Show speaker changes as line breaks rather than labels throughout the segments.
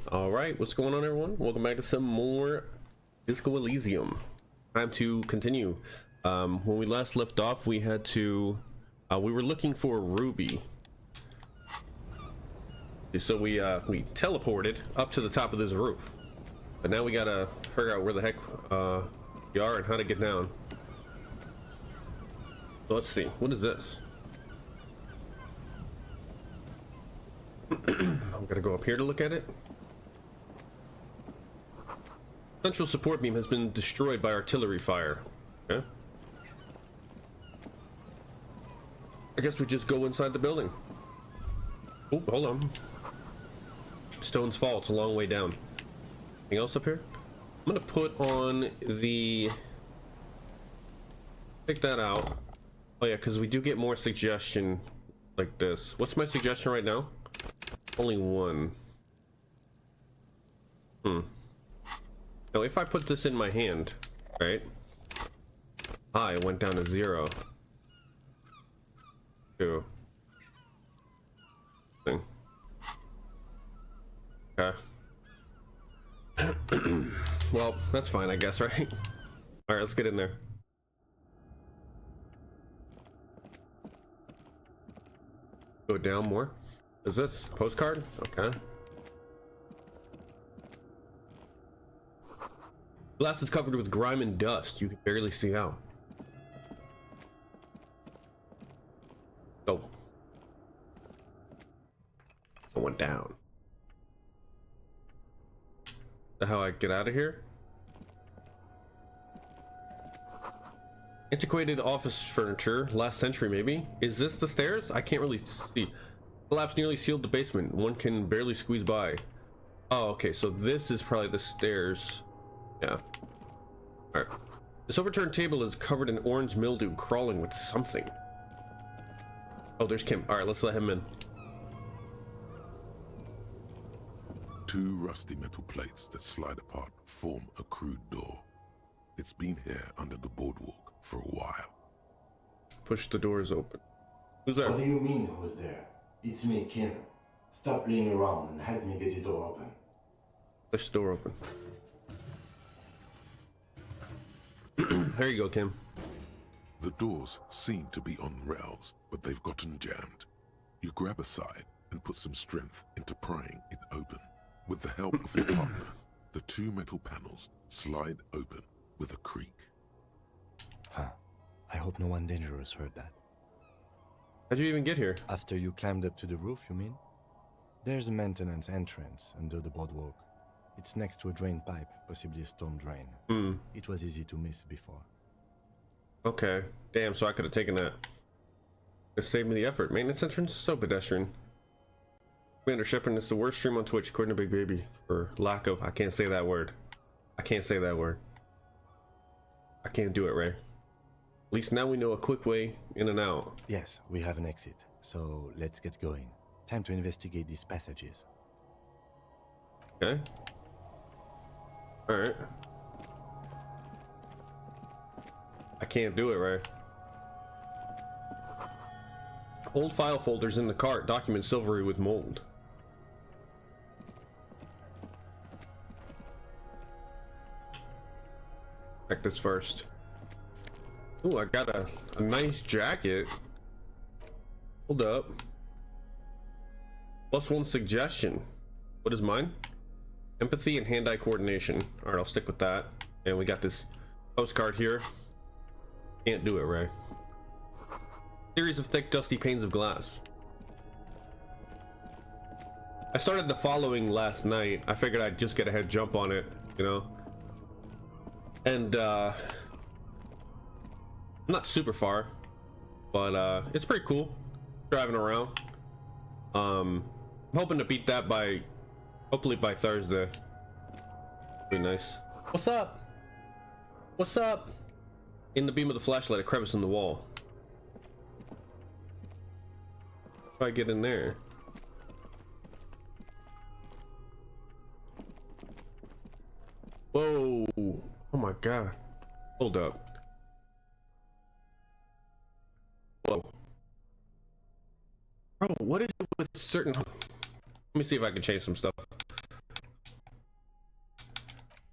All right, what's going on, everyone? Welcome back to some more Discoelysium. Time to continue. When we last left off, we had to we were looking for Ruby, so we teleported up to the top of this roof, but now we gotta figure out where the heck we are and how to get down. So let's see, what is this? I'm gonna go up here to look at it. Central support beam has been destroyed by artillery fire. Okay. I guess we just go inside the building. Oh, hold on. Stones Fall, it's a long way down. Anything else up here? I'm gonna put on the... Take that out. Oh yeah, because we do get more suggestion like this. What's my suggestion right now? Only one. Now if I put this in my hand, right? It went down to 0. 2. Thing. Okay. Well, that's fine, I guess, right? Alright, let's get in there. Go down more. Is this postcard? Okay. Glass is covered with grime and dust. You can barely see out. Oh. I went down. Is that how I get out of here? Antiquated office furniture, last century maybe. Is this the stairs? I can't really see. Collapse nearly sealed the basement. One can barely squeeze by. Oh, okay, so this is probably the stairs. Yeah. Alright. This overturned table is covered in orange mildew crawling with something. Oh, there's Kim. Alright, let's let him in.
2 rusty metal plates that slide apart form a crude door. It's been here under the boardwalk for a while.
Push the doors open. Who's there?
What do you mean, who's there? It's me, Kim. Stop playing around and help me get the door open.
Push the door open. There you go, Kim.
The doors seem to be on rails, but they've gotten jammed. You grab a side and put some strength into prying it open. With the help of your partner, the 2 metal panels slide open with a creak.
Huh. I hope no one dangerous heard that.
How'd you even get here?
After you climbed up to the roof, you mean? There's a maintenance entrance under the boardwalk. It's next to a drain pipe, possibly a storm drain. It was easy to miss before.
Okay. Damn, so I could have taken that. It saved me the effort. Maintenance entrance? So pedestrian. Commander Shepard is the worst stream on Twitch, according to Big Baby. For lack of... I can't say that word. I can't say that word. I can't do it, Ray. At least now we know a quick way in and out.
Yes, we have an exit, so let's get going. Time to investigate these passages.
Okay. Alright. I can't do it, Ray. Old file folders in the cart, document silvery with mold. Check this first. Ooh, I got a nice jacket. Hold up. +1 suggestion. What is mine? Empathy and hand-eye coordination. Alright, I'll stick with that. And we got this postcard here. Can't do it, Ray. Series of thick, dusty panes of glass. I started the following last night. I figured I'd just get a head jump on it, you know? And, not super far, but, it's pretty cool. Driving around. I'm hoping to beat that by, hopefully by Thursday. Pretty nice. What's up? What's up? In the beam of the flashlight, a crevice in the wall. How do I get in there? Whoa. Oh my god. Hold up. Whoa. Bro, what is it with certain... Let me see if I can change some stuff.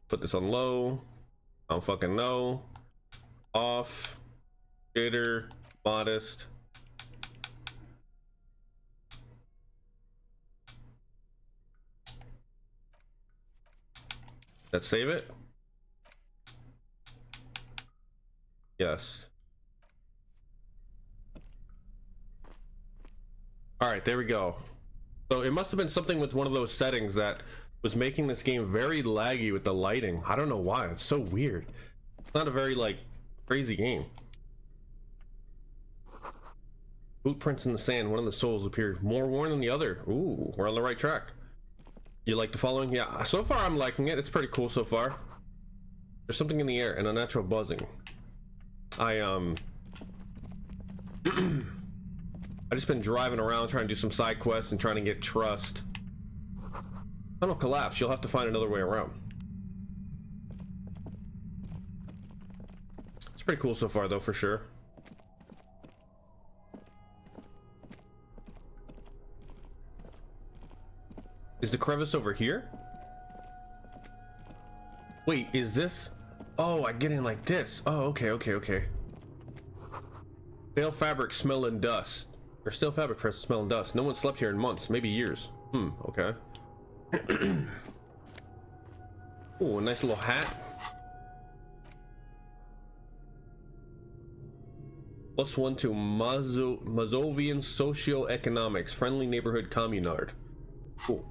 Put this on low. I don't fucking know. Off. Shader. Modest. Let's save it. Yes. All right, there we go. So it must have been something with one of those settings that was making this game very laggy with the lighting. I don't know why. It's so weird. It's not a very like crazy game. Footprints in the sand. One of the souls appeared more worn than the other. Ooh, we're on the right track. You like the following? Yeah, so far I'm liking it. It's pretty cool so far. There's something in the air, an unnatural buzzing. I just been driving around trying to do some side quests and trying to get trust. Tunnel collapse. You'll have to find another way around. It's pretty cool so far though, for sure. Is the crevice over here? Wait, is this? Oh, I get in like this. Oh, okay. Stale fabric, smell and dust. Or stale fabric, press smell and dust. No one slept here in months, maybe years. Okay. Oh, a nice little hat. +1 to Mazovian Socioeconomics, Friendly Neighborhood Communard. Cool.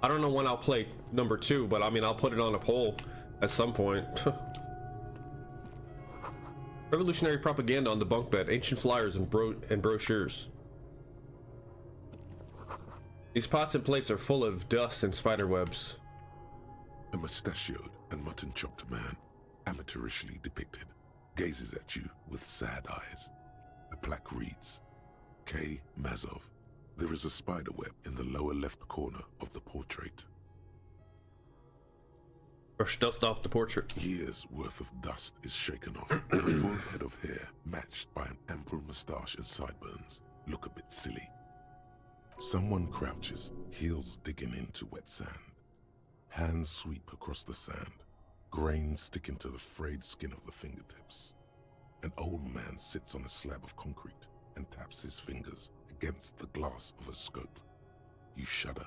I don't know when I'll play number 2, but I mean, I'll put it on a poll at some point. Revolutionary propaganda on the bunk bed, ancient flyers and brochures. These pots and plates are full of dust and spider webs.
A mustachioed and mutton-chopped man, amateurishly depicted, gazes at you with sad eyes. The plaque reads, K. Mazov. There is a spider web in the lower left corner of the portrait.
Brush dust off the portrait.
Years worth of dust is shaken off, and a full head of hair, matched by an ample moustache and sideburns, look a bit silly. Someone crouches, heels digging into wet sand. Hands sweep across the sand, grains sticking to the frayed skin of the fingertips. An old man sits on a slab of concrete and taps his fingers against the glass of a scope. You shudder.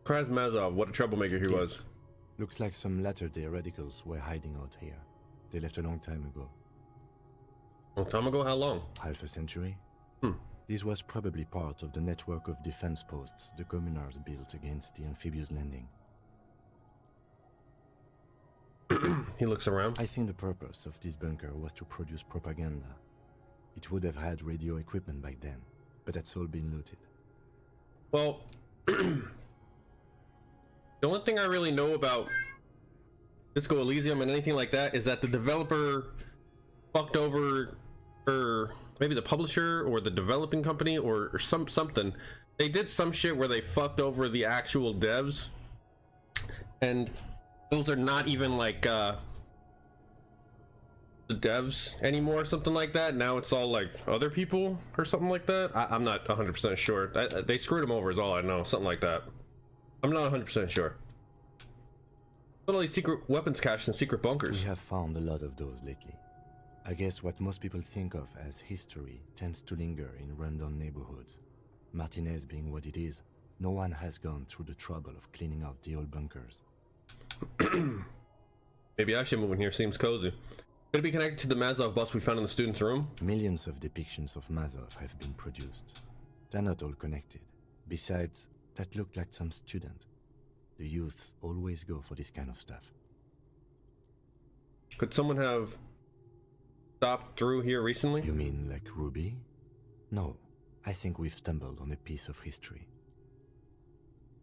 Krasmazov, what a troublemaker he was.
Looks like some latter-day radicals were hiding out here. They left a long time ago.
Long time ago? How long?
Half a century? This was probably part of the network of defense posts the communards built against the amphibious landing.
He looks around.
I think the purpose of this bunker was to produce propaganda. It would have had radio equipment back then, but that's all been looted.
Well, the only thing I really know about Discoelysium and anything like that is that the developer fucked over, or maybe the publisher or the developing company or something. They did some shit where they fucked over the actual devs, and those are not even like the devs anymore, something like that. Now it's all like other people or something like that. I'm not 100% sure. They screwed them over is all I know, something like that. I'm not 100% sure. But all these secret weapons caches and secret bunkers.
We have found a lot of those lately. I guess what most people think of as history tends to linger in rundown neighborhoods. Martinez being what it is, no one has gone through the trouble of cleaning out the old bunkers.
Maybe I should move in here, seems cozy. Could it be connected to the Mazov bus we found in the student's room?
Millions of depictions of Mazov have been produced. They're not all connected. Besides, that looked like some student. The youths always go for this kind of stuff.
Could someone have stopped through here recently?
You mean like Ruby? No, I think we've stumbled on a piece of history.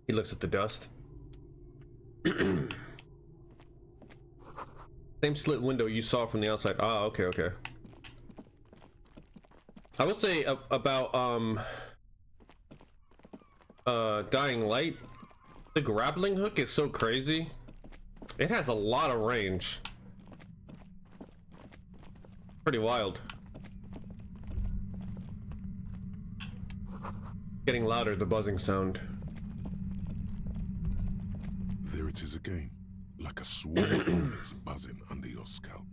He looks at the dust. Same slit window you saw from the outside. Ah, okay. I would say about Dying Light, the grappling hook is so crazy. It has a lot of range. Pretty wild. Getting louder, the buzzing sound.
There it is again, like a swarm of hornets buzzing under your scalp.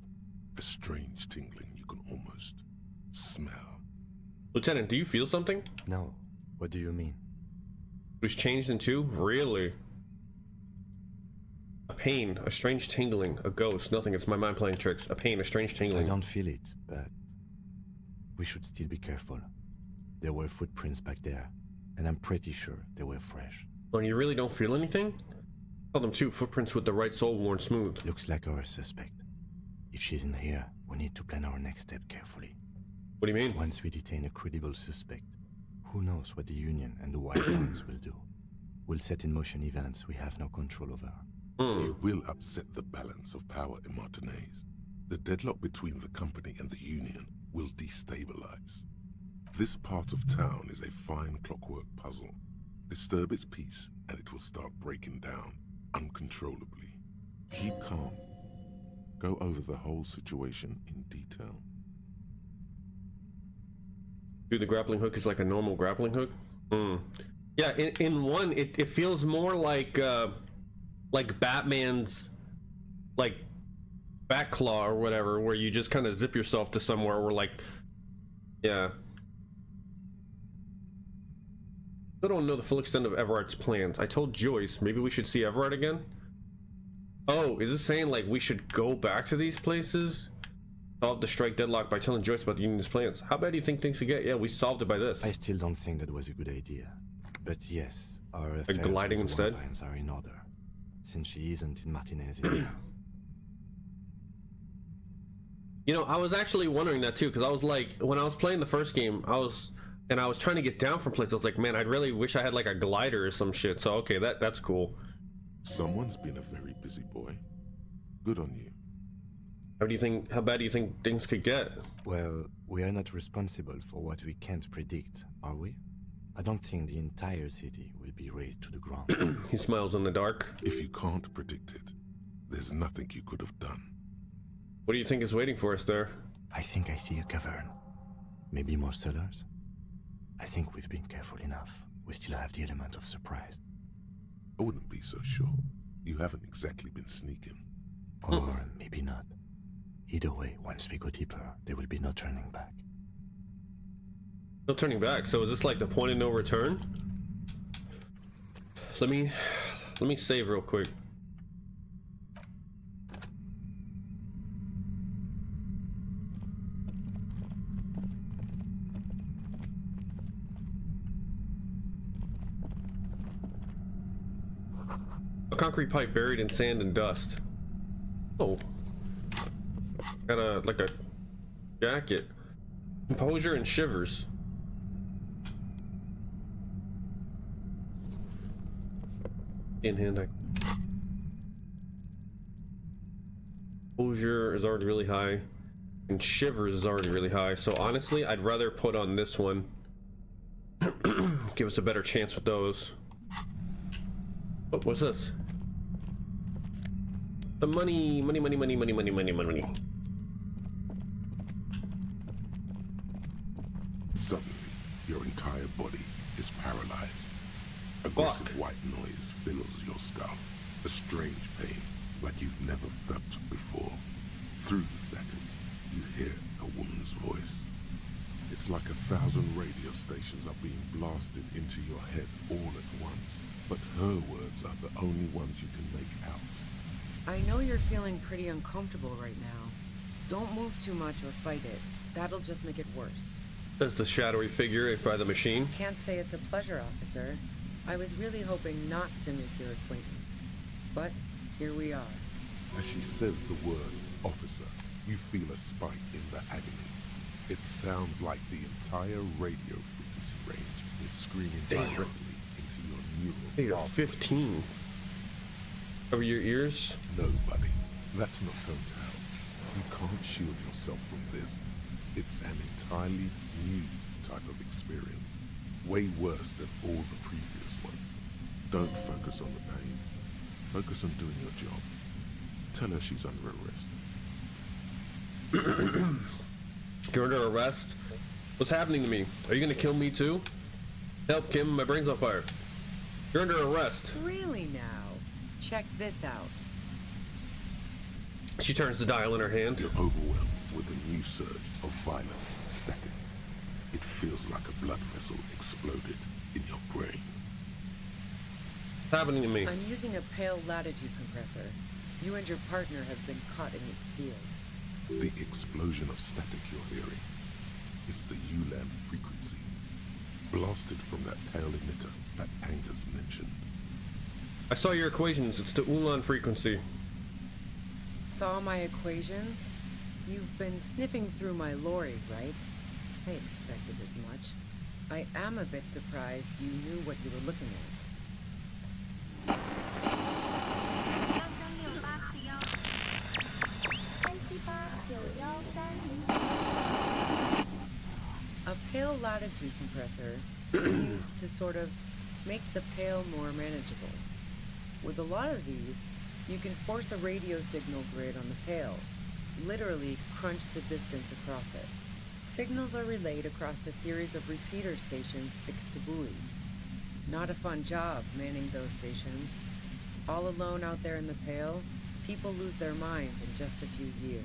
A strange tingling you can almost smell.
Lieutenant, do you feel something?
No. What do you mean?
It was changed into? Really? A pain, a strange tingling, a ghost, nothing, it's my mind playing tricks. A pain, a strange
I
tingling.
don't feel it, but we should still be careful. There were footprints back there, and I'm pretty sure they were fresh.
Oh, and you really don't feel anything? Tell them too, footprints with the right sole worn smooth.
Looks like our suspect. If she's in here, we need to plan our next step carefully.
What do you mean?
Once we detain a credible suspect, who knows what the Union and the White Ones will do? We'll set in motion events we have no control over.
It will upset the balance of power in Martinez. The deadlock between the company and the Union will destabilize. This part of town is a fine clockwork puzzle. Disturb its peace and it will start breaking down uncontrollably. Keep calm. Go over the whole situation in detail.
Dude, the grappling hook is like a normal grappling hook? Yeah, in one, it feels more like Batman's, like, back claw or whatever, where you just kind of zip yourself to somewhere where, like, yeah. I don't know the full extent of Everard's plans. I told Joyce maybe we should see Everard again. Oh, is this saying, like, we should go back to these places? Solve the strike deadlock by telling Joyce about the Union's plans. How bad do you think things could get? Yeah, we solved it by this.
I still don't think that was a good idea. But yes, our affairs
gliding
with
instead?
Warlines are in order, since she isn't in Martinez anymore.
You know, I was actually wondering that too, because I was like, when I was playing the first game, I was trying to get down from places. I was like, man, I'd really wish I had like a glider or some shit. So okay, that's cool.
Someone's been a very busy boy. Good on you.
How bad do you think things could get?
Well, we are not responsible for what we can't predict, are we? I don't think the entire city will be razed to the ground.
He smiles in the dark.
If you can't predict it, there's nothing you could have done.
What do you think is waiting for us there?
I think I see a cavern. Maybe more cellars? I think we've been careful enough. We still have the element of surprise.
I wouldn't be so sure. You haven't exactly been sneaking.
Or maybe not. Either way, once we go deeper, there will be no turning back.
No turning back. So is this like the point of no return? Let me save real quick. A concrete pipe buried in sand and dust. Oh. Got a jacket. Composure and shivers. In hand. Composure is already really high. And shivers is already really high. So honestly, I'd rather put on this one. Give us a better chance with those. Oh, what's this? The money.
Suddenly, your entire body is paralyzed. Aggressive white noise fills your skull. A strange pain, like you've never felt before. Through the static, you hear a woman's voice. It's like 1,000 radio stations are being blasted into your head all at once. But her words are the only ones you can make out.
I know you're feeling pretty uncomfortable right now. Don't move too much or fight it. That'll just make it worse.
That's the shadowy figure by the machine.
Can't say it's a pleasure, officer. I was really hoping not to make your acquaintance. But here we are.
As she says the word officer, you feel a spike in the agony. It sounds like the entire radio frequency range is screaming directly into your neural pathways.
15. Over your ears?
No, buddy. That's not going to help. You can't shield yourself from this. It's an entirely new type of experience. Way worse than all the previous ones. Don't focus on the pain. Focus on doing your job. Tell her she's under arrest.
You're under arrest? What's happening to me? Are you gonna kill me too? Help, Kim. My brain's on fire. You're under arrest.
Really now? Check this out.
She turns the dial in her hand.
You're overwhelmed with a new surge of violent static. It feels like a blood vessel exploded in your brain.
What's happening to me?
I'm using a pale latitude compressor. You and your partner have been caught in its field.
The explosion of static you're hearing is the ULAN frequency, blasted from that pale emitter that Angus mentioned.
I saw your equations. It's the Ulan frequency.
Saw my equations? You've been sniffing through my lorry, right? I expected as much. I am a bit surprised you knew what you were looking at. A pale latitude compressor is used to sort of make the pale more manageable. With a lot of these, you can force a radio signal grid on the pale, literally crunch the distance across it. Signals are relayed across a series of repeater stations fixed to buoys. Not a fun job manning those stations. All alone out there in the pale, people lose their minds in just a few years.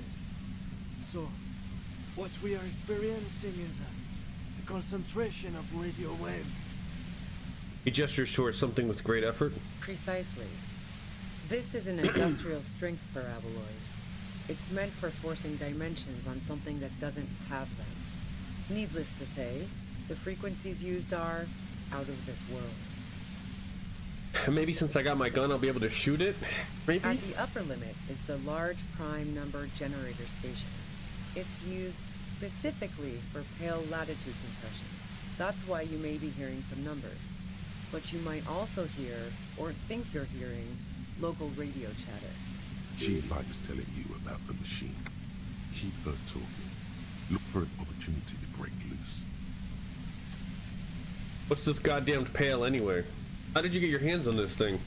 So, what we are experiencing is a concentration of radio waves.
He gestures towards something with great effort.
Precisely. This is an industrial strength paraboloid. It's meant for forcing dimensions on something that doesn't have them. Needless to say, the frequencies used are out of this world.
Maybe since I got my gun, I'll be able to shoot it? Maybe?
At the upper limit is the large prime number generator station. It's used specifically for pale latitude compression. That's why you may be hearing some numbers. But you might also hear, or think you're hearing, local radio chatter.
She likes telling you about the machine. Keep her talking. Look for an opportunity to break loose.
What's this goddamn pail anyway? How did you get your hands on this thing?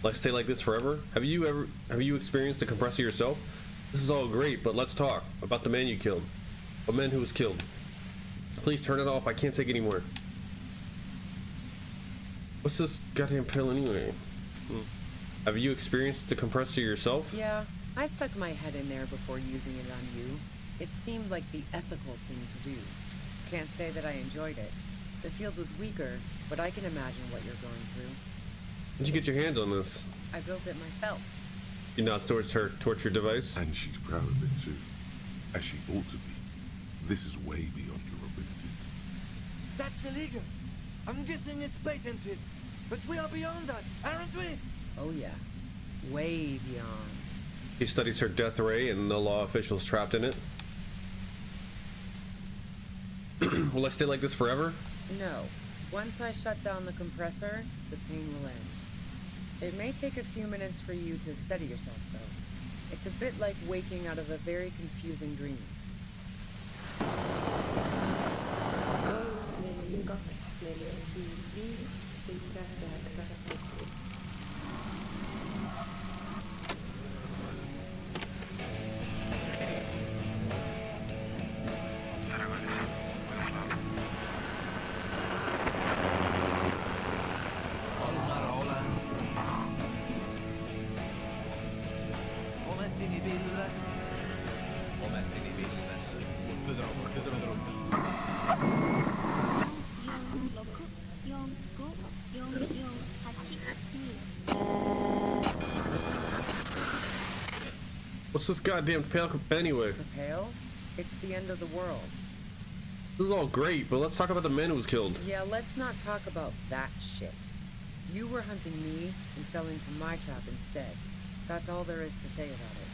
Will I stay like this forever? Have you experienced a compressor yourself? This is all great, but let's talk about the man you killed. A man who was killed. Please turn it off. I can't take anymore. What's this goddamn pill anyway? Have you experienced the compressor yourself?
Yeah, I stuck my head in there before using it on you. It seemed like the ethical thing to do. Can't say that I enjoyed it. The field was weaker, but I can imagine what you're going through.
Did you get your hands on this?
I built it myself.
You know it's towards her torture device?
And she's proud of it too. As she ought to be. This is way beyond your abilities.
That's illegal. I'm guessing it's patented. But we are beyond that, aren't we?
Oh yeah, way beyond.
He studies her death ray and the law officials trapped in it. Will I stay like this forever?
No. Once I shut down the compressor, the pain will end. It may take a few minutes for you to steady yourself, though. It's a bit like waking out of a very confusing dream.
What's this goddamn pale anyway?
The pale? It's the end of the world.
This is all great, but let's talk about the man who was killed.
Yeah, let's not talk about that shit. You were hunting me and fell into my trap instead. That's all there is to say about it.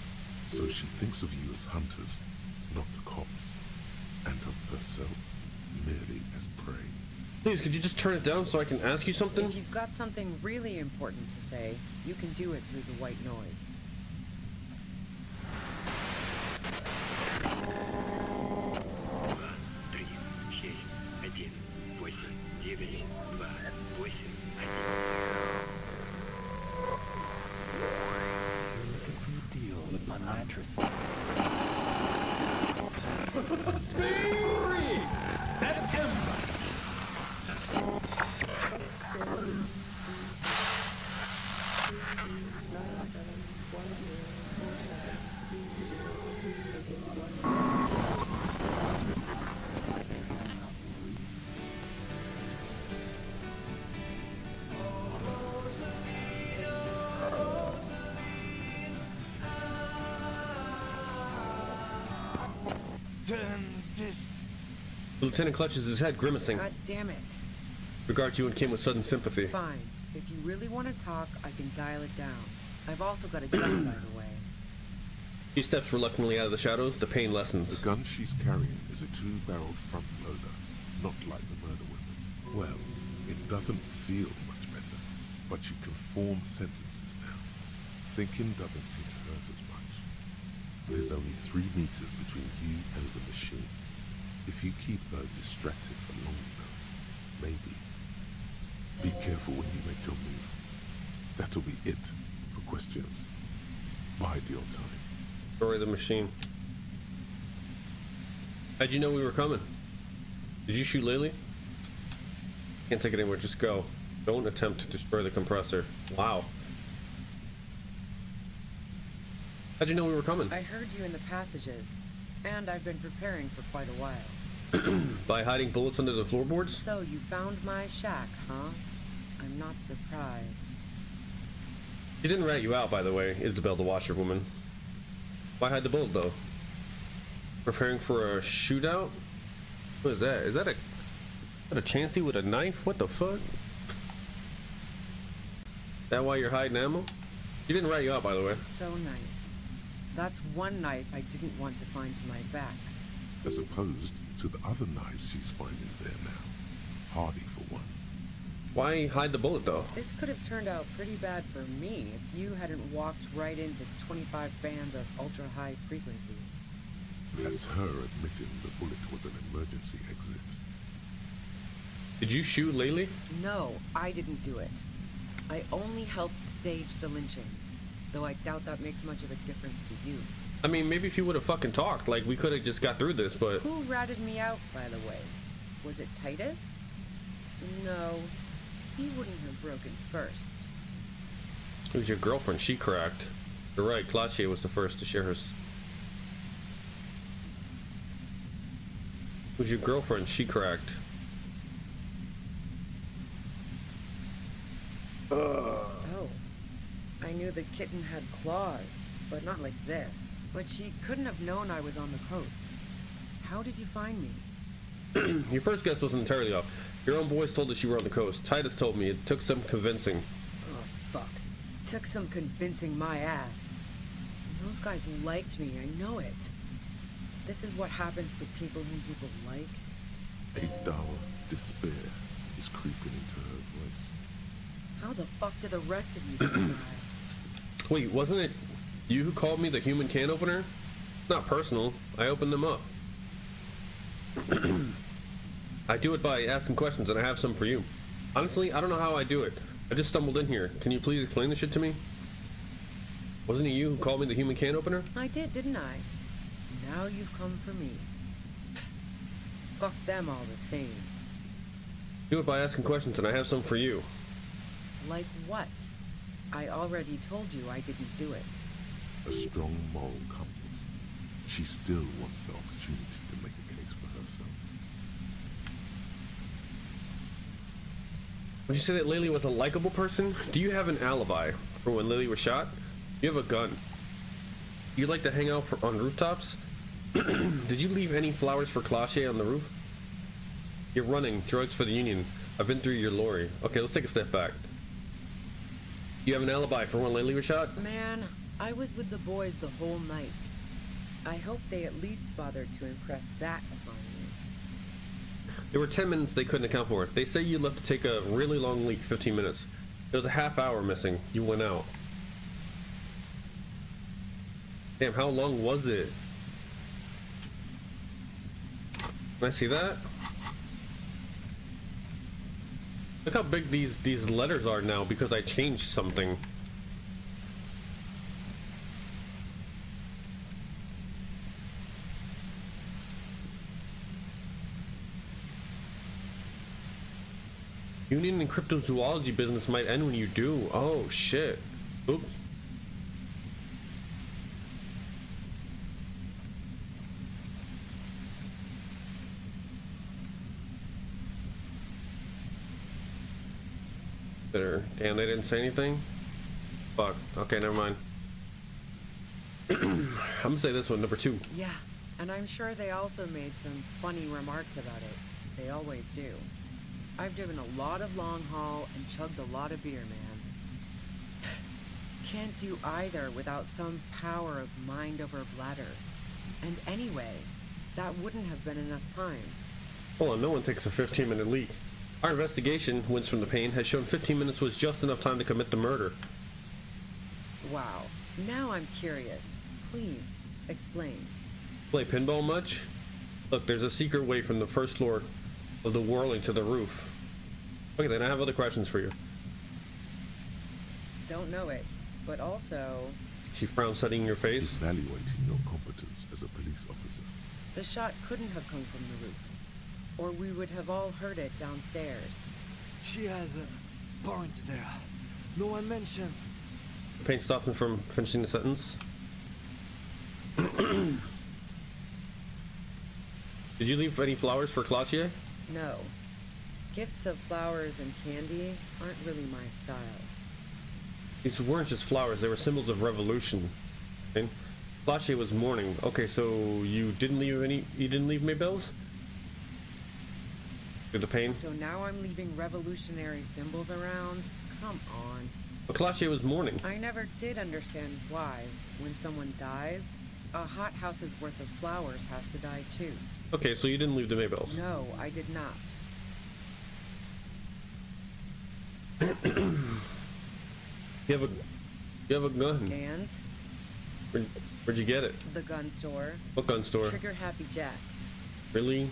So she thinks of you as hunters, not cops, and of herself merely as prey.
Please, could you just turn it down so I can ask you something?
If you've got something really important to say, you can do it through the white noise.
Looking for a deal with my mattress. turn this.
The lieutenant clutches his head, grimacing.
God damn it.
Regards you and Kim with sudden sympathy.
Fine. If you really want to talk, I can dial it down. I've also got a gun, by the way.
She steps reluctantly out of the shadows. The pain lessens.
The gun she's carrying is a two-barreled front loader, not like the murder weapon. Well, it doesn't feel much better, but you can form sentences now. Thinking doesn't seem to hurt as much. There's only 3 meters between you and the machine. If you keep her distracted for long enough, maybe. Be careful when you make your move. That'll be it for questions. Bide your time.
Destroy the machine. How'd you know we were coming? Did you shoot Lily? Can't take it anywhere, just go. Don't attempt to destroy the compressor. Wow. How'd you know we were coming?
I heard you in the passages, and I've been preparing for quite a while.
By hiding bullets under the floorboards?
So you found my shack, huh? I'm not surprised.
She didn't rat you out, by the way, Isabel the washerwoman. Why hide the bullet, though? Preparing for a shootout? What is that? Is that a Chansey with a knife? What the fuck? That why you're hiding ammo? She didn't rat you out, by the way.
So nice. That's one knife I didn't want to find to my back.
As opposed to the other knives she's finding there now. Hardy for one.
Why hide the bullet, though?
This could have turned out pretty bad for me if you hadn't walked right into 25 bands of ultra-high frequencies.
That's her admitting the bullet was an emergency exit.
Did you shoot Laylee?
No, I didn't do it. I only helped stage the lynching, though I doubt that makes much of a difference to you.
I mean, maybe if you would have fucking talked, like, we could have just got through this, but...
Who ratted me out, by the way? Was it Titus? No, he wouldn't have broken first.
It was your girlfriend. She cracked. You're right. Claudia was the first to share hers. It was your girlfriend. She cracked.
Oh, I knew the kitten had claws, but not like this. But she couldn't have known I was on the coast. How did you find me?
Your first guess wasn't entirely off. Your own boys told us you were on the coast. Titus told me. It took some convincing.
Oh, fuck. Took some convincing my ass. Those guys liked me, I know it. This is what happens to people whom people like.
A dull despair is creeping into her voice.
How the fuck do the rest of you die?
Wait, wasn't it you who called me the human can opener? Not personal. I opened them up. I do it by asking questions, and I have some for you. Honestly, I don't know how I do it. I just stumbled in here. Can you please explain this shit to me? Wasn't it you who called me the human can opener?
I did, didn't I? Now you've come for me. Fuck them all the same.
Do it by asking questions, and I have some for you.
Like what? I already told you I didn't do it.
A strong moral compass. She still wants the opportunity to make a case for herself.
Would you say that Lily was a likable person? Do you have an alibi for when Lily was shot? You have a gun. You like to hang out on rooftops? Did you leave any flowers for Claudia on the roof? You're running drugs for the Union. I've been through your lorry. Okay, let's take a step back. You have an alibi for when Lily was shot?
Man, I was with the boys the whole night. I hope they at least bothered to impress that upon me.
There were 10 minutes they couldn't account for. They say you left to take a really long leak, 15 minutes. There was a half hour missing. You went out. Damn, how long was it? Can I see that? Look how big these letters are now because I changed something. Union and cryptozoology business might end when you do. Oh shit. Oop. Damn, they didn't say anything? Fuck. Okay, never mind. I'm gonna say this one, number 2.
Yeah, And I'm sure they also made some funny remarks about it. They always do. I've driven a lot of long haul and chugged a lot of beer, man. Can't do either without some power of mind over bladder. And anyway, that wouldn't have been enough time.
Hold on, no one takes a 15-minute leak. Our investigation, Wins from the Pain, has shown 15 minutes was just enough time to commit the murder.
Wow. Now I'm curious. Please, explain.
Play pinball much? Look, there's a secret way from the first floor of the whirling to the roof. Okay, then I have other questions for you.
Don't know it, but also...
She frowned, studying your face.
Evaluating your competence as a police officer.
The shot couldn't have come from the roof, or we would have all heard it downstairs.
She has a point there. No one mentioned.
The pain stopped him from finishing the sentence. Did you leave any flowers for Claudia?
No. Gifts of flowers and candy aren't really my style.
These weren't just flowers, they were symbols of revolution. And Claudia was mourning. Okay, so you didn't leave Maybelle's? Through the pain?
So now I'm leaving revolutionary symbols around? Come on.
But Claudia was mourning.
I never did understand why, when someone dies, a hothouse's worth of flowers has to die too.
Okay, so you didn't leave the Maybelle's.
No, I did not.
You have a gun.
And
Where'd you get it?
the gun store.
What gun store?
Trigger Happy Jacks.
Really?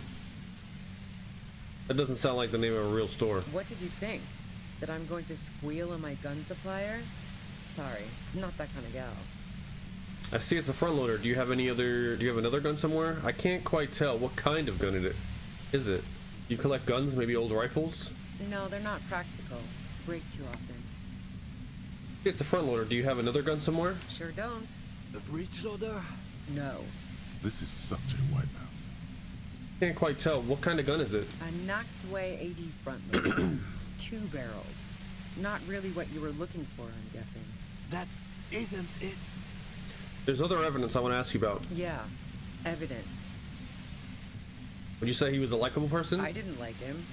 That doesn't sound like the name of a real store.
What did you think? That I'm going to squeal on my gun supplier? Sorry, I'm not that kind of gal.
I see it's a front loader. Do you have another gun somewhere? I can't quite tell what kind of gun it is. It? You collect guns, maybe old rifles?
No, they're not practical. Break too often.
It's a front loader. Do you have another gun somewhere?
Sure don't.
A breech loader?
No.
This is such a wipeout.
Can't quite tell. What kind of gun is it?
A knocked away 80 front loader. Two-barreled. Not really what you were looking for, I'm guessing.
That isn't it.
There's other evidence I want to ask you about.
Yeah. Evidence.
Would you say he was a likable person?
I didn't like him.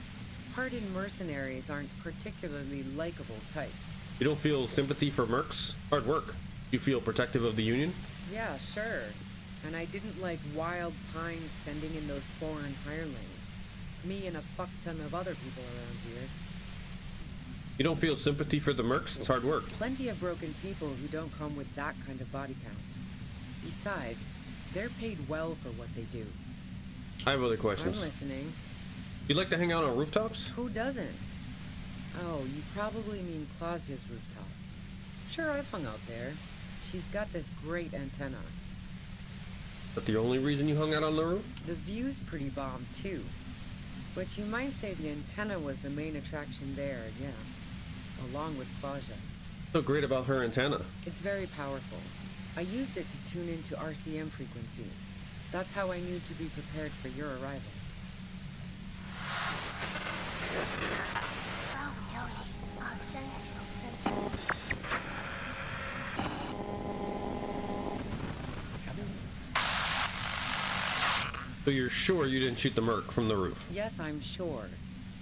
Hardened mercenaries aren't particularly likable types.
You don't feel sympathy for mercs? Hard work. You feel protective of the Union?
Yeah, sure. And I didn't like Wild Pines sending in those foreign hirelings. Me and a fuck ton of other people around here.
You don't feel sympathy for the mercs? It's hard work.
Plenty of broken people who don't come with that kind of body count. Besides, they're paid well for what they do.
I have other questions.
I'm listening.
You like to hang out on rooftops?
Who doesn't? Oh, you probably mean Claudia's rooftop. Sure, I've hung out there. She's got this great antenna.
But the only reason you hung out on the roof?
The view's pretty bomb, too. But you might say the antenna was the main attraction there, yeah. Along with Claudia.
What's so great about her antenna?
It's very powerful. I used it to tune into RCM frequencies. That's how I knew to be prepared for your arrival.
So you're sure you didn't shoot the merc from the roof?
Yes, I'm sure.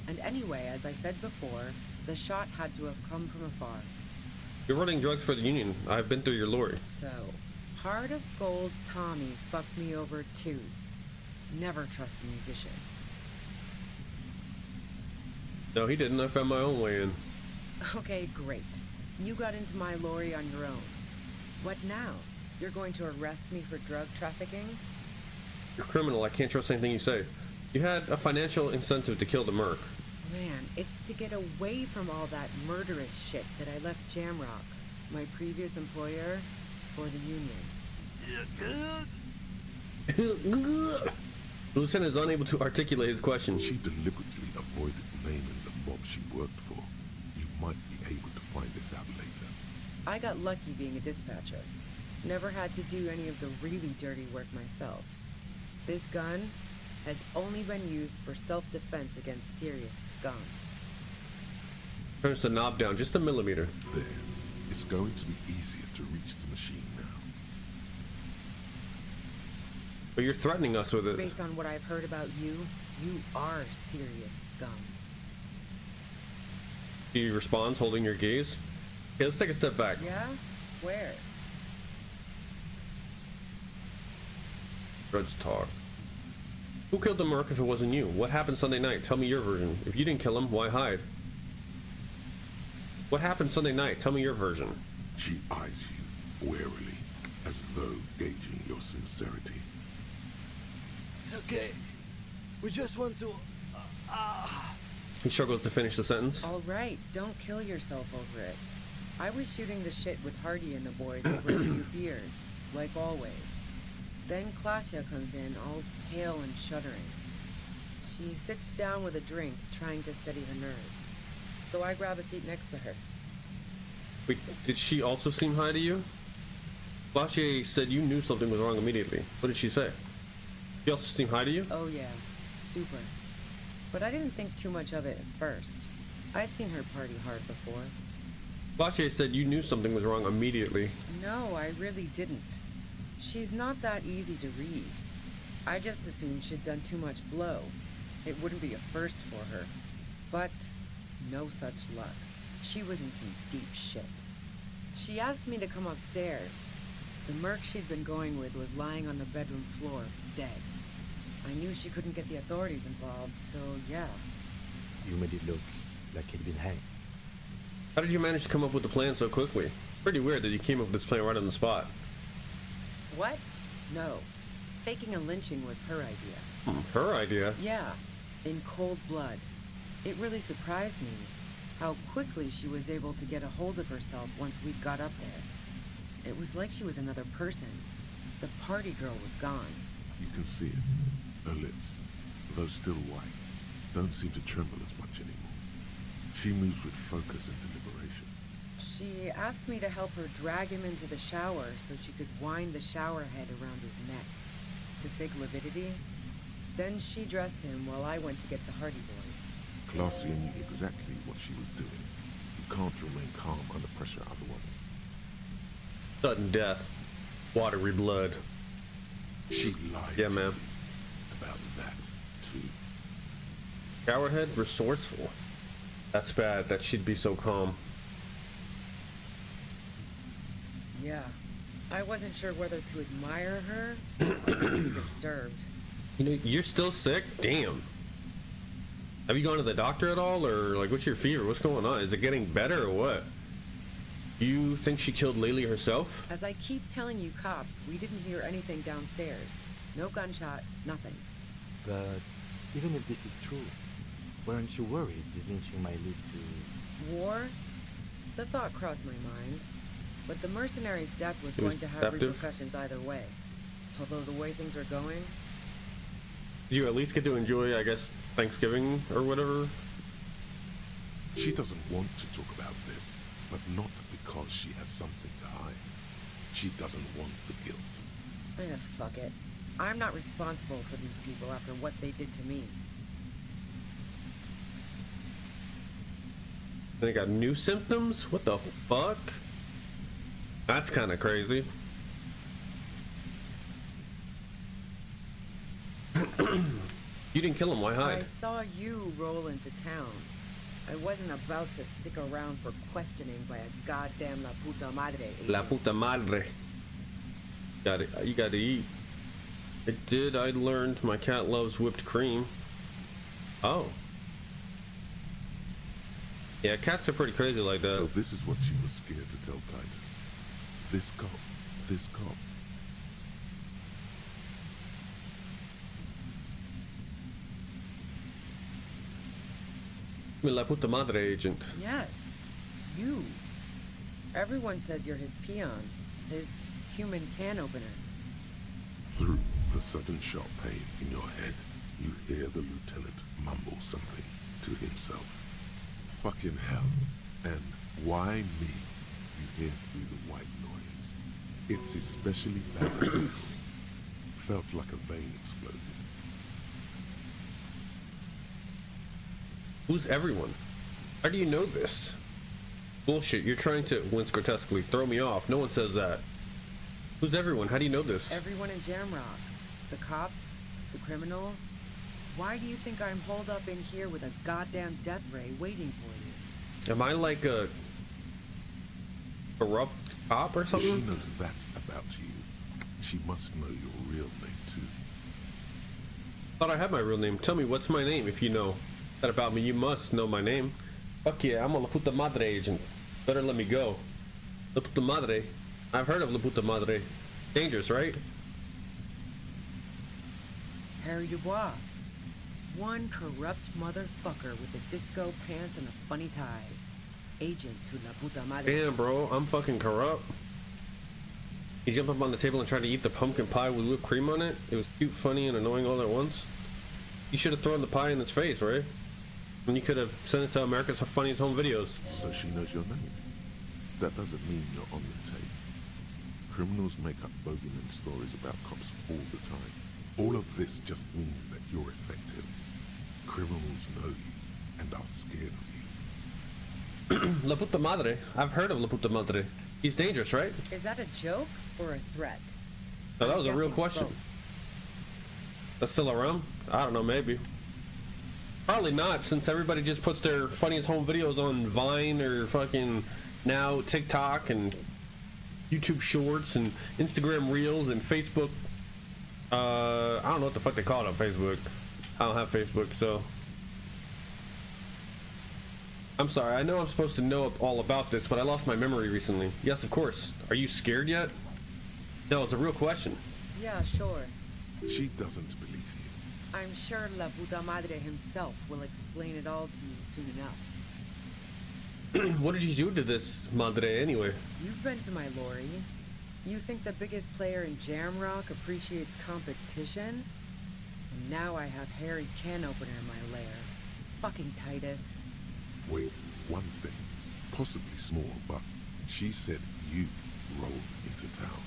And anyway, as I said before, the shot had to have come from afar.
You're running drugs for the Union. I've been through your lorry.
So, Heart of Gold Tommy fucked me over too. Never trust a musician.
No, he didn't. I found my own way in.
Okay, great. You got into my lorry on your own. What now? You're going to arrest me for drug trafficking?
You're a criminal. I can't trust anything you say. You had a financial incentive to kill the merc.
Man, it's to get away from all that murderous shit that I left Jamrock, my previous employer, for the Union.
The lieutenant is unable to articulate his question.
She deliberately avoided naming the mob she worked for. You might be able to find this out later.
I got lucky being a dispatcher. Never had to do any of the really dirty work myself. This gun has only been used for self-defense against serious scum.
Turns the knob down just a millimeter.
There. It's going to be easier to reach the machine now.
But you're threatening us with it.
Based on what I've heard about you, you are serious scum.
He responds, holding your gaze. Okay, let's take a step back.
Yeah? Where?
Grudge talk. Who killed the merc if it wasn't you? What happened Sunday night? Tell me your version. If you didn't kill him, why hide? What happened Sunday night? Tell me your version.
She eyes you warily, as though gauging your sincerity.
It's okay. We just want to...
He struggles to finish the sentence.
All right, don't kill yourself over it. I was shooting the shit with Hardy and the boys over a few beers, like always. Then Klasha comes in, all pale and shuddering. She sits down with a drink, trying to steady her nerves. So I grab a seat next to her.
Wait, did she also seem high to you? Flashier said you knew something was wrong immediately. What did she say? She also seemed high to you?
Oh yeah, super. But I didn't think too much of it at first. I'd seen her party hard before.
Flashier said you knew something was wrong immediately.
No, I really didn't. She's not that easy to read. I just assumed she'd done too much blow. It wouldn't be a first for her. But no such luck. She was in some deep shit. She asked me to come upstairs. The merc she'd been going with was lying on the bedroom floor, dead. I knew she couldn't get the authorities involved, so yeah.
You made it look like he'd been hanged.
How did you manage to come up with the plan so quickly? It's pretty weird that you came up with this plan right on the spot.
What? No. Faking a lynching was her idea.
Her idea?
Yeah, in cold blood. It really surprised me how quickly she was able to get a hold of herself once we got up there. It was like she was another person. The party girl was gone.
You can see it. Her lips, though still white, don't seem to tremble as much anymore. She moves with focus and deliberation.
She asked me to help her drag him into the shower so she could wind the shower head around his neck to fake lividity. Then she dressed him while I went to get the Hardy Boys.
Clarcia knew exactly what she was doing. You can't remain calm under pressure otherwise.
Sudden death. Watery blood.
She lied
Yeah,
to
man.
you about that, too.
Showerhead, resourceful. That's bad that she'd be so calm.
Yeah. I wasn't sure whether to admire her or be disturbed.
You know, you're still sick? Damn. Have you gone to the doctor at all? Or, like, what's your fever? What's going on? Is it getting better or what? You think she killed Laylee herself?
As I keep telling you cops, we didn't hear anything downstairs. No gunshot, nothing.
But even if this is true, weren't you worried this lynching might lead to...
War? The thought crossed my mind. But the mercenary's death was
It was
going to have
deceptive.
repercussions either way. Although the way things are going,
Did you at least get to enjoy, I guess, Thanksgiving or whatever?
She doesn't want to talk about this, but not because she has something to hide. She doesn't want the guilt.
fuck it. I'm not responsible for these people after what they did to me.
They got new symptoms? What the fuck? That's kind of crazy. You didn't kill him, why
I
hide?
saw you roll into town. I wasn't about to stick around for questioning by a goddamn la puta madre.
La puta madre. You gotta eat. I learned my cat loves whipped cream. Oh. Yeah, cats are pretty crazy like that.
So this is what she was scared to tell Titus. This cop.
La puta madre agent.
Yes, you. Everyone says you're his peon, his human can opener.
Through the sudden sharp pain in your head, you hear the lieutenant mumble something to himself. Fucking hell. And why me? You hear through the white noise. It's especially bad. Felt like a vein exploded.
Who's everyone? How do you know this? Bullshit, you're trying to, wince grotesquely, throw me off. No one says that. Who's everyone? How do you know this?
Everyone in Jamrock. The cops? The criminals? Why do you think I'm holed up in here with a goddamn death ray waiting for you?
Am I like a corrupt cop or
If she
something?
knows that about you, she must know your real name too.
Thought I had my real name. Tell me, what's my name? If you know that about me, you must know my name. Fuck yeah, I'm a La Puta Madre agent. Better let me go. La Puta Madre. I've heard of La Puta Madre. Dangerous, right?
Harry Dubois. One corrupt motherfucker with a disco pants and a funny tie. Agent to La Puta Madre.
Damn, bro, I'm fucking corrupt. He jumped up on the table and tried to eat the pumpkin pie with whipped cream on it. It was cute, funny, and annoying all at once. You should have thrown the pie in his face, right? And you could have sent it to America's Funniest Home Videos.
So she knows your name. That doesn't mean you're on the tape. Criminals make up bogeyman stories about cops all the time. All of this just means that you're effective. Criminals know you and are scared of you.
La Puta Madre. I've heard of La Puta Madre. He's dangerous, right?
Is that a joke or a threat?
No, that
I'm
was a real
guessing
question.
both.
That's still around? I don't know, maybe. Probably not, since everybody just puts their funniest home videos on Vine or fucking now TikTok and YouTube Shorts and Instagram Reels and Facebook. I don't know what the fuck they call it on Facebook. I don't have Facebook, so. I'm sorry, I know I'm supposed to know all about this, but I lost my memory recently. Yes, of course. Are you scared yet? No, it's a real question.
Yeah, sure.
She doesn't believe you.
I'm sure La Puta Madre himself will explain it all to you soon enough.
What did you do to this Madre anyway?
You've been to my lorry. You think the biggest player in Jamrock appreciates competition? And now I have Harry Can Opener in my lair. Fucking Titus.
Wait, one thing, possibly small, but she said you rolled into town.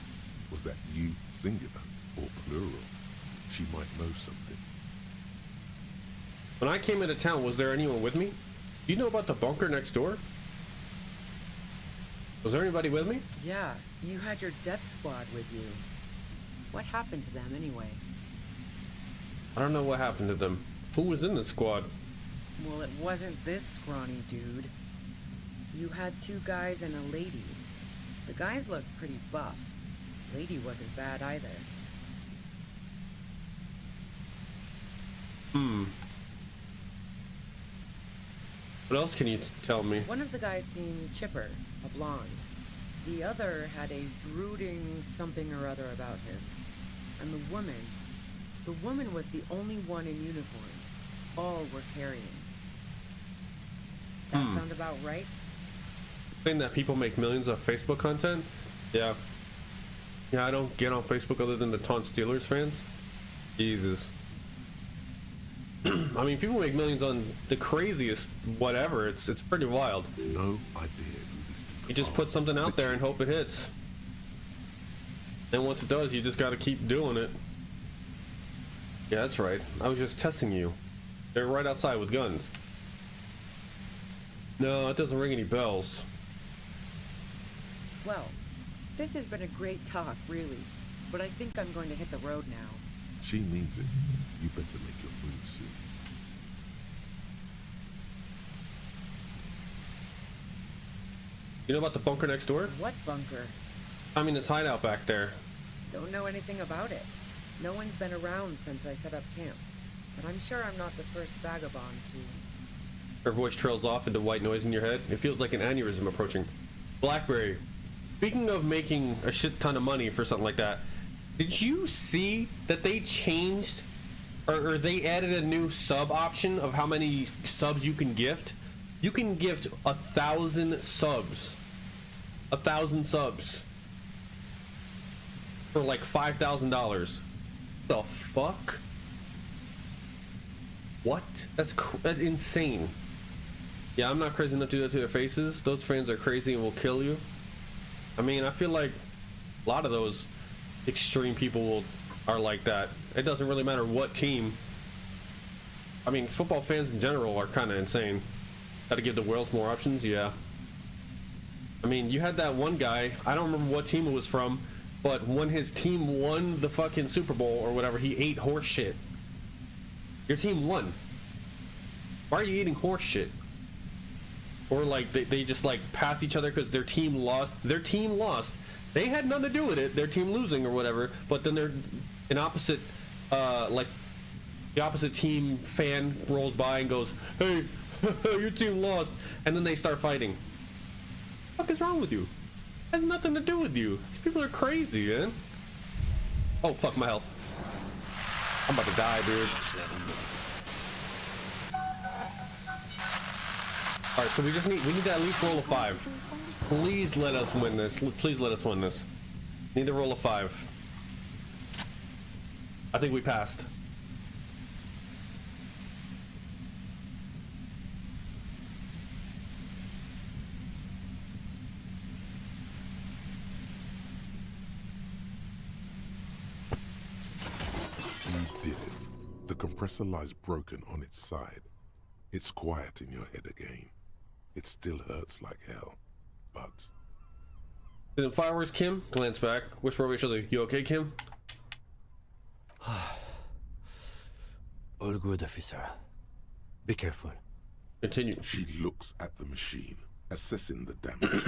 Was that you singular or plural? She might know something.
When I came into town, was there anyone with me? Do you know about the bunker next door? Was there anybody with me?
Yeah, you had your death squad with you. What happened to them anyway?
I don't know what happened to them. Who was in the squad?
Well, it wasn't this scrawny dude. You had two guys and a lady. The guys looked pretty buff. Lady wasn't bad either.
What else can you tell me?
One of the guys seemed chipper, a blonde. The other had a brooding something or other about him. And the woman was the only one in uniform. All were carrying. That sound about right?
Saying that people make millions of Facebook content? Yeah. Yeah, I don't get on Facebook other than to taunt Steelers fans. Jesus. I mean, people make millions on the craziest whatever. It's pretty wild.
No idea who these people
You just
are.
put something out there and hope it hits. And once it does, you just gotta keep doing it. Yeah, that's right. I was just testing you. They're right outside with guns. No, it doesn't ring any bells.
Well, this has been a great talk, really. But I think I'm going to hit the road now.
She means it. You better make your move soon.
You know about the bunker next door?
What bunker?
I mean, it's hideout back there.
Don't know anything about it. No one's been around since I set up camp. But I'm sure I'm not the first vagabond to...
Her voice trails off into white noise in your head. It feels like an aneurysm approaching. Blackberry. Speaking of making a shit ton of money for something like that, did you see that they changed or they added a new sub option of how many subs you can gift? You can gift 1,000 subs. 1,000 subs. For like $5,000. The fuck? What? That's insane. Yeah, I'm not crazy enough to do that to their faces. Those fans are crazy and will kill you. I mean, I feel like a lot of those extreme people are like that. It doesn't really matter what team. I mean, football fans in general are kind of insane. Got to give the Wales more options, yeah. I mean, you had that one guy, I don't remember what team it was from, but when his team won the fucking Super Bowl or whatever, he ate horse shit. Your team won. Why are you eating horse shit? Or like they just like pass each other because their team lost. Their team lost. They had nothing to do with it. Their team losing or whatever. But then they're an opposite, like the opposite team fan rolls by and goes, "Hey, your team lost," and then they start fighting. What the fuck is wrong with you? Has nothing to do with you. These people are crazy, man. Oh fuck, my health. I'm about to die, dude. All right, so we need to at least roll a 5. Please let us win this. Please let us win this. Need to roll a 5. I think we passed.
You did it. The compressor lies broken on its side. It's quiet in your head again. It still hurts like hell, but...
Didn't fireworks, Kim? Glance back. Whisper over each other. You okay, Kim?
All good, officer. Be careful.
Continue.
She looks at the machine, assessing the damage.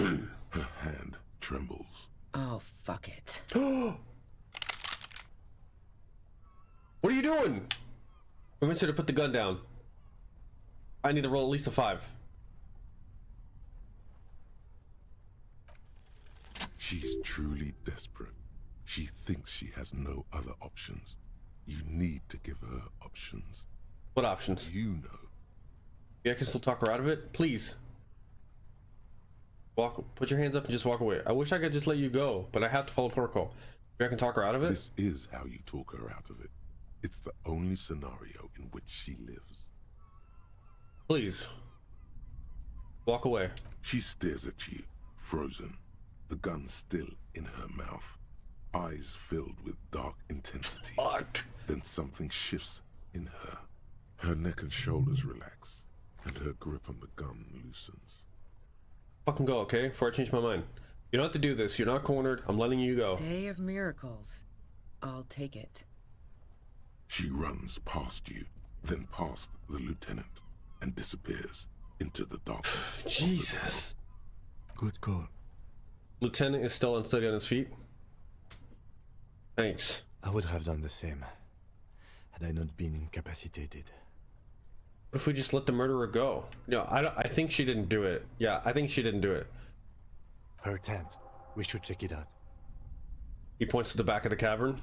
Her hand trembles.
Oh, fuck it.
What are you doing? Convince her to put the gun down. I need to roll at least a 5.
She's truly desperate. She thinks she has no other options. You need to give her options.
What options?
You know.
Yeah, I can still talk her out of it. Please. Put your hands up and just walk away. I wish I could just let you go, but I have to follow protocol. Maybe I can talk her out of it?
This is how you talk her out of it. It's the only scenario in which she lives.
Please. Walk away.
She stares at you, frozen, the gun still in her mouth, eyes filled with dark intensity.
Fuck.
Then something shifts in her. Her neck and shoulders relax, and her grip on the gun loosens.
Fucking go, okay? Before I change my mind. You don't have to do this. You're not cornered. I'm letting you go.
Day of miracles. I'll take it.
She runs past you, then past the lieutenant, and disappears into the darkness.
Jesus.
Good call.
Lieutenant is still unsteady on his feet. Thanks.
I would have done the same, had I not been incapacitated.
What if we just let the murderer go? Yeah, I think she didn't do it. Yeah, I think she didn't do it.
Her tent. We should check it out.
He points to the back of the cavern.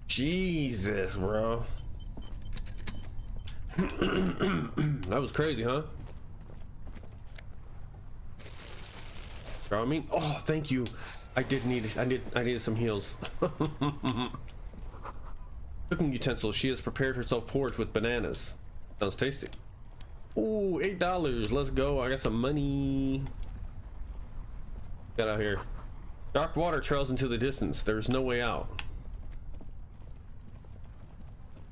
Jesus, bro. That was crazy, huh? You know what I mean? Oh, thank you. I needed some heals. Cooking utensils. She has prepared herself porridge with bananas. Sounds tasty. Ooh, $8. Let's go. I got some money. Get out here. Dark water trails into the distance. There's no way out.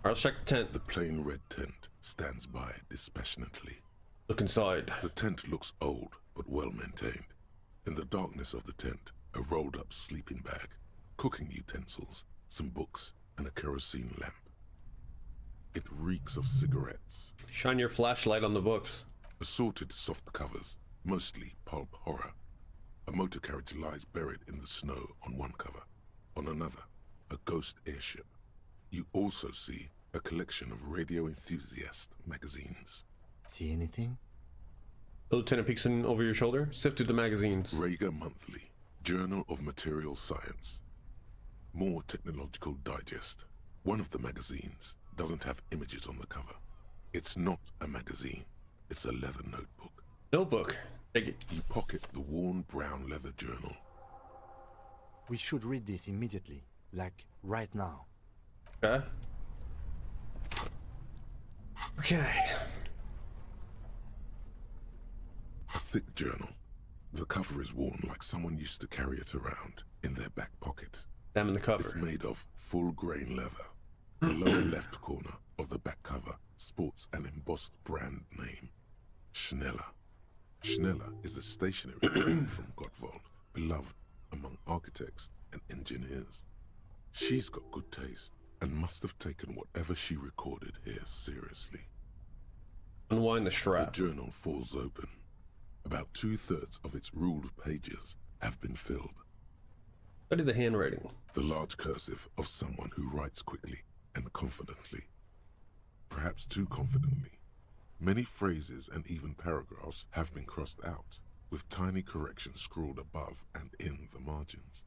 Alright, let's check the tent.
The plain red tent stands by dispassionately.
Look inside.
The tent looks old, but well maintained. In the darkness of the tent, a rolled up sleeping bag, cooking utensils, some books, and a kerosene lamp. It reeks of cigarettes.
Shine your flashlight on the books.
Assorted soft covers, mostly pulp horror. A motor carriage lies buried in the snow on one cover. On another, a ghost airship. You also see a collection of radio enthusiast magazines.
See anything?
The lieutenant peeks in over your shoulder. Sift through the magazines.
Rager Monthly, Journal of Material Science. More Technological Digest. One of the magazines doesn't have images on the cover. It's not a magazine. It's a leather notebook.
Notebook. Take it.
You pocket the worn brown leather journal.
We should read this immediately, like right now.
Okay. Okay.
A thick journal. The cover is worn like someone used to carry it around in their back pocket.
Them in the cover.
It's made of full-grain leather. The lower left corner of the back cover sports an embossed brand name. Schneller. Schneller is a stationary brand from Gottwald, beloved among architects and engineers. She's got good taste and must have taken whatever she recorded here seriously.
Unwind the
The
strap.
journal falls open. About 2/3 of its ruled pages have been filled.
Study the handwriting.
The large cursive of someone who writes quickly and confidently. Perhaps too confidently. Many phrases and even paragraphs have been crossed out, with tiny corrections scrawled above and in the margins.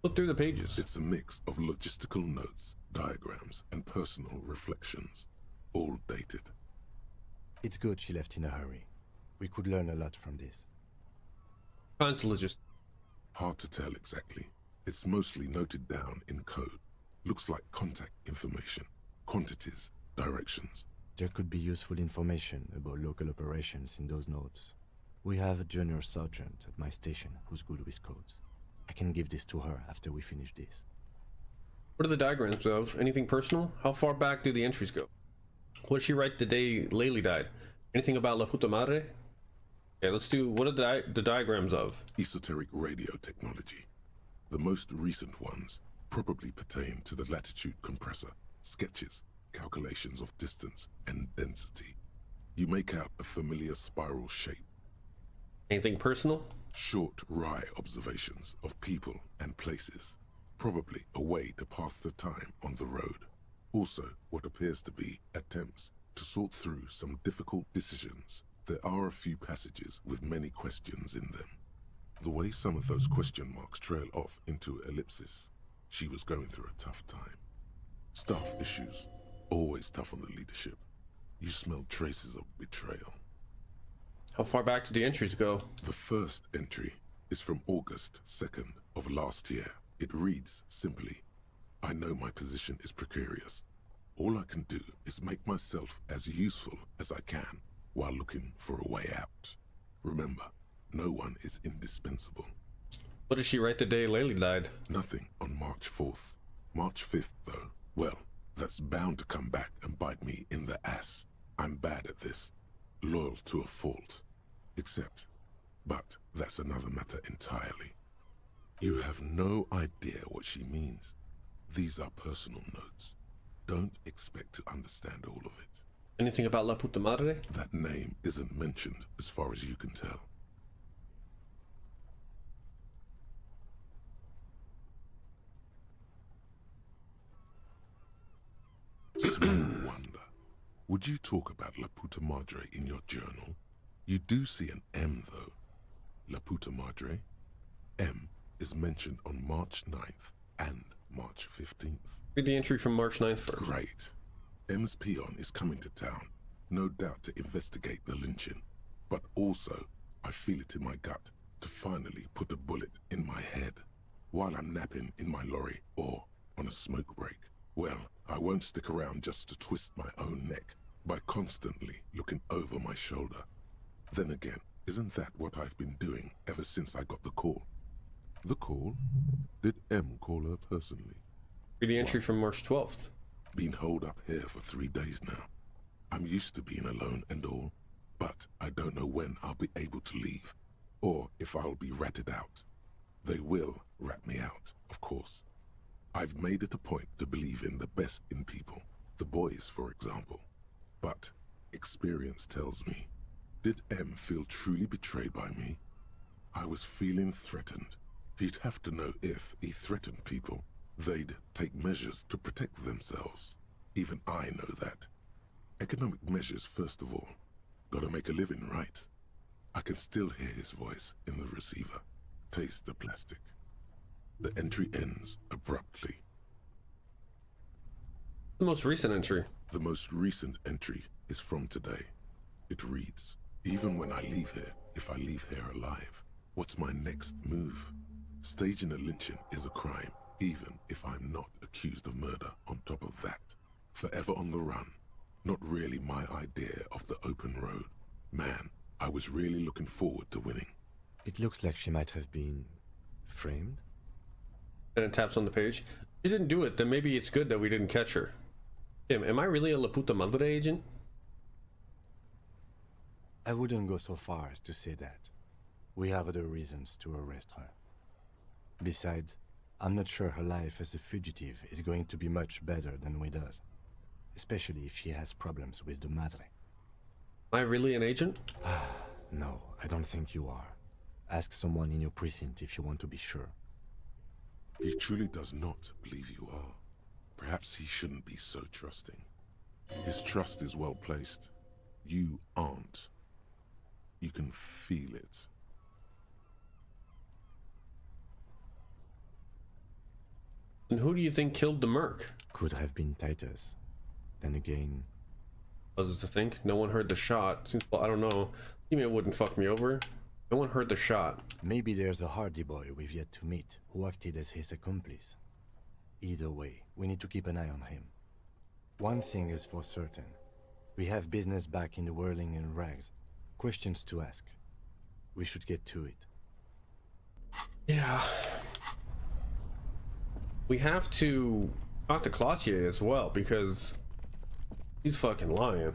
Flip through the pages.
It's a mix of logistical notes, diagrams, and personal reflections, all dated.
It's good she left in a hurry. We could learn a lot from this.
Consologist.
Hard to tell exactly. It's mostly noted down in code. Looks like contact information, quantities, directions.
There could be useful information about local operations in those notes. We have a junior sergeant at my station who's good with codes. I can give this to her after we finish this.
What are the diagrams of? Anything personal? How far back do the entries go? What did she write the day Laylee died? Anything about La Puta Madre? Okay, let's do, what are the diagrams of?
Esoteric radio technology. The most recent ones probably pertain to the latitude compressor, sketches, calculations of distance and density. You make out a familiar spiral shape.
Anything personal?
Short, wry observations of people and places. Probably a way to pass the time on the road. Also, what appears to be attempts to sort through some difficult decisions. There are a few passages with many questions in them. The way some of those question marks trail off into ellipsis, she was going through a tough time. Staff issues, always tough on the leadership. You smell traces of betrayal.
How far back do the entries go?
The first entry is from August 2nd of last year. It reads simply, I know my position is precarious. All I can do is make myself as useful as I can while looking for a way out. Remember, no one is indispensable.
What did she write the day Laylee died?
Nothing on March 4th. March 5th, though, well, that's bound to come back and bite me in the ass. I'm bad at this. Loyal to a fault. But that's another matter entirely. You have no idea what she means. These are personal notes. Don't expect to understand all of it.
Anything about La Puta Madre?
That name isn't mentioned as far as you can tell. Small wonder. Would you talk about La Puta Madre in your journal? You do see an M though. La Puta Madre. M is mentioned on March 9th and March 15th.
Read the entry from March 9th first.
Great. M's peon is coming to town, no doubt to investigate the lynching. But also, I feel it in my gut to finally put a bullet in my head while I'm napping in my lorry or on a smoke break. Well, I won't stick around just to twist my own neck by constantly looking over my shoulder. Then again, isn't that what I've been doing ever since I got the call? The call? Did M call her personally?
Read the entry from March 12th.
Been holed up here for 3 days now. I'm used to being alone and all, but I don't know when I'll be able to leave, or if I'll be ratted out. They will rat me out, of course. I've made it a point to believe in the best in people, the boys, for example. But experience tells me, did M feel truly betrayed by me? I was feeling threatened. He'd have to know if he threatened people, they'd take measures to protect themselves. Even I know that. Economic measures first of all. Gotta make a living, right? I can still hear his voice in the receiver. Taste the plastic. The entry ends abruptly.
The most recent entry.
The most recent entry is from today. It reads, even when I leave here, if I leave here alive, what's my next move? Staging a lynching is a crime, even if I'm not accused of murder on top of that. Forever on the run. Not really my idea of the open road. Man, I was really looking forward to winning.
It looks like she might have been framed.
And it taps on the page. She didn't do it, then maybe it's good that we didn't catch her. Tim, am I really a La Puta Madre agent?
I wouldn't go so far as to say that. We have other reasons to arrest her. Besides, I'm not sure her life as a fugitive is going to be much better than we does. Especially if she has problems with the Madre.
Am I really an agent?
No, I don't think you are. Ask someone in your precinct if you want to be sure.
He truly does not believe you are. Perhaps he shouldn't be so trusting. His trust is well placed. You aren't. You can feel it.
And who do you think killed the Merc?
Could have been Titus. Then again,
I was to think. No one heard the shot. Seems, well, I don't know. Email wouldn't fuck me over. No one heard the shot.
maybe there's a Hardy boy we've yet to meet who acted as his accomplice. Either way, we need to keep an eye on him. One thing is for certain. We have business back in the whirling and rags. Questions to ask. We should get to it.
Yeah. We have to talk to Cloutier as well because he's fucking lying.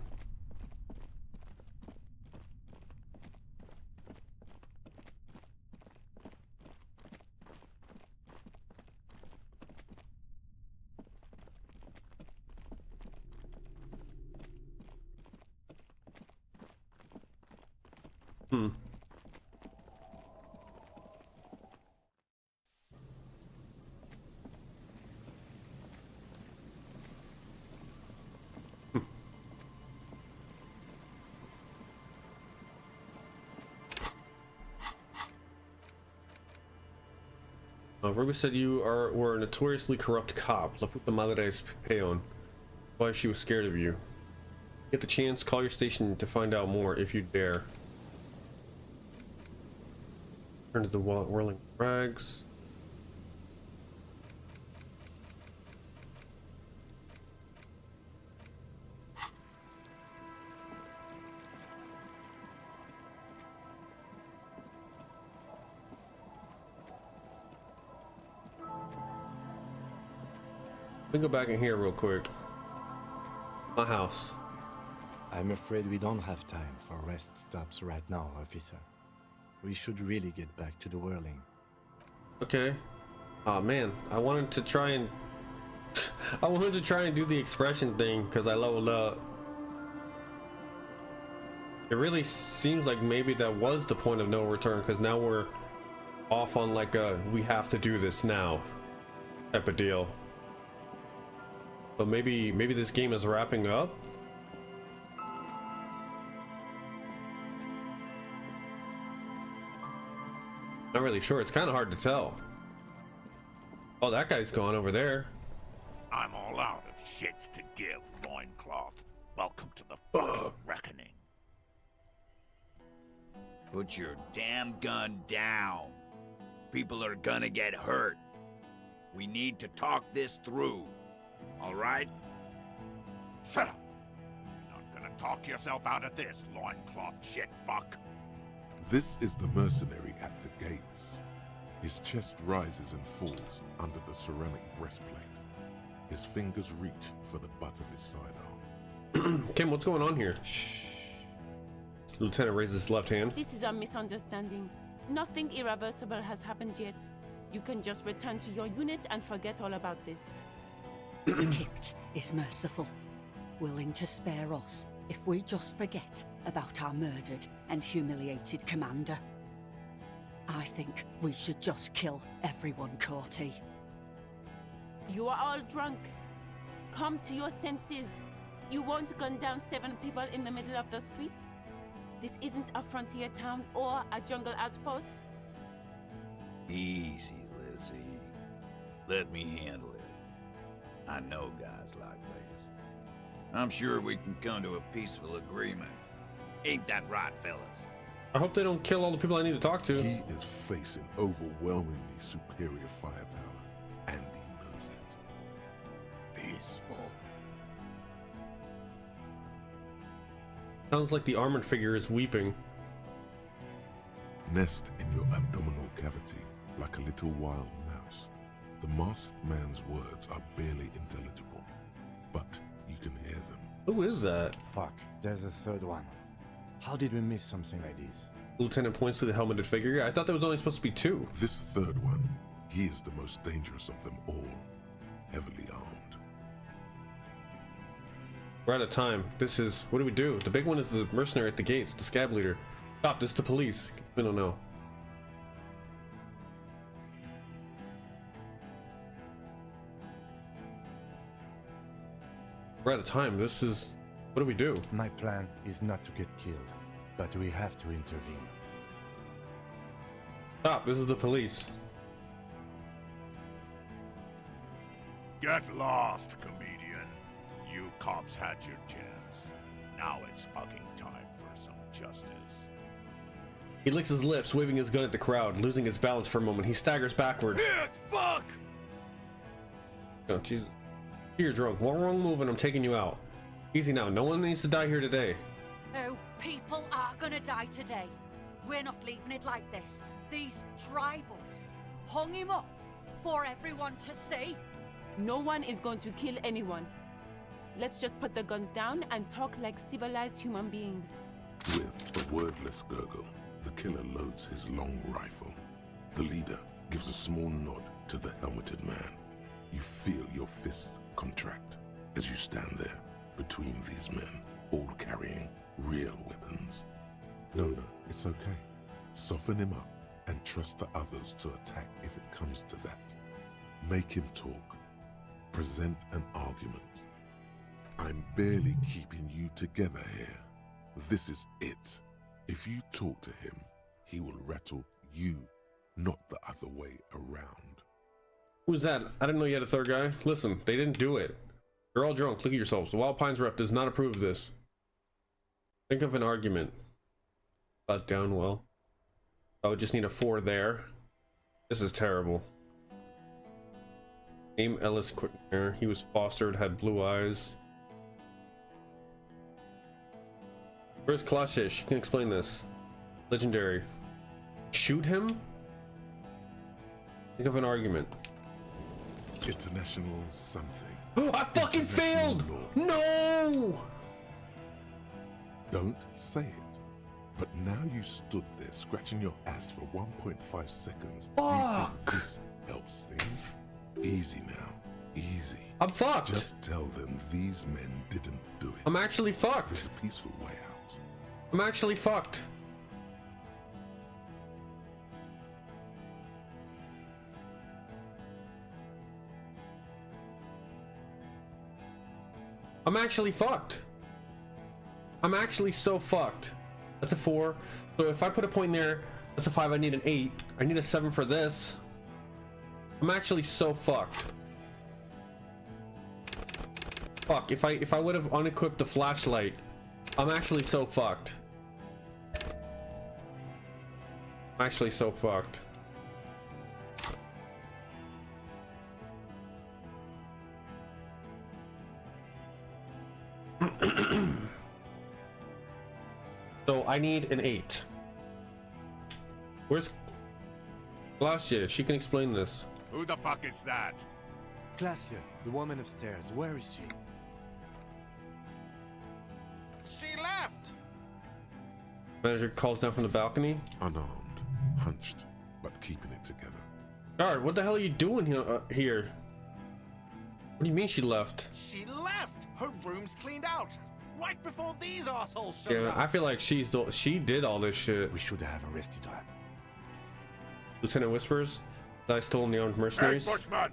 Ruby said you were a notoriously corrupt cop. La puta madre es peon. Why she was scared of you. Get the chance, call your station to find out more if you dare. Turn to the whirling rags. Let me go back in here real quick. My house.
I'm afraid we don't have time for rest stops right now, officer. We should really get back to the whirling.
Okay. Oh man, I wanted to try and do the expression thing because I leveled up. It really seems like maybe that was the point of no return because now we're off on like a we have to do this now type of deal. So maybe this game is wrapping up. Not really sure. It's kind of hard to tell. Oh, that guy's gone over there.
I'm all out of shits to give, loincloth. Welcome to the fucking reckoning.
Put your damn gun down. People are gonna get hurt. We need to talk this through. All right?
Shut up! You're not gonna talk yourself out of this, loincloth shit fuck.
This is the mercenary at the gates. His chest rises and falls under the ceramic breastplate. His fingers reach for the butt of his sidearm.
Kim, what's going on here? Shh. Lieutenant raises his left hand.
This is a misunderstanding. Nothing irreversible has happened yet. You can just return to your unit and forget all about this.
The Kipt is merciful, willing to spare us if we just forget about our murdered and humiliated commander. I think we should just kill everyone, Corty.
You are all drunk. Come to your senses. You won't gun down 7 people in the middle of the street. This isn't a frontier town or a jungle outpost.
Easy, Lizzie. Let me handle it. I know guys like this. I'm sure we can come to a peaceful agreement. Ain't that right, fellas?
I hope they don't kill all the people I need to talk to.
He is facing overwhelmingly superior firepower, and he knows it.
Peaceful.
Sounds like the armored figure is weeping.
Nest in your abdominal cavity like a little wild mouse. The masked man's words are barely intelligible, but you can hear them.
Who is that?
Fuck, there's a third one. How did we miss something like this?
Lieutenant points to the helmeted figure. Yeah, I thought there was only supposed to be 2.
This third one, He is the most dangerous of them all, heavily armed.
We're out of time. This is, what do we do? The big one is the mercenary at the gates, the scab leader. Stop, this is the police. We don't know. We're out of time. This is, what do we do?
My plan is not to get killed, but we have to intervene.
Stop, this is the police.
Get lost, comedian. You cops had your chance. Now it's fucking time for some justice.
He licks his lips, waving his gun at the crowd, losing his balance for a moment. He staggers backward.
Fuck!
Oh, Jesus. You're drunk. One wrong move and I'm taking you out. Easy now. No one needs to die here today.
Oh, people are gonna die today. We're not leaving it like this. These tribals hung him up for everyone to see.
No one is going to kill anyone. Let's just put the guns down and talk like civilized human beings.
With a wordless gurgle, the killer loads his long rifle. The leader gives a small nod to the helmeted man. You feel your fists contract as you stand there between these men, all carrying real weapons. No, it's okay. Soften him up and trust the others to attack if it comes to that. Make him talk. Present an argument. I'm barely keeping you together here. This is it. If you talk to him, he will rattle you, not the other way around.
Who's that? I didn't know you had a third guy. Listen, they didn't do it. You're all drunk. Look at yourselves. The Wild Pines rep does not approve of this. Think of an argument. Down well. I would just need a 4 there. This is terrible. Name Ellis Quickner. He was fostered, had blue eyes. Where's Klashish? She can explain this. Legendary. Shoot him? Think of an argument.
International something.
I fucking failed!
Law.
No!
Don't say it. But now you stood there scratching your ass for 1.5 seconds.
Fuck!
You think this helps things? Easy now. Easy.
I'm fucked.
Just tell them these men didn't do it.
I'm actually fucked.
There's a peaceful way out.
I'm actually fucked. I'm actually fucked. I'm actually so fucked. That's a 4. So if I put a point in there, that's a 5. I need an 8. I need a 7 for this. I'm actually so fucked. Fuck, if I would have unequipped the flashlight, I'm actually so fucked. I'm actually so fucked. So I need an 8. Where's Glacia? She can explain this.
Who the fuck is that?
Glacia, the woman upstairs, where is she?
She left!
Manager calls down from the balcony.
Unarmed, hunched, but keeping it together.
Guard, what the hell are you doing here? What do you mean she left?
She left! Her room's cleaned out! Right before these assholes showed
Yeah,
up!
I feel like she did all this shit.
We should have arrested her.
Lieutenant whispers that I stole the armed
Hey,
mercenaries.
Bushman!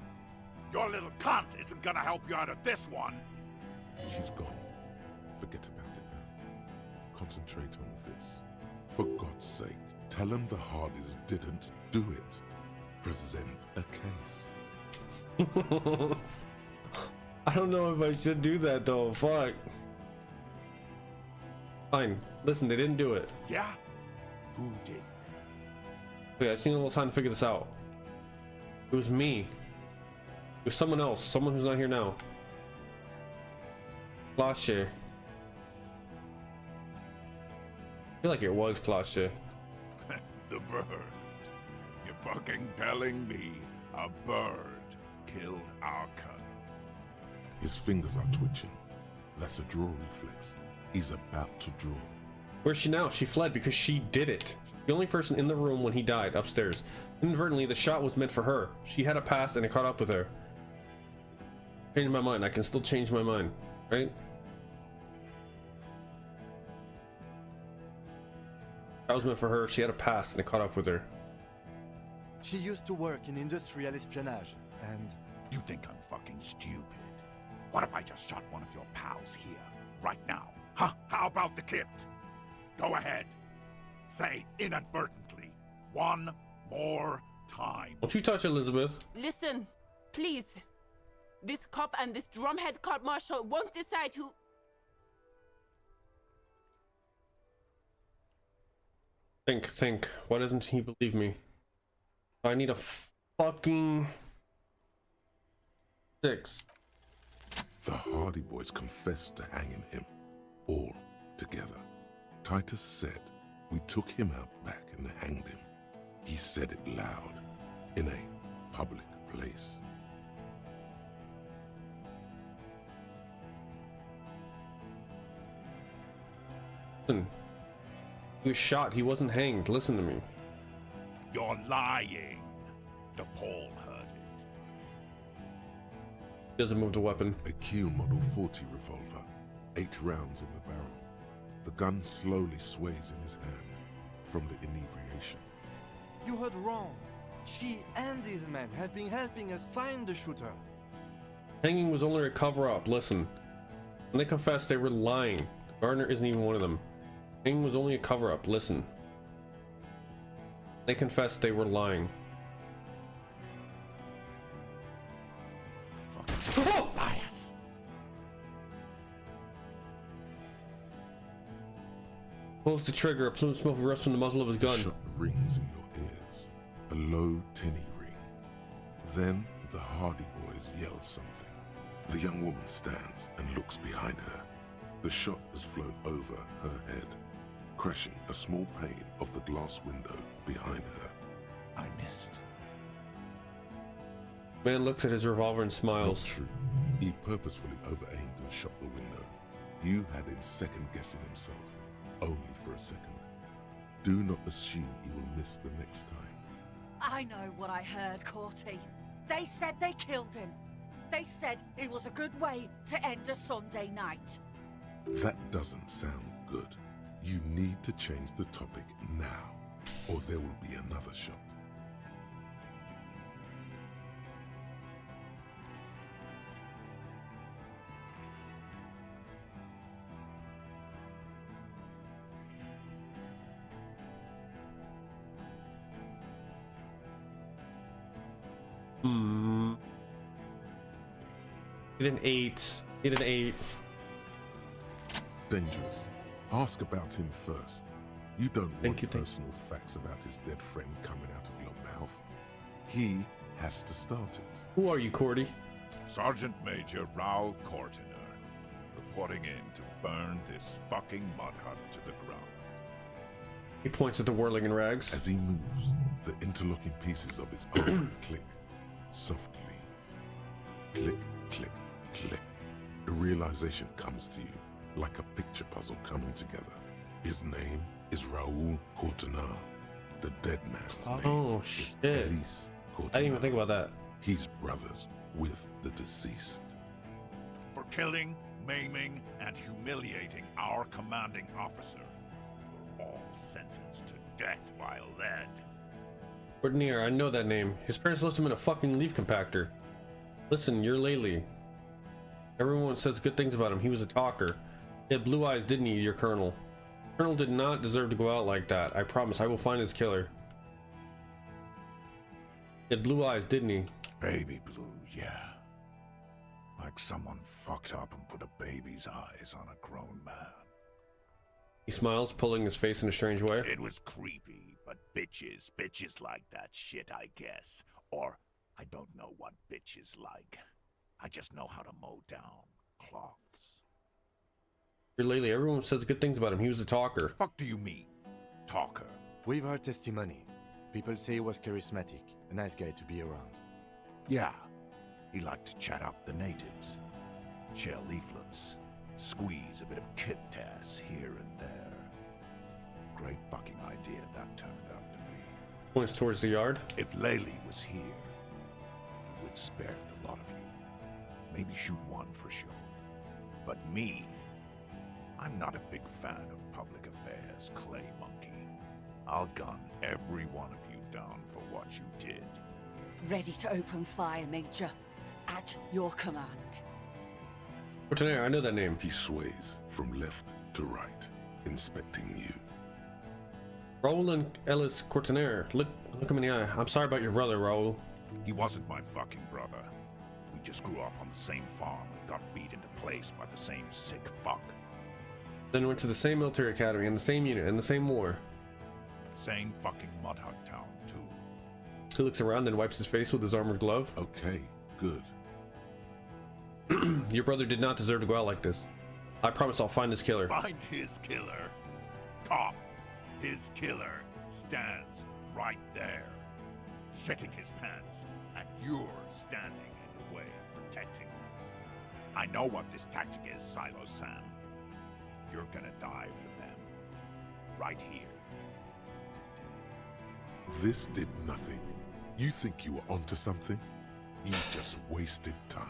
Your little cunt isn't gonna help you out of this one!
She's gone. Forget about it now. Concentrate on this. For God's sake, tell them the Hardys didn't do it. Present a case.
I don't know if I should do that though. Fuck. Fine. Listen, they didn't do it.
Yeah? Who did?
Wait, I just need a little time to figure this out. It was me. It was someone else. Someone who's not here now. Klashe. I feel like it was Klashe.
The bird. You're fucking telling me a bird killed our cunt?
His fingers are twitching. That's a draw reflex. He's about to draw.
Where's she now? She fled because she did it. The only person in the room when he died upstairs. Inadvertently, the shot was meant for her. She had a past and it caught up with her. Changed my mind. I can still change my mind, right? That was meant for her. She had a past and it caught up with her.
She used to work in industrial espionage, and...
You think I'm fucking stupid? What if I just shot one of your pals here, right now? Huh? How about the kit? Go ahead. Say inadvertently. One more time.
Don't you touch Elizabeth.
Listen, please. This cop and this drumhead cop marshal won't decide who...
Think. Why doesn't he believe me? I need a fucking 6.
The Hardy Boys confessed to hanging him, all together. Titus said, we took him out back and hanged him. He said it loud, in a public place.
Listen. He was shot. He wasn't hanged. Listen to me.
You're lying. DePaul heard it.
He doesn't move the weapon.
A Kiel Model 40 revolver, 8 rounds in the barrel. The gun slowly sways in his hand from the inebriation.
You heard wrong. She and these men have been helping us find the shooter.
Hanging was only a cover-up. Listen. When they confessed, they were lying. Gardner isn't even one of them. Hanging was only a cover-up. Listen. They confessed they were lying.
Fucking liars.
Pulls the trigger. A plume of smoke erupts from the muzzle of his gun.
The shot rings in your ears. A low, tinny ring. Then the Hardy Boys yell something. The young woman stands and looks behind her. The shot has flown over her head, crashing a small pane of the glass window behind her.
I missed.
Man looks at his revolver and smiles.
Not true. He purposefully over-aimed and shot the window. You had him second-guessing himself, only for a second. Do not assume he will miss the next time.
I know what I heard, Corty. They said they killed him. They said it was a good way to end a Sunday night.
That doesn't sound good. You need to change the topic now, or there will be another shot.
Get an 8. Get an 8.
Dangerous. Ask about him first. You don't
Thank
want
you.
personal facts about his dead friend coming out of your mouth. He has to start it.
Who are you, Cordy?
Sergeant Major Raoul Cortiner, reporting in to burn this fucking mud hut to the ground.
He points at the whirling in rags.
As he moves, the interlocking pieces of his armor click softly. Click, click, click. The realization comes to you like a picture puzzle coming together. His name is Raoul Cortiner. The dead man's name is Elise Cortiner.
I didn't even think about that.
He's brothers with the deceased.
For killing, maiming, and humiliating our commanding officer, you're all sentenced to death while led.
Cortiner, I know that name. His parents left him in a fucking leaf compactor. Listen, you're Laylee. Everyone says good things about him. He was a talker. He had blue eyes, didn't he, your colonel? Colonel did not deserve to go out like that. I promise I will find his killer. He had blue eyes, didn't he?
Baby blue, yeah. Like someone fucked up and put a baby's eyes on a grown man.
He smiles, pulling his face in a strange way.
It was creepy, but bitches like that shit, I guess. Or, I don't know what bitches like. I just know how to mow down cloths.
You're Laylee. Everyone says good things about him. He was a talker.
Fuck do you mean, talker?
We've heard testimony. People say he was charismatic, a nice guy to be around.
Yeah, he liked to chat up the natives, share leaflets, squeeze a bit of kit ass here and there. Great fucking idea that turned out to be.
Points towards the yard.
If Laylee was here, he would spare the lot of you. Maybe shoot one for sure. But me, I'm not a big fan of public affairs, Clay Monkey. I'll gun every one of you down for what you did.
Ready to open fire, Major. At your command.
Courtenaire, I know that name.
He sways from left to right, inspecting you.
Raoul and Ellis Courtenaire, look him in the eye. I'm sorry about your brother, Raoul.
He wasn't my fucking brother. We just grew up on the same farm and got beat into place by the same sick fuck.
Then went to the same military academy in the same unit in the same war.
Same fucking mudhug town, too.
He looks around and wipes his face with his armored glove.
Okay, good.
Your brother did not deserve to go out like this. I promise I'll find his killer.
Find his killer. Cop. His killer stands right there, shitting his pants, and you're standing in the way, protecting him. I know what this tactic is, Silo Sam. You're gonna die for them. Right here.
This did nothing. You think you were onto something? You just wasted time.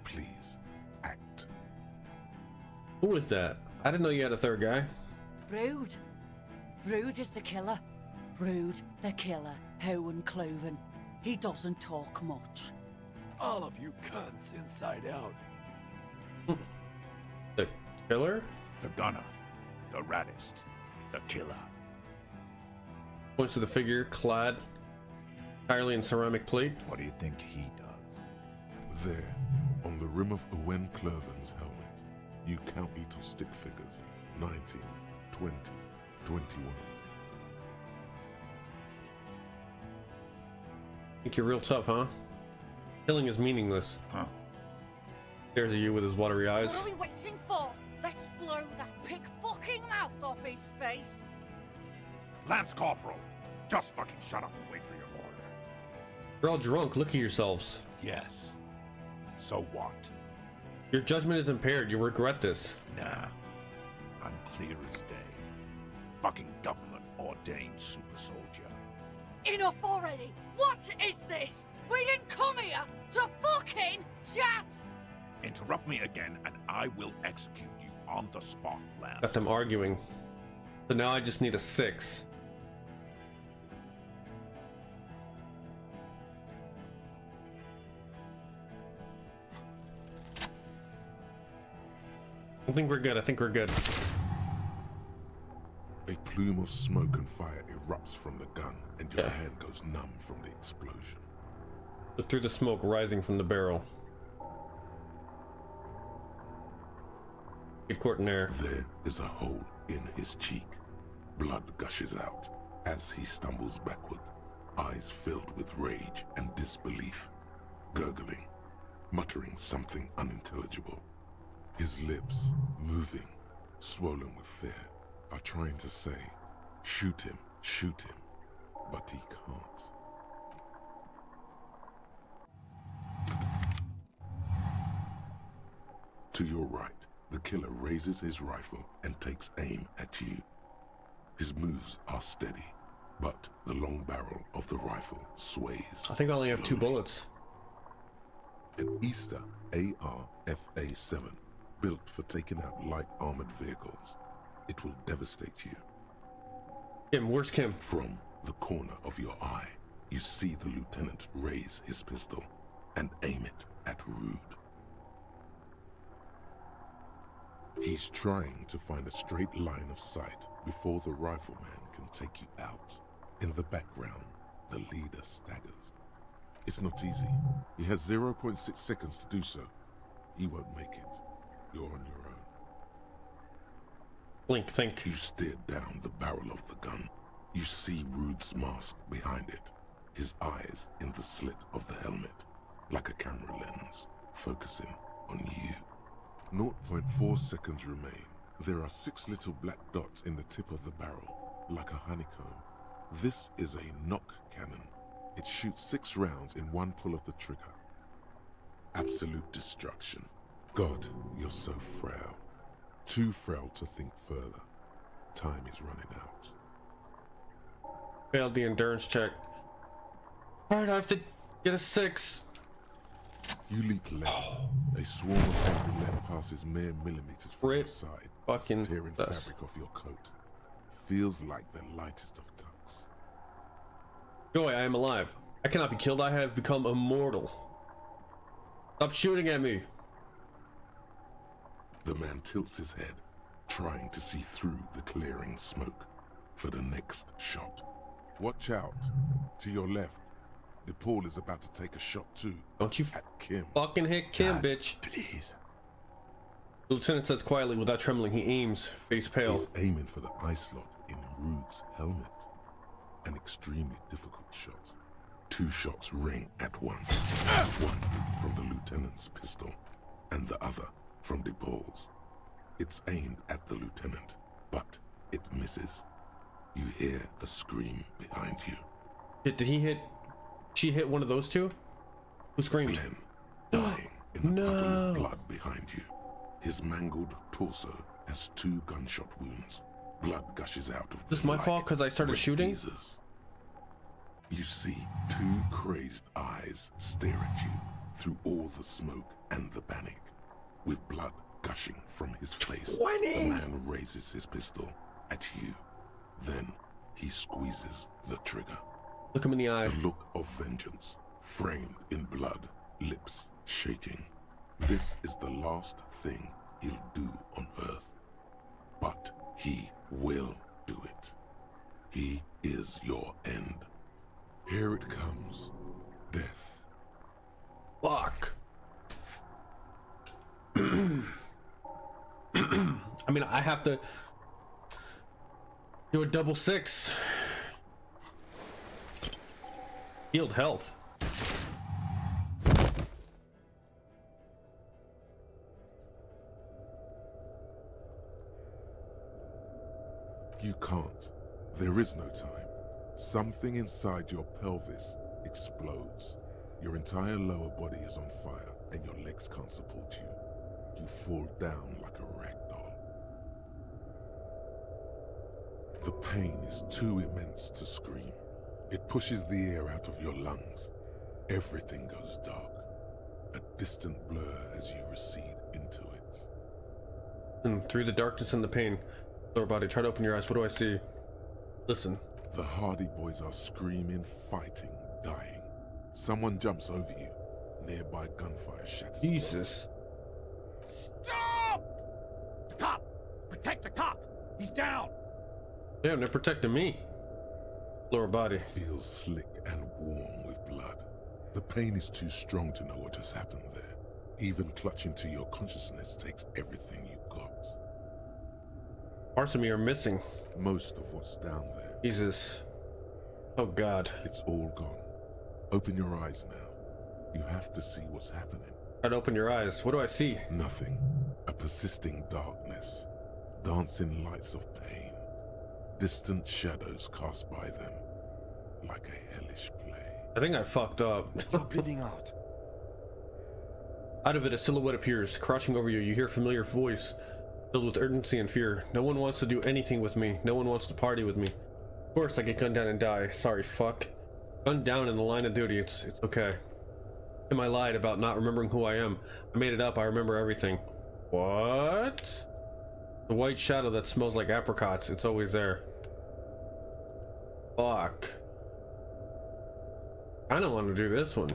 Please, act.
Who is that? I didn't know you had a third guy.
Rude. Rude is the killer. Rude, the killer. Owen Cloven. He doesn't talk much.
All of you cunts inside out.
The killer?
The gunner. The raddest. The killer.
Points to the figure, clad entirely in ceramic plate.
What do you think he does?
There, on the rim of Owen Cloven's helmet, you count little stick figures. 19, 20, 21.
Think you're real tough, huh? Killing is meaningless.
Huh?
Stares at you with his watery eyes.
What are we waiting for? Let's blow that pig fucking mouth off his face.
Lance Corporal, just fucking shut up and wait for your order.
You're all drunk. Look at yourselves.
Yes. So what?
Your judgment is impaired. You'll regret this.
Nah. I'm clear as day. Fucking government ordained super soldier.
Enough already! What is this? We didn't come here to fucking chat!
Interrupt me again and I will execute you on the spot, Lance.
Got them arguing. So now I just need a 6. I think we're good. I think we're good.
A plume of smoke and fire erupts from the gun, and your hand goes numb from the explosion.
Look through the smoke rising from the barrel. Good Courtenaire.
There is a hole in his cheek. Blood gushes out as he stumbles backward, eyes filled with rage and disbelief, gurgling, muttering something unintelligible. His lips, moving, swollen with fear, are trying to say, shoot him, but he can't. To your right, the killer raises his rifle and takes aim at you. His moves are steady, but the long barrel of the rifle sways.
I think I only have 2
slowly.
bullets.
An Easter AR-FA-7, built for taking out light armored vehicles. It will devastate you.
Kim, where's Kim?
From the corner of your eye, you see the lieutenant raise his pistol and aim it at Rude. He's trying to find a straight line of sight before the rifleman can take you out. In the background, the leader staggers. It's not easy. He has 0.6 seconds to do so. He won't make it. You're on your own.
Blink, think.
You stare down the barrel of the gun. You see Rude's mask behind it, his eyes in the slit of the helmet, like a camera lens, focusing on you. 0.4 seconds remain. There are 6 little black dots in the tip of the barrel, like a honeycomb. This is a knock cannon. It shoots 6 rounds in one pull of the trigger. Absolute destruction. God, you're so frail. Too frail to think further. Time is running out.
Failed the endurance check. Alright, I have to get a 6.
You leap left. A swarm of angry lead passes mere millimeters from your side,
fucking
tearing
dust.
fabric off your coat. Feels like the lightest of tucks.
Joy, I am alive. I cannot be killed. I have become immortal. Stop shooting at me.
The man tilts his head, trying to see through the clearing smoke for the next shot. Watch out. To your left. The Paul is about to take a shot too.
Don't you
at Kim.
Fucking hit Kim,
God,
bitch.
Please.
The lieutenant says quietly without trembling. He aims, face pale.
He's aiming for the eye slot in Rude's helmet. An extremely difficult shot. 2 shots ring at once. One from the lieutenant's pistol, and the other from de Paul's. It's aimed at the lieutenant, but it misses. You hear a scream behind you.
Did he hit? She hit one of those two? Who screamed?
Glenn, dying in a puddle of blood behind you. His mangled torso has 2 gunshot wounds. Blood gushes out of
Is this my fault because I started shooting?
Geezers. You see 2 crazed eyes stare at you through all the smoke and the panic. With blood gushing from his face, the man raises his pistol at you. Then he squeezes the trigger.
Look him in the eye.
A look of vengeance, framed in blood, lips shaking. This is the last thing he'll do on Earth. But he will do it. He is your end. Here it comes. Death.
Fuck. I mean, I have to do a double 6. Healed health.
You can't. There is no time. Something inside your pelvis explodes. Your entire lower body is on fire, and your legs can't support you. You fall down like a rag doll. The pain is too immense to scream. It pushes the air out of your lungs. Everything goes dark. A distant blur as you recede into it.
And through the darkness and the pain, lower body, try to open your eyes. What do I see? Listen.
The Hardy Boys are screaming, fighting, dying. Someone jumps over you. Nearby gunfire shatters.
Jesus.
Stop! The cop! Protect the cop! He's down!
Damn, they're protecting me. Lower body.
Feels slick and warm with blood. The pain is too strong to know what has happened there. Even clutching to your consciousness takes everything you got.
Parts of me are missing.
Most of what's down there.
Jesus. Oh God.
It's all gone. Open your eyes now. You have to see what's happening.
Try to open your eyes. What do I see?
Nothing. A persisting darkness. Dancing lights of pain. Distant shadows cast by them. Like a hellish play.
I think I fucked up.
You're bleeding out.
Out of it, a silhouette appears, crouching over you. You hear a familiar voice, filled with urgency and fear. No one wants to do anything with me. No one wants to party with me. Of course, I get gunned down and die. Sorry, fuck. Gunned down in the line of duty. It's okay. And I lied about not remembering who I am. I made it up. I remember everything. What? The white shadow that smells like apricots. It's always there. Fuck. I don't want to do this one.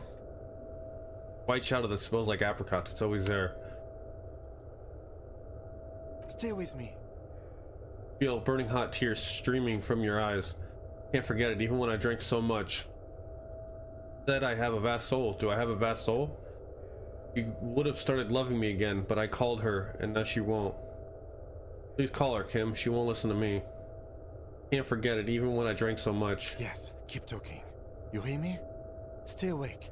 White shadow that smells like apricots. It's always there.
Stay with me.
Feel burning hot tears streaming from your eyes. Can't forget it, even when I drank so much. Said I have a vast soul. Do I have a vast soul? She would have started loving me again, but I called her, and now she won't. Please call her, Kim. She won't listen to me. Can't forget it, even when I drank so much.
Yes, keep talking. You hear me? Stay awake.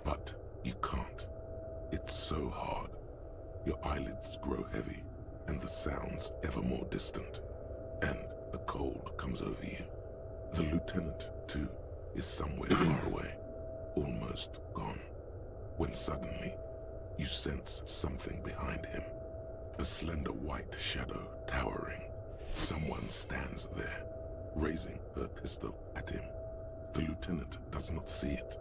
But you can't. It's so hard. Your eyelids grow heavy, and the sounds ever more distant. And a cold comes over you. The lieutenant, too, is somewhere far away, almost gone. When suddenly, you sense something behind him. A slender white shadow towering. Someone stands there. raising her pistol at him. The lieutenant does not see it.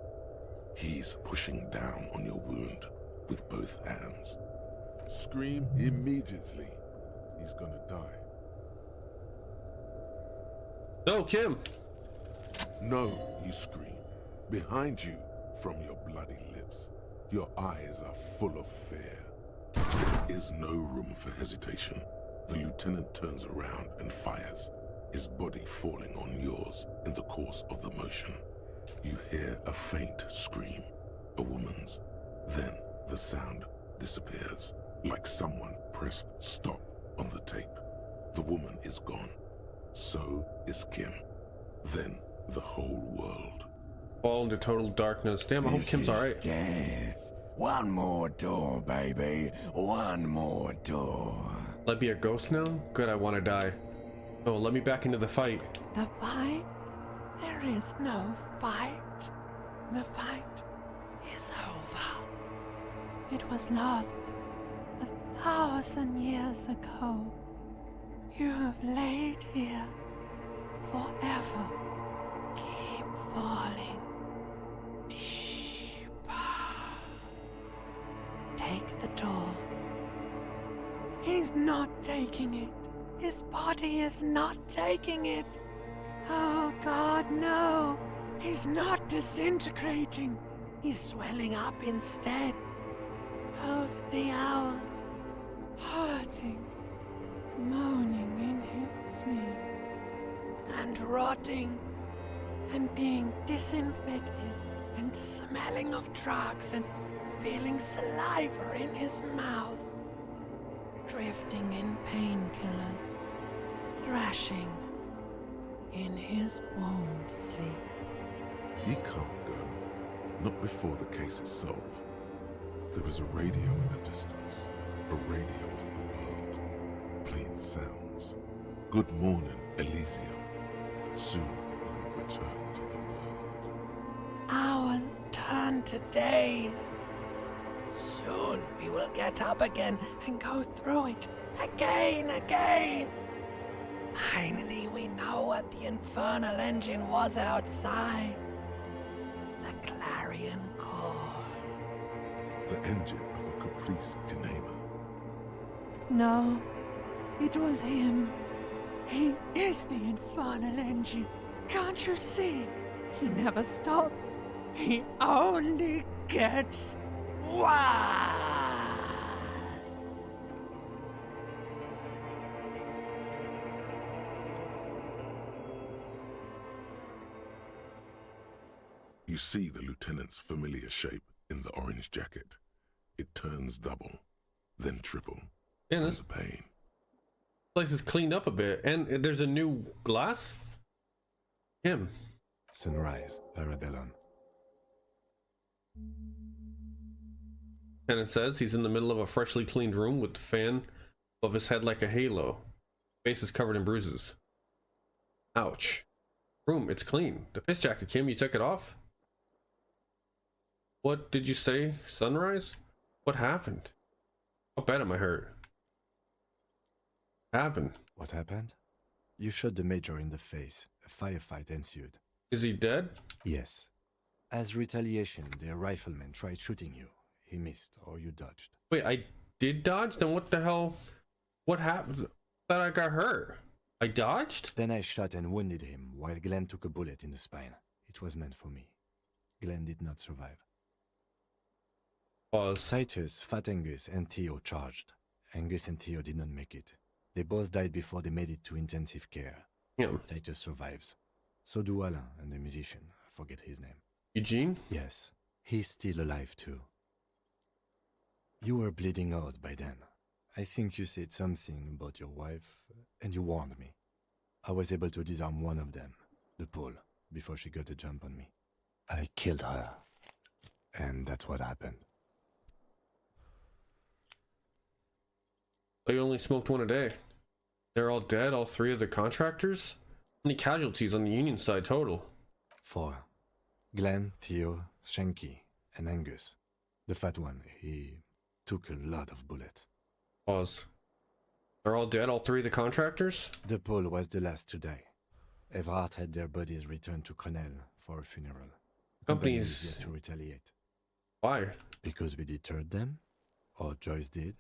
He's pushing down on your wound with both hands.
Scream immediately. He's gonna die.
No, Kim!
No, you scream. Behind you, from your bloody lips, your eyes are full of fear. There is no room for hesitation. The lieutenant turns around and fires, his body falling on yours in the course of the motion. You hear a faint scream, a woman's. Then the sound disappears, like someone pressed stop on the tape. The woman is gone. So is Kim. Then the whole world.
Fall into total darkness. Damn, I hope Kim's alright.
Death. One more door, baby. One more door.
Let be a ghost now? Good, I want to die. Oh, let me back into the fight.
The fight? There is no fight. The fight is over. It was lost 1,000 years ago. You have laid here forever. Keep falling deeper. Take the door. He's not taking it. His body is not taking it. Oh God, no. He's not disintegrating. He's swelling up instead. Over the hours, hurting, moaning in his sleep, and rotting, and being disinfected, and smelling of drugs, and feeling saliva in his mouth, drifting in painkillers, thrashing in his wound sleep.
He can't go. Not before the case is solved. There is a radio in the distance. A radio of the world. Playing sounds. Good morning, Elysium. Soon we will return to the world.
Hours turn to days. Soon we will get up again and go through it again. Finally we know what the infernal engine was outside. The clarion call.
The engine of a Caprice Kinema.
No, it was him. He is the infernal engine. Can't you see? He never stops. He only gets worse.
You see the lieutenant's familiar shape in the orange jacket. It turns double, then triple.
Yeah,
from
this
the pain.
place is cleaned up a bit, and there's a new glass. Him.
Sunrise, Parabellum.
And it says he's in the middle of a freshly cleaned room with the fan above his head like a halo. Face is covered in bruises. Ouch. Room, it's clean. The piss jacket, Kim, you took it off? What did you say? Sunrise? What happened? How bad am I hurt? What happened?
What happened? You shot the major in the face. A firefight ensued.
Is he dead?
Yes. As retaliation, the rifleman tried shooting you. He missed, or you dodged.
Wait, I did dodge? Then what the hell? What happened? Thought I got hurt. I dodged?
Then I shot and wounded him, while Glenn took a bullet in the spine. It was meant for me. Glenn did not survive.
Pause.
Titus, Fat Angus, and Theo charged. Angus and Theo did not make it. They both died before they made it to intensive care.
Yeah.
Titus survives. So do Alain and the musician. I forget his name.
Eugene?
Yes. He's still alive too. You were bleeding out by then. I think you said something about your wife, and you warned me. I was able to disarm one of them, the Pole, before she got a jump on me. I killed her. And that's what happened.
Oh, you only smoked one a day. They're all dead, all three of the contractors? How many casualties on the Union side total?
4. Glenn, Theo, Shanky, and Angus. The fat one, he took a lot of bullets.
Pause. They're all dead, all three of the contractors?
The Pole was the last to die. Everard had their bodies returned to Crenel for a funeral.
Companies
is yet to retaliate.
Why?
Because we deterred them? Or Joyce did?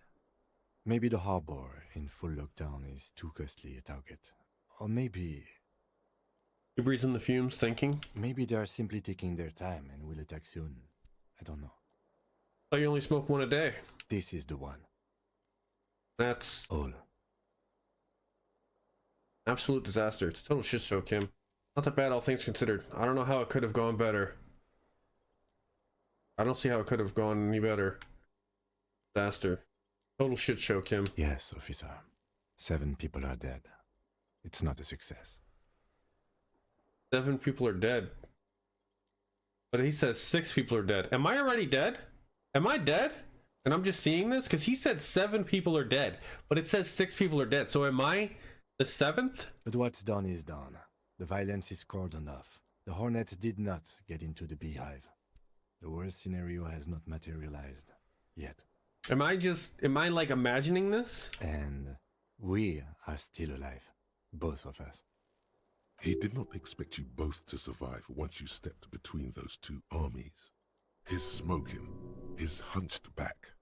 Maybe the harbor in full lockdown is too costly a target. Or maybe...
You breathe in the fumes thinking?
Maybe they are simply taking their time and will attack soon. I don't know.
Thought you only smoke one a day.
This is the one.
That's
all.
Absolute disaster. It's a total shit show, Kim. Not that bad, all things considered. I don't know how it could have gone better. I don't see how it could have gone any better. Disaster. Total shit show, Kim.
Yes, officer. 7 people are dead. It's not a success.
7 people are dead. But he says 6 people are dead. Am I already dead? Am I dead? And I'm just seeing this? Because he said 7 people are dead. But it says 6 people are dead. So am I the 7th?
But what's done is done. The violence is cordoned off. The Hornets did not get into the beehive. The worst scenario has not materialized. Yet.
Am I like imagining this?
And we are still alive. Both of us.
He did not expect you both to survive once you stepped between those 2 armies. His smoking, his hunched back.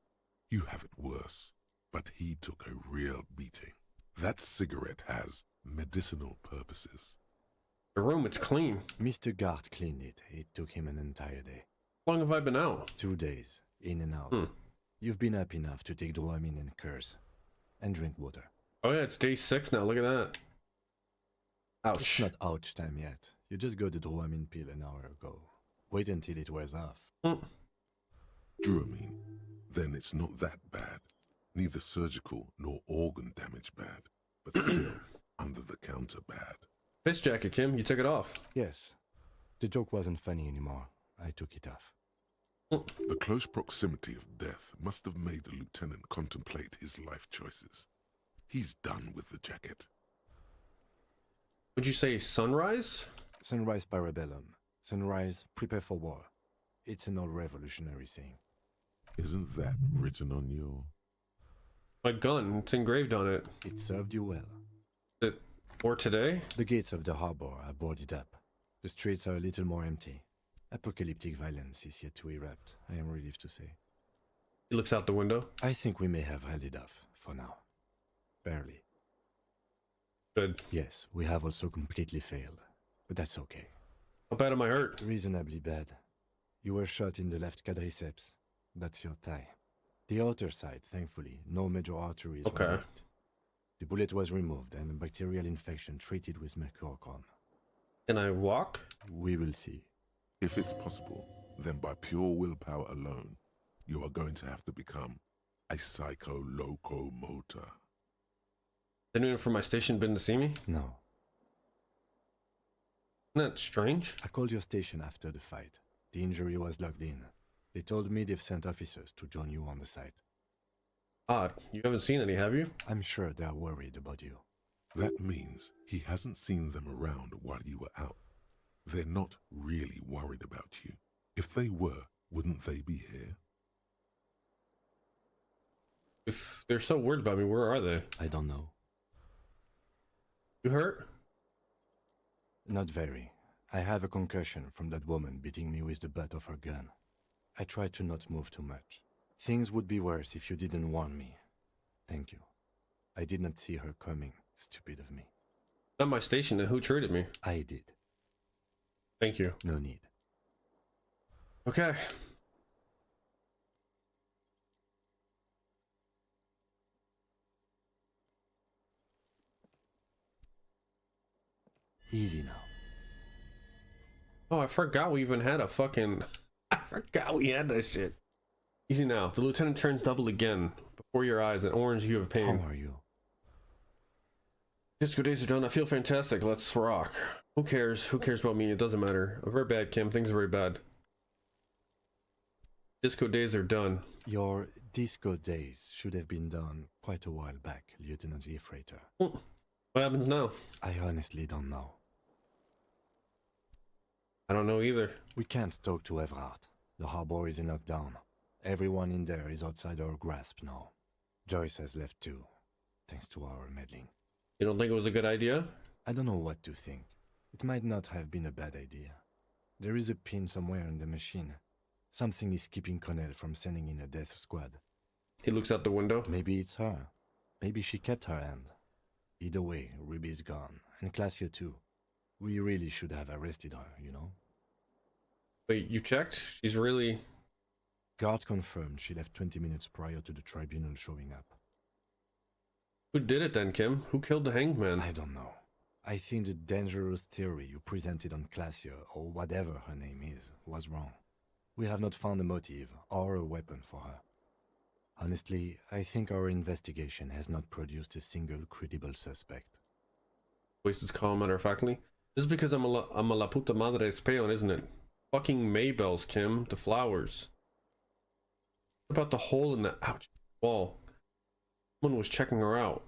You have it worse, but he took a real beating. That cigarette has medicinal purposes.
The room, it's clean.
Mr. Gart cleaned it. It took him an entire day.
How long have I been out?
2 days, in and out. You've been up enough to take Dramamine and curse. And drink water.
Oh yeah, it's day 6 now, look at that. Ouch.
It's not ouch time yet. You just got the Dramamine pill an hour ago. Wait until it wears off.
Dramamine? Then it's not that bad. Neither surgical nor organ damage bad, but still under the counter bad.
Piss jacket, Kim, you took it off.
Yes. The joke wasn't funny anymore. I took it off.
The close proximity of death must have made the lieutenant contemplate his life choices. He's done with the jacket.
Would you say sunrise?
Sunrise parabellum. Sunrise, prepare for war. It's an old revolutionary saying.
Isn't that written on your...
My gun, it's engraved on it.
It served you well.
Or today?
The gates of the harbor are boarded up. The streets are a little more empty. Apocalyptic violence is yet to erupt, I am relieved to say.
He looks out the window.
I think we may have held it off, for now. Barely.
Good.
Yes, we have also completely failed. But that's okay.
How bad am I hurt?
Reasonably bad. You were shot in the left quadriceps. That's your thigh. The outer side, thankfully, no major arteries were hurt. The bullet was removed and a bacterial infection treated with mercurochrome.
Can I walk?
We will see.
If it's possible, then by pure willpower alone, you are going to have to become a psycho-locomotor.
Anyone from my station been to see me?
No.
Isn't that strange?
I called your station after the fight. The injury was logged in. They told me they've sent officers to join you on the site.
Odd. You haven't seen any, have you?
I'm sure they're worried about you.
That means he hasn't seen them around while you were out. They're not really worried about you. If they were, wouldn't they be here?
If they're so worried about me, where are they?
I don't know.
You hurt?
Not very. I have a concussion from that woman beating me with the butt of her gun. I tried to not move too much. Things would be worse if you didn't warn me. Thank you. I did not see her coming. Stupid of me.
Not my station, then who treated me?
I did.
Thank you.
No need.
Okay.
Easy now.
Oh, I forgot we even had a fucking... I forgot we had that shit. Easy now. The lieutenant turns double again. Before your eyes, an orange hue of pain.
How are you?
Disco days are done. I feel fantastic. Let's rock. Who cares? Who cares about me? It doesn't matter. I'm very bad, Kim. Things are very bad. Disco days are done.
Your disco days should have been done quite a while back, Lieutenant Gefreiter.
What happens now?
I honestly don't know.
I don't know either.
We can't talk to Everard. The harbor is in lockdown. Everyone in there is outside our grasp now. Joyce has left too, thanks to our meddling.
You don't think it was a good idea?
I don't know what to think. It might not have been a bad idea. There is a pin somewhere in the machine. Something is keeping Connell from sending in a death squad.
He looks out the window.
Maybe it's her. Maybe she kept her hand. Either way, Ruby's gone. And Classio too. We really should have arrested her, you know?
Wait, you checked? She's really...
Guard confirmed she left 20 minutes prior to the tribunal showing up.
Who did it then, Kim? Who killed the hanged man?
I don't know. I think the dangerous theory you presented on Classio, or whatever her name is, was wrong. We have not found a motive or a weapon for her. Honestly, I think our investigation has not produced a single credible suspect.
Voices calm matter-of-factly. This is because I'm a la puta madre peon, isn't it? Fucking Maybells, Kim. The flowers. What about the hole in the ouch wall? Someone was checking her out.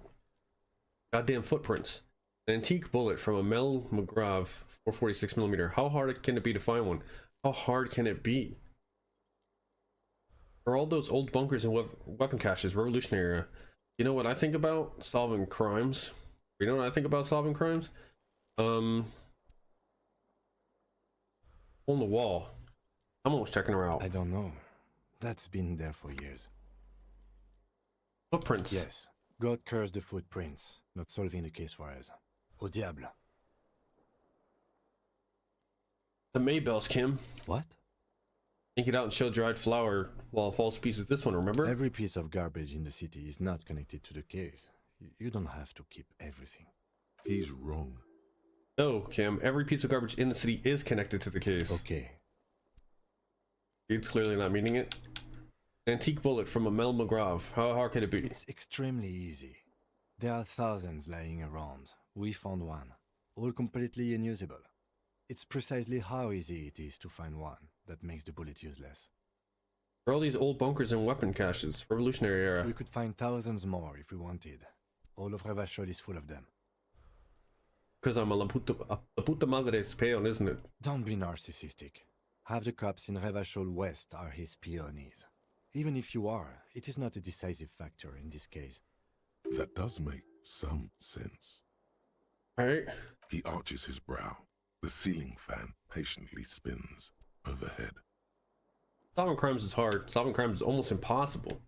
Goddamn footprints. An antique bullet from a Mel McGraw 446mm. How hard can it be to find one? How hard can it be? For all those old bunkers and weapon caches, Revolutionary era. You know what I think about? Solving crimes. You know what I think about solving crimes? On the wall. Someone was checking her out.
I don't know. That's been there for years.
Footprints.
Yes. God cursed the footprints. Not solving the case for us. Au diable.
The Maybells, Kim.
What?
Take it out and show dried flower while false piece is this one, remember?
Every piece of garbage in the city is not connected to the case. You don't have to keep everything.
He's wrong.
No, Kim. Every piece of garbage in the city is connected to the case.
Okay.
It's clearly not meaning it. An antique bullet from a Mel McGraw. How hard can it be?
It's extremely easy. There are thousands lying around. We found one. All completely unusable. It's precisely how easy it is to find one that makes the bullet useless.
For all these old bunkers and weapon caches, Revolutionary era.
We could find thousands more if we wanted. All of Revachol is full of them.
Because I'm a la puta madre peon, isn't it?
Don't be narcissistic. Half the cops in Revachol West are his peonies. Even if you are, it is not a decisive factor in this case.
That does make some sense.
Alright.
He arches his brow. The ceiling fan patiently spins overhead.
Solving crimes is hard. Solving crimes is almost impossible.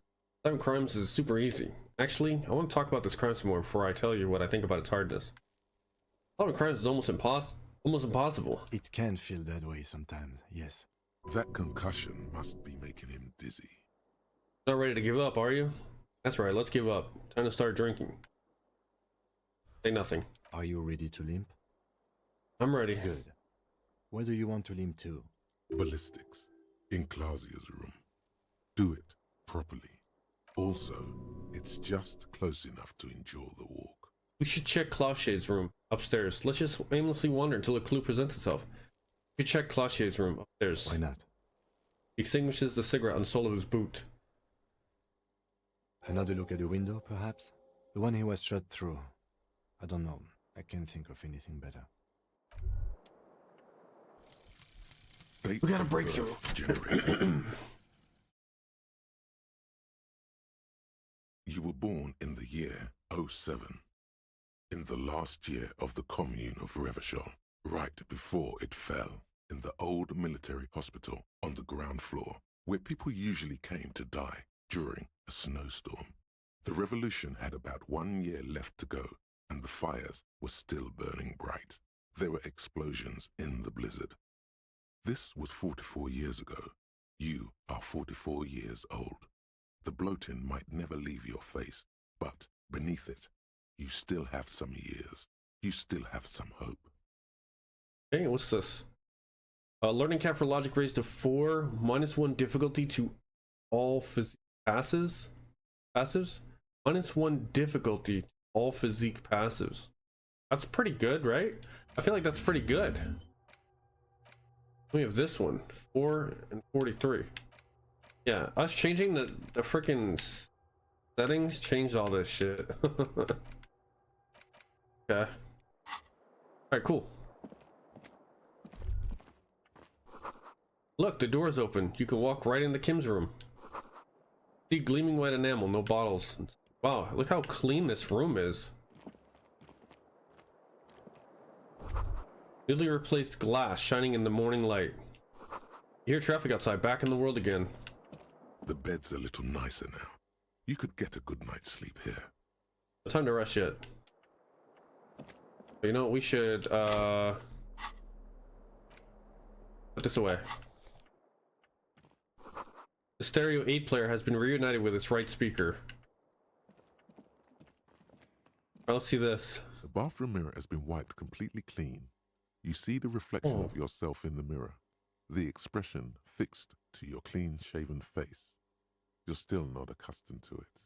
Solving crimes is super easy. Actually, I want to talk about this crime some more before I tell you what I think about its hardness. Solving crimes is almost impossible.
It can feel that way sometimes, yes.
That concussion must be making him dizzy.
Not ready to give up, are you? That's right, let's give up. Time to start drinking. Say nothing.
Are you ready to limp?
I'm ready.
Good. Where do you want to limp to?
Ballistics. In Clausia's room. Do it properly. Also, it's just close enough to endure the walk.
We should check Clausier's room upstairs. Let's just aimlessly wander until a clue presents itself. We should check Clausier's room upstairs.
Why not?
He extinguishes the cigarette on the sole of his boot.
Another look at the window, perhaps? The one he was shot through. I don't know. I can't think of anything better.
We
got a breakthrough.
You were born in the year 07. In the last year of the commune of Revachol, right before it fell, in the old military hospital on the ground floor, where people usually came to die during a snowstorm. The revolution had about 1 year left to go, and the fires were still burning bright. There were explosions in the blizzard. This was 44 years ago. You are 44 years old. The bloating might never leave your face, but beneath it, you still have some years. You still have some hope.
Hey, what's this? Learning cap for logic raised to 4, -1 difficulty to all physique passives? -1 difficulty to all physique passives. That's pretty good, right? I feel like that's pretty good. We have this one, 4 and 43. Yeah, us changing the freaking settings changed all this shit. Okay. Alright, cool. Look, the door's open. You can walk right into Kim's room. See gleaming white enamel, no bottles. Wow, look how clean this room is. Newly replaced glass shining in the morning light. You hear traffic outside, back in the world again.
The bed's a little nicer now. You could get a good night's sleep here.
No time to rush yet. But you know what, we should put this away. The stereo 8 player has been reunited with its right speaker. Alright, let's see this.
The bathroom mirror has been wiped completely clean. You see the reflection of yourself in the mirror. The expression fixed to your clean-shaven face. You're still not accustomed to it.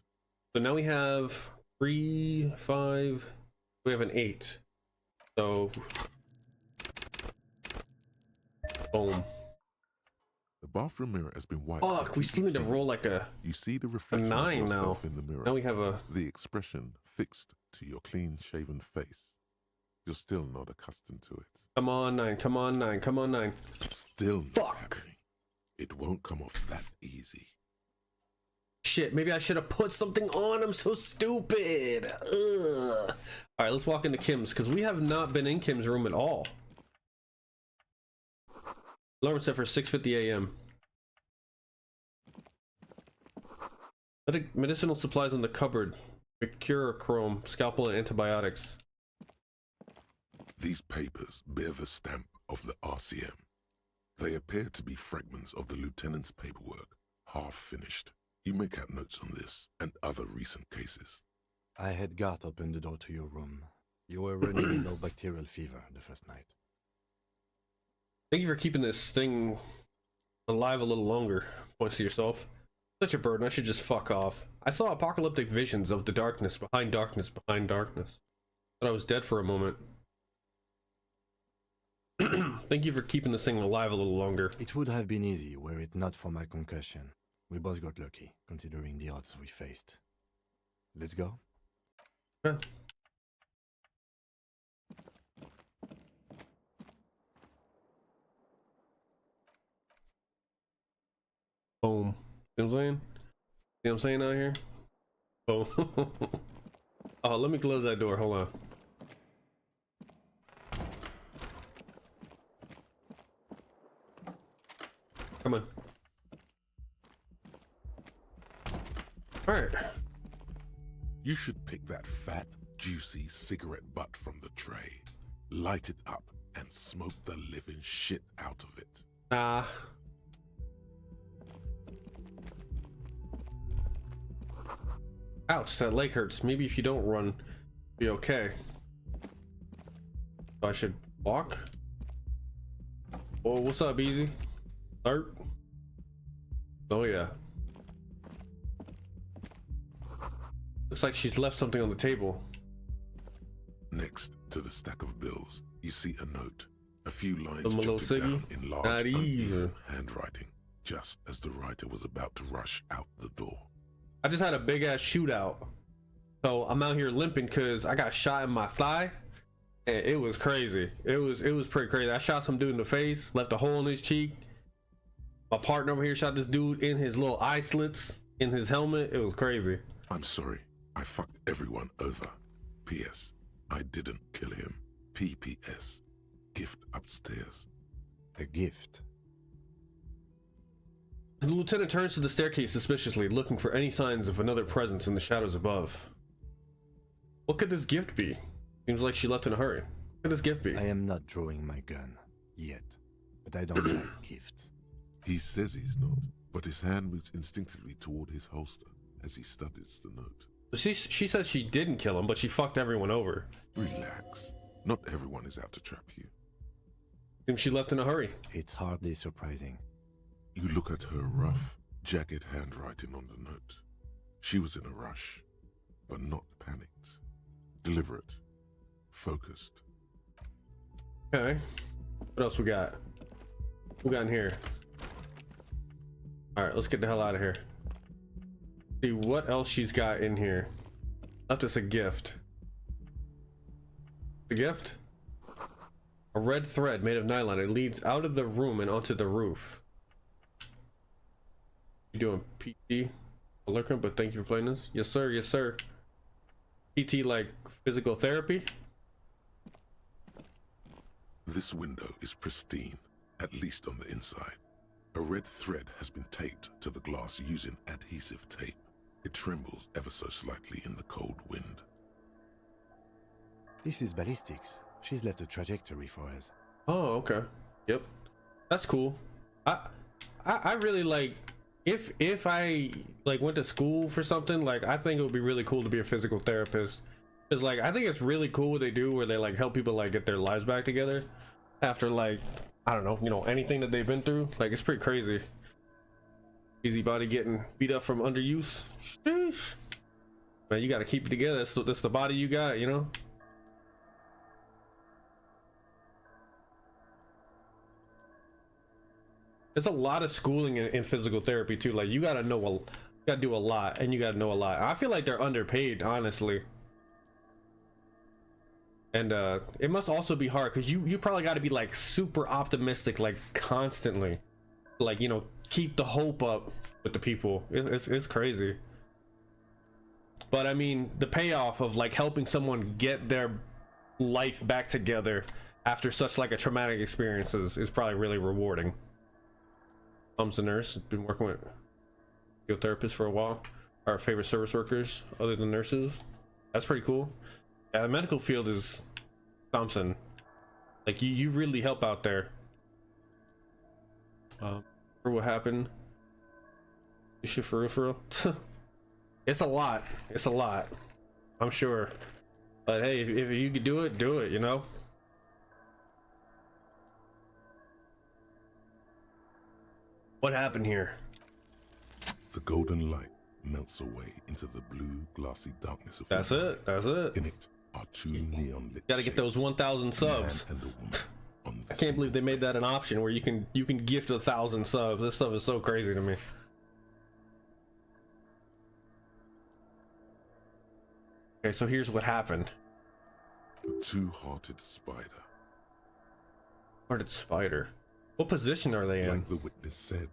So now we have 3, 5, we have an 8. So, boom.
The bathroom mirror has been wiped.
Fuck, we still need to roll like a,
you see the reflection
9
of
now.
yourself in the mirror.
Now we have a,
the expression fixed to your clean-shaven face. You're still not accustomed to it.
come on 9, come on 9, come on 9.
Still not happening. It won't come off that easy.
Shit, maybe I should have put something on. I'm so stupid. Ugh. All right, let's walk into Kim's because we have not been in Kim's room at all. Alarm set for 6:50 a.m. Medicinal supplies in the cupboard. Mercurochrome, scalpel, and antibiotics.
These papers bear the stamp of the RCM. They appear to be fragments of the lieutenant's paperwork, half finished. You make out notes on this and other recent cases.
I had Garth open the door to your room. You were running a low bacterial fever the first night.
Thank you for keeping this thing alive a little longer. Points to yourself. Such a burden, I should just fuck off. I saw apocalyptic visions of the darkness behind darkness behind darkness. Thought I was dead for a moment. Thank you for keeping this thing alive a little longer.
It would have been easy were it not for my concussion. We both got lucky, considering the odds we faced. Let's go?
Yeah. Boom. See what I'm saying? See what I'm saying out here? Boom. Oh, let me close that door. Hold on. Come on. Alright.
You should pick that fat, juicy cigarette butt from the tray, light it up, and smoke the living shit out of it.
Ouch, that leg hurts. Maybe if you don't run, be okay. So I should walk? Oh, what's up, Easy? Alert. Oh yeah. Looks like she's left something on the table.
Next to the stack of bills, you see a note. A few lines
Some little
jotted down
ciggy?
in large,
Not easy.
uneven handwriting, just as the writer was about to rush out the door.
I just had a big ass shootout. So I'm out here limping because I got shot in my thigh. And it was crazy. It was pretty crazy. I shot some dude in the face, left a hole in his cheek. My partner over here shot this dude in his little eye slits in his helmet. It was crazy.
I'm sorry. I fucked everyone over. P.S. I didn't kill him. P.P.S. Gift upstairs.
A gift?
The lieutenant turns to the staircase suspiciously, looking for any signs of another presence in the shadows above. What could this gift be? Seems like she left in a hurry. What could this gift be?
I am not drawing my gun. Yet. But I don't like gifts.
He says he's not, but his hand moves instinctively toward his holster as he studies the note.
She says she didn't kill him, but she fucked everyone over.
Relax. Not everyone is out to trap you.
Seems she left in a hurry.
It's hardly surprising.
You look at her rough, jagged handwriting on the note. She was in a rush, but not panicked. Deliberate. Focused.
Okay. What else we got? What we got in here? Alright, let's get the hell out of here. See what else she's got in here. Left us a gift. A gift? A red thread made of nylon. It leads out of the room and onto the roof. You doing PT? Lurker, but thank you for playing this. Yes sir, yes sir. PT like physical therapy?
This window is pristine, at least on the inside. A red thread has been taped to the glass using adhesive tape. It trembles ever so slightly in the cold wind.
This is ballistics. She's left a trajectory for us.
Oh, okay. Yep. That's cool. I really like, if I like went to school for something, like I think it would be really cool to be a physical therapist. Cause like I think it's really cool what they do where they like help people like get their lives back together after like, I don't know, you know, anything that they've been through. Like it's pretty crazy. Easy body getting beat up from underuse. Sheesh. Man, you gotta keep it together. That's the body you got, you know? There's a lot of schooling in physical therapy too. Like you gotta know you gotta do a lot, and you gotta know a lot. I feel like they're underpaid, honestly. And it must also be hard because you probably got to be like super optimistic, like constantly, like, you know, keep the hope up with the people. It's crazy. But I mean, the payoff of like helping someone get their life back together after such like a traumatic experience is probably really rewarding. Mom's a nurse, been working with field therapists for a while. Our favorite service workers other than nurses. That's pretty cool. Yeah, the medical field is something. Like you really help out there. For what happened? This shit for real? It's a lot. It's a lot. I'm sure. But hey, if you could do it, you know? What happened here?
The golden light melts away into the blue, glassy darkness of
That's it. That's it.
In it are two neon lit.
Gotta get those 1,000 subs. I can't believe they made that an option where you can gift 1,000 subs. This stuff is so crazy to me. Okay, so here's what happened.
A two-hearted spider.
Hearted spider. What position are they in?
Like the witness said,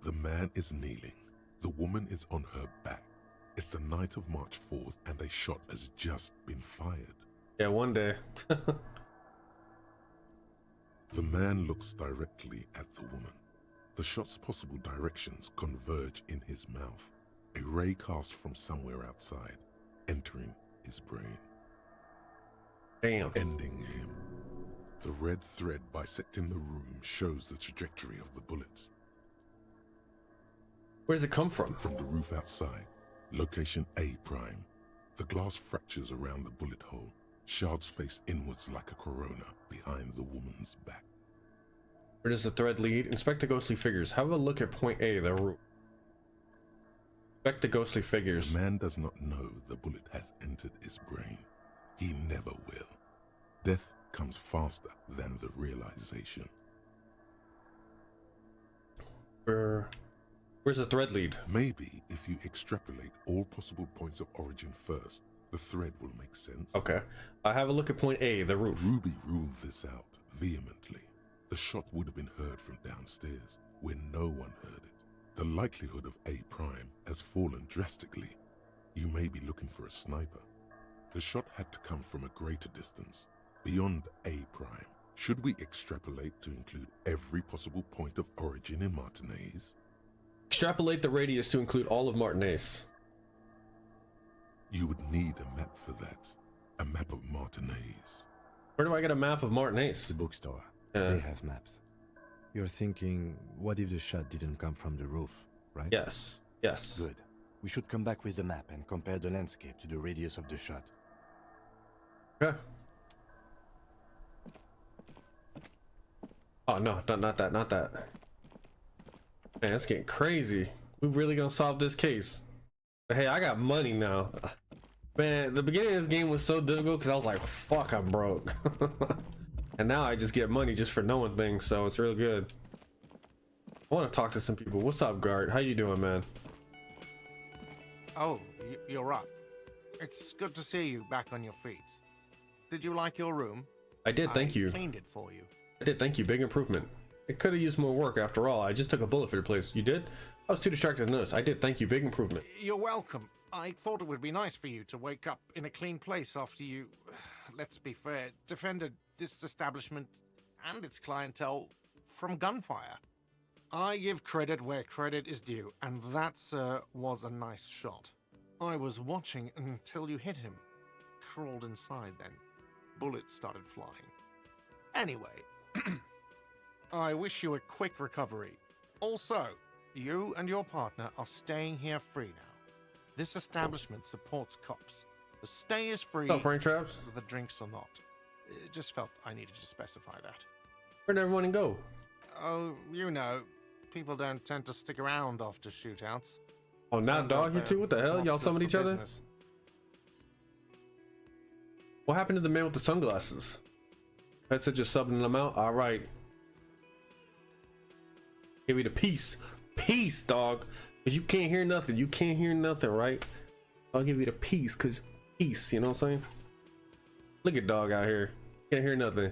the man is kneeling. The woman is on her back. It's the night of March 4th and a shot has just been fired.
Yeah, one day.
The man looks directly at the woman. The shot's possible directions converge in his mouth. A ray cast from somewhere outside, entering his brain.
Damn.
Ending him. The red thread bisecting the room shows the trajectory of the bullet.
Where does it come from?
From the roof outside. Location A prime. The glass fractures around the bullet hole. Shards face inwards like a corona behind the woman's back.
Where does the thread lead? Inspect the ghostly figures. Have a look at point A, the roof. Inspect the ghostly figures.
The man does not know the bullet has entered his brain. He never will. Death comes faster than the realization.
Where's the thread lead?
Maybe if you extrapolate all possible points of origin first, the thread will make sense.
Okay. I have a look at point A, the roof.
Ruby ruled this out vehemently. The shot would have been heard from downstairs, where no one heard it. The likelihood of A prime has fallen drastically. You may be looking for a sniper. The shot had to come from a greater distance, beyond A prime. Should we extrapolate to include every possible point of origin in Martinez?
Extrapolate the radius to include all of Martinez.
You would need a map for that. A map of Martinez.
Where do I get a map of Martinez?
The bookstore. They have maps. You're thinking, what if the shot didn't come from the roof, right?
Yes. Yes.
Good. We should come back with a map and compare the landscape to the radius of the shot.
Okay. Oh no, not that. Man, it's getting crazy. We really gonna solve this case. But hey, I got money now. Man, the beginning of this game was so difficult because I was like, fuck, I'm broke. And now I just get money just for knowing things, so it's real good. I want to talk to some people. What's up, Guard? How you doing, man?
Oh, you're up. It's good to see you back on your feet. Did you like your room?
I did, thank you.
I cleaned it for you.
I did, thank you. Big improvement. It could have used more work after all. I just took a bullet for your place. You did? I was too distracted to notice. I did, thank you. Big improvement.
You're welcome. I thought it would be nice for you to wake up in a clean place after you, let's be fair, defended this establishment and its clientele from gunfire. I give credit where credit is due, and that, sir, was a nice shot. I was watching until you hit him. Crawled inside then. Bullets started flying. Anyway, I wish you a quick recovery. Also, you and your partner are staying here free now. This establishment supports cops. The stay is free,
Frame traps?
the drinks are not. It just felt I needed to specify that.
Where'd everyone go?
Oh, you know, people don't tend to stick around after shootouts.
Oh, now dog, you two? What the hell? Y'all summoned each other? What happened to the man with the sunglasses? That's just subbing them out? Alright. Give me the peace. Peace, dog. Because you can't hear nothing. You can't hear nothing, right? I'll give you the peace, because peace, you know what I'm saying? Look at dog out here. Can't hear nothing.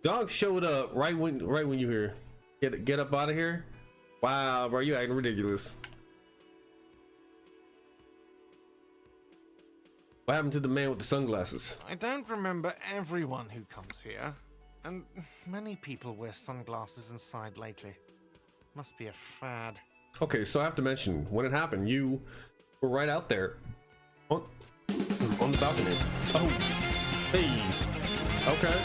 Dog showed up right when you hear. Get up out of here. Wow, bro, you acting ridiculous. What happened to the man with the sunglasses?
I don't remember everyone who comes here, and many people wear sunglasses inside lately. Must be a fad.
Okay, so I have to mention, when it happened, you were right out there on the balcony. Oh, hey, okay.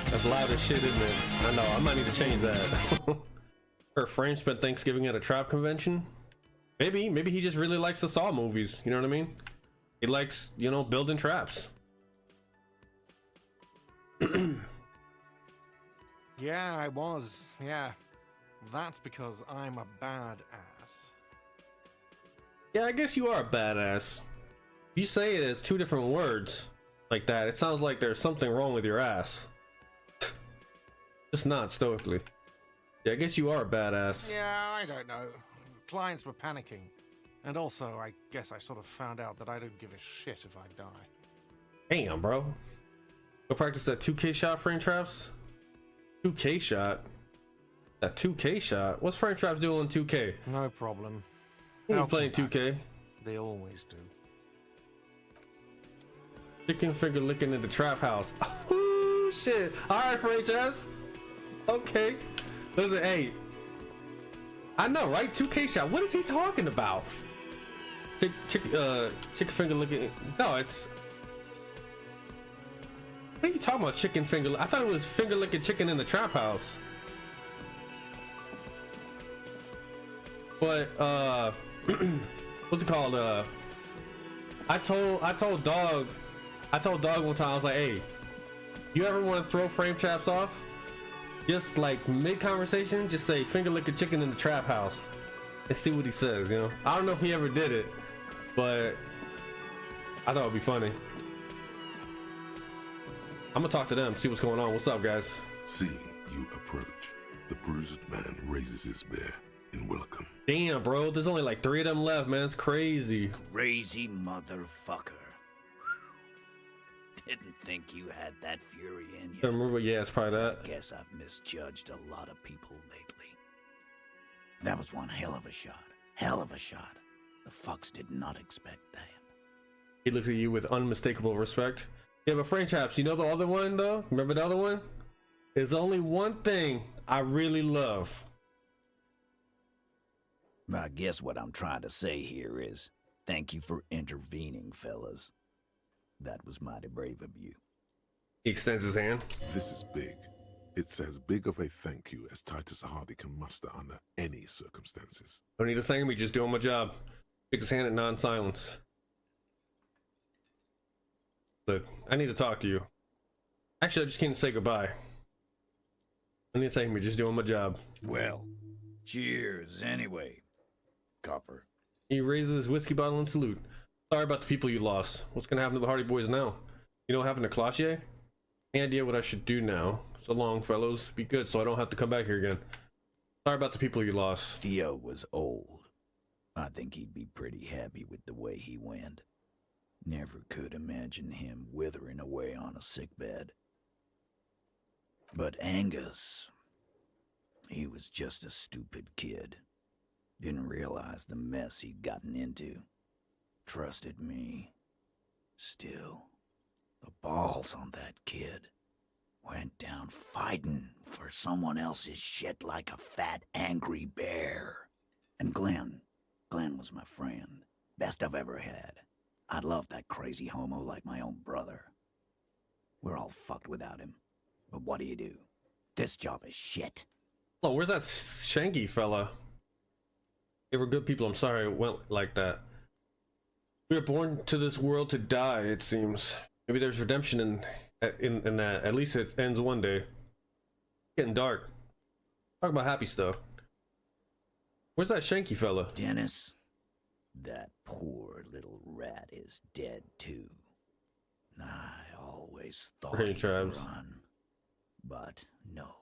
That's loud as shit, isn't it? I know, I might need to change that. Her frame spent Thanksgiving at a trap convention. Maybe he just really likes the Saw movies. You know what I mean? He likes, you know, building traps.
Yeah, I was. Yeah. That's because I'm a badass.
Yeah, I guess you are a badass. You say it as two different words like that. It sounds like there's something wrong with your ass. Just not stoically. Yeah, I guess you are a badass.
Yeah, I don't know. Clients were panicking. And also, I guess I sort of found out that I don't give a shit if I die.
Damn, bro. Go practice that 2K shot, frame traps? 2K shot? That 2K shot? What's frame traps doing on 2K?
No problem.
You ain't playing 2K.
They always do.
Chicken finger licking in the trap house. Oh, shit. Alright, frame traps. Okay. Listen, hey. I know, right? 2K shot. What is he talking about? Chicken finger licking. No, it's. What are you talking about, chicken finger? I thought it was finger licking chicken in the trap house. But what's it called? I told dog one time, I was like, hey, you ever want to throw frame traps off? Just like mid conversation, just say finger licking chicken in the trap house and see what he says, you know? I don't know if he ever did it, but I thought it'd be funny. I'm gonna talk to them, see what's going on. What's up, guys?
Seeing you approach, the bruised man raises his spear in welcome.
Damn, bro, there's only like 3 of them left, man. It's crazy.
Crazy motherfucker. Didn't think you had that fury in you.
I remember, yeah, it's probably that.
I guess I've misjudged a lot of people lately. That was one hell of a shot. Hell of a shot. The fucks did not expect that.
He looks at you with unmistakable respect. Yeah, but frame traps, you know the other one though? Remember the other one? There's only one thing I really love.
I guess what I'm trying to say here is, thank you for intervening, fellas. That was mighty brave of you.
He extends his hand.
This is big. It's as big of a thank you as Titus Hardy can muster under any circumstances.
Don't need to thank me, just doing my job. Stick his hand at non-silence. Look, I need to talk to you. Actually, I just came to say goodbye. I need to thank me, just doing my job.
Well, cheers anyway, copper.
He raises his whiskey bottle in salute. Sorry about the people you lost. What's gonna happen to the Hardy Boys now? You know what happened to Cloutier? Any idea what I should do now? So long, fellows. Be good so I don't have to come back here again. Sorry about the people you lost.
Dio was old. I think he'd be pretty happy with the way he went. Never could imagine him withering away on a sickbed. But Angus, he was just a stupid kid. Didn't realize the mess he'd gotten into. Trusted me. Still, the balls on that kid. Went down fighting for someone else's shit like a fat, angry bear. And Glenn was my friend. Best I've ever had. I'd love that crazy homo like my own brother. We're all fucked without him. But what do? This job is shit.
Oh, where's that Shanky fella? They were good people. I'm sorry it went like that. We were born to this world to die, it seems. Maybe there's redemption in that. At least it ends one day. Getting dark. Talk about happy stuff. Where's that Shanky fella?
Dennis, that poor little rat is dead too. I always thought he'd run. But no,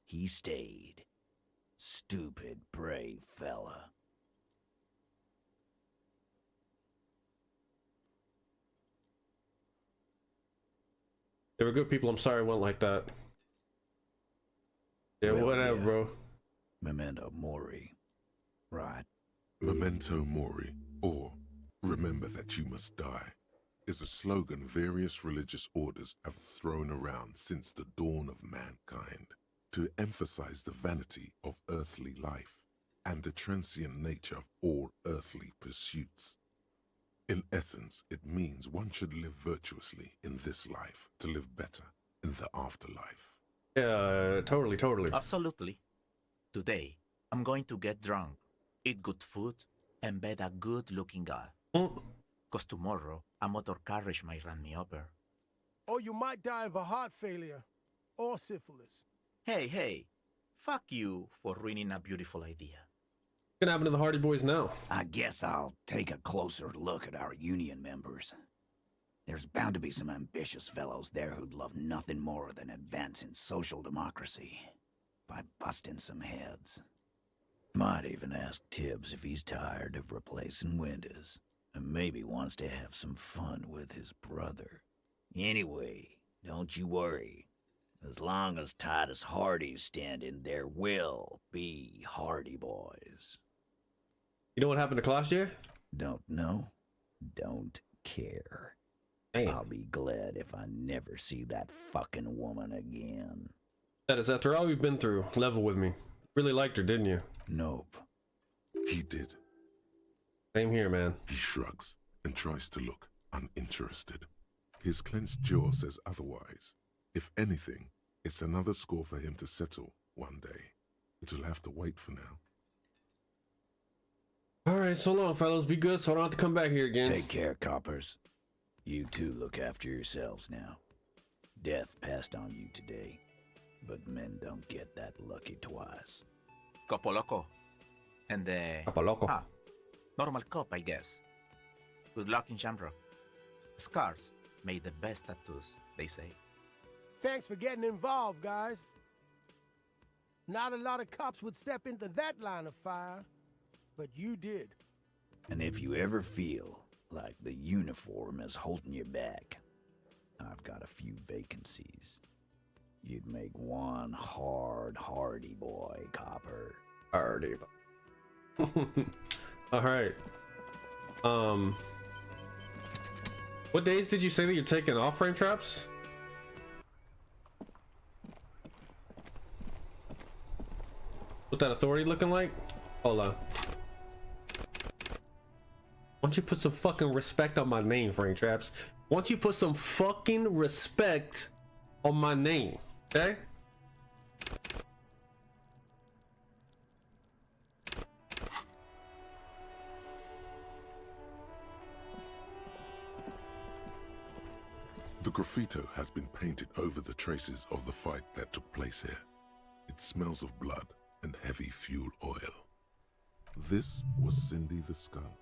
he stayed. Stupid, brave fella.
They were good people. I'm sorry it went like that. Yeah, well, whatever, bro.
Memento mori, right?
Memento mori, or remember that you must die, is a slogan various religious orders have thrown around since the dawn of mankind to emphasize the vanity of earthly life and the transient nature of all earthly pursuits. In essence, it means one should live virtuously in this life to live better in the afterlife.
Yeah, totally.
Absolutely. Today, I'm going to get drunk, eat good food, and bed a good-looking girl. Because tomorrow, a motor carriage might run me over.
Or you might die of a heart failure. Or syphilis.
Hey. Fuck you for ruining a beautiful idea.
What's gonna happen to the Hardy Boys now?
I guess I'll take a closer look at our union members. There's bound to be some ambitious fellows there who'd love nothing more than advancing social democracy by busting some heads. Might even ask Tibbs if he's tired of replacing windows and maybe wants to have some fun with his brother. Anyway, don't you worry. As long as Titus Hardy's standing, there will be Hardy Boys.
You know what happened to Clash Year?
Don't know. Don't care.
Damn.
I'll be glad if I never see that fucking woman again.
That is after all we've been through. Level with me. Really liked her, didn't you?
Nope.
He did.
Same here, man.
He shrugs and tries to look uninterested. His clenched jaw says otherwise. If anything, it's another score for him to settle one day. It'll have to wait for now.
Alright, so long, fellas. Be good so I don't have to come back here again.
Take care, coppers. You two look after yourselves now. Death passed on you today, but men don't get that lucky twice.
Copo loco. And
Copo loco.
Normal cop, I guess. Good luck in Shamrock. Scars made the best tattoos, they say.
Thanks for getting involved, guys. Not a lot of cops would step into that line of fire, but you did.
And if you ever feel like the uniform is holding you back, I've got a few vacancies. You'd make one hardy boy, copper.
Hardy. Alright. What days did you say that you're taking off, Frame Traps? What that authority looking like? Hold on. Why don't you put some fucking respect on my name, Frame Traps? Why don't you put some fucking respect on my name, okay?
The graffito has been painted over the traces of the fight that took place here. It smells of blood and heavy fuel oil. This was Cindy the Skull.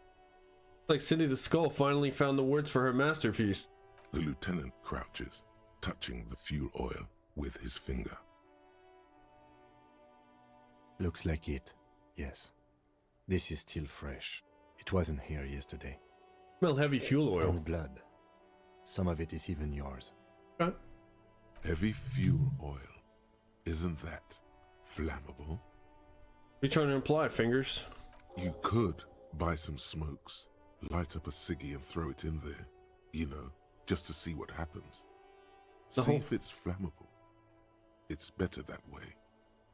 Like Cindy the Skull finally found the words for her masterpiece.
The lieutenant crouches, touching the fuel oil with his finger.
Looks like it, yes. This is still fresh. It wasn't here yesterday.
Smell heavy fuel oil.
And blood. Some of it is even yours.
Huh?
Heavy fuel oil. Isn't that flammable?
You trying to imply, Fingers?
You could buy some smokes, light up a ciggy and throw it in there. You know, just to see what happens.
No.
See if it's flammable. It's better that way.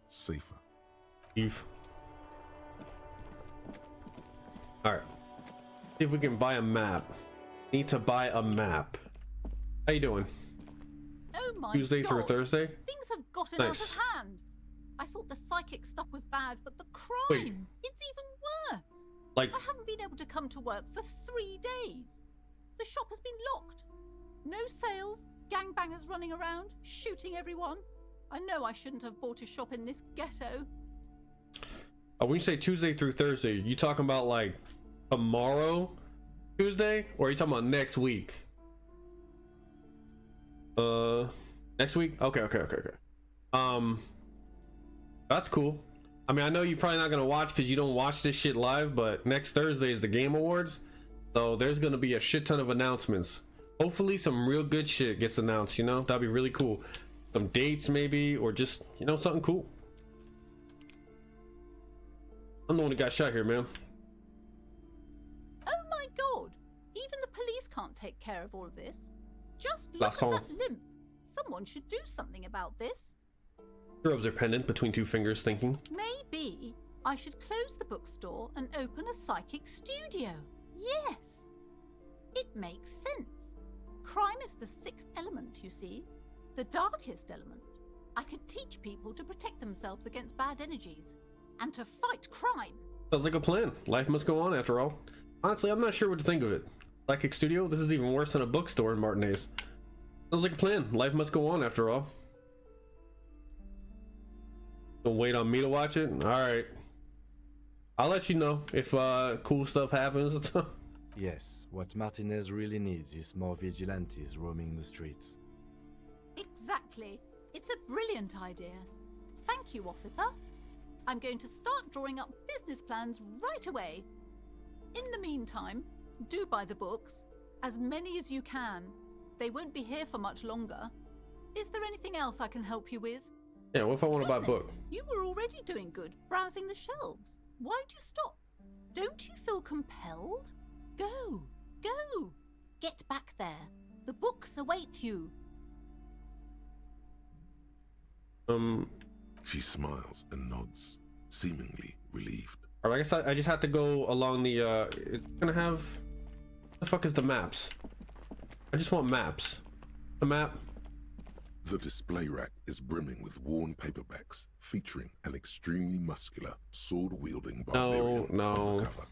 Safer.
Eve. Alright. See if we can buy a map. Need to buy a map. How you doing?
Oh my
Tuesday
God.
through Thursday?
Things have gotten
Nice.
out of hand. I thought the psychic stuff was bad, but the crime,
Wait.
it's even worse.
Like,
I haven't been able to come to work for 3 days. The shop has been locked. No sales, gangbangers running around, shooting everyone. I know I shouldn't have bought a shop in this ghetto.
when you say Tuesday through Thursday, you talking about like tomorrow, Tuesday, or are you talking about next week? Next week? Okay. That's cool. I mean, I know you're probably not gonna watch because you don't watch this shit live, but next Thursday is the Game Awards, so there's gonna be a shit ton of announcements. Hopefully some real good shit gets announced, you know? That'd be really cool. Some dates maybe, or just, you know, something cool. I'm the one who got shot here, man.
Oh my God! Even the police can't take care of all of this. Just look
Last
at
song.
that limp. Someone should do something about this.
She rubs her pendant between two fingers, thinking.
Maybe I should close the bookstore and open a psychic studio. Yes! It makes sense. Crime is the 6th element, you see. The darkest element. I could teach people to protect themselves against bad energies and to fight crime.
Sounds like a plan. Life must go on after all. Honestly, I'm not sure what to think of it. Psychic studio? This is even worse than a bookstore in Martinez. Sounds like a plan. Life must go on after all. Don't wait on me to watch it? Alright. I'll let you know if cool stuff happens.
Yes, what Martinez really needs is more vigilantes roaming the streets.
Exactly. It's a brilliant idea. Thank you, officer. I'm going to start drawing up business plans right away. In the meantime, do buy the books. As many as you can. They won't be here for much longer. Is there anything else I can help you with?
Yeah, what if I want to buy a book?
Goodness, you were already doing good, browsing the shelves. Why'd you stop? Don't you feel compelled? Go, go. Get back there. The books await you.
She smiles and nods, seemingly relieved.
Alright, I guess I just have to go along the, it's gonna have... What the fuck is the maps? I just want maps. The map.
The display rack is brimming with worn paperbacks featuring an extremely muscular, sword-wielding barbarian on the cover.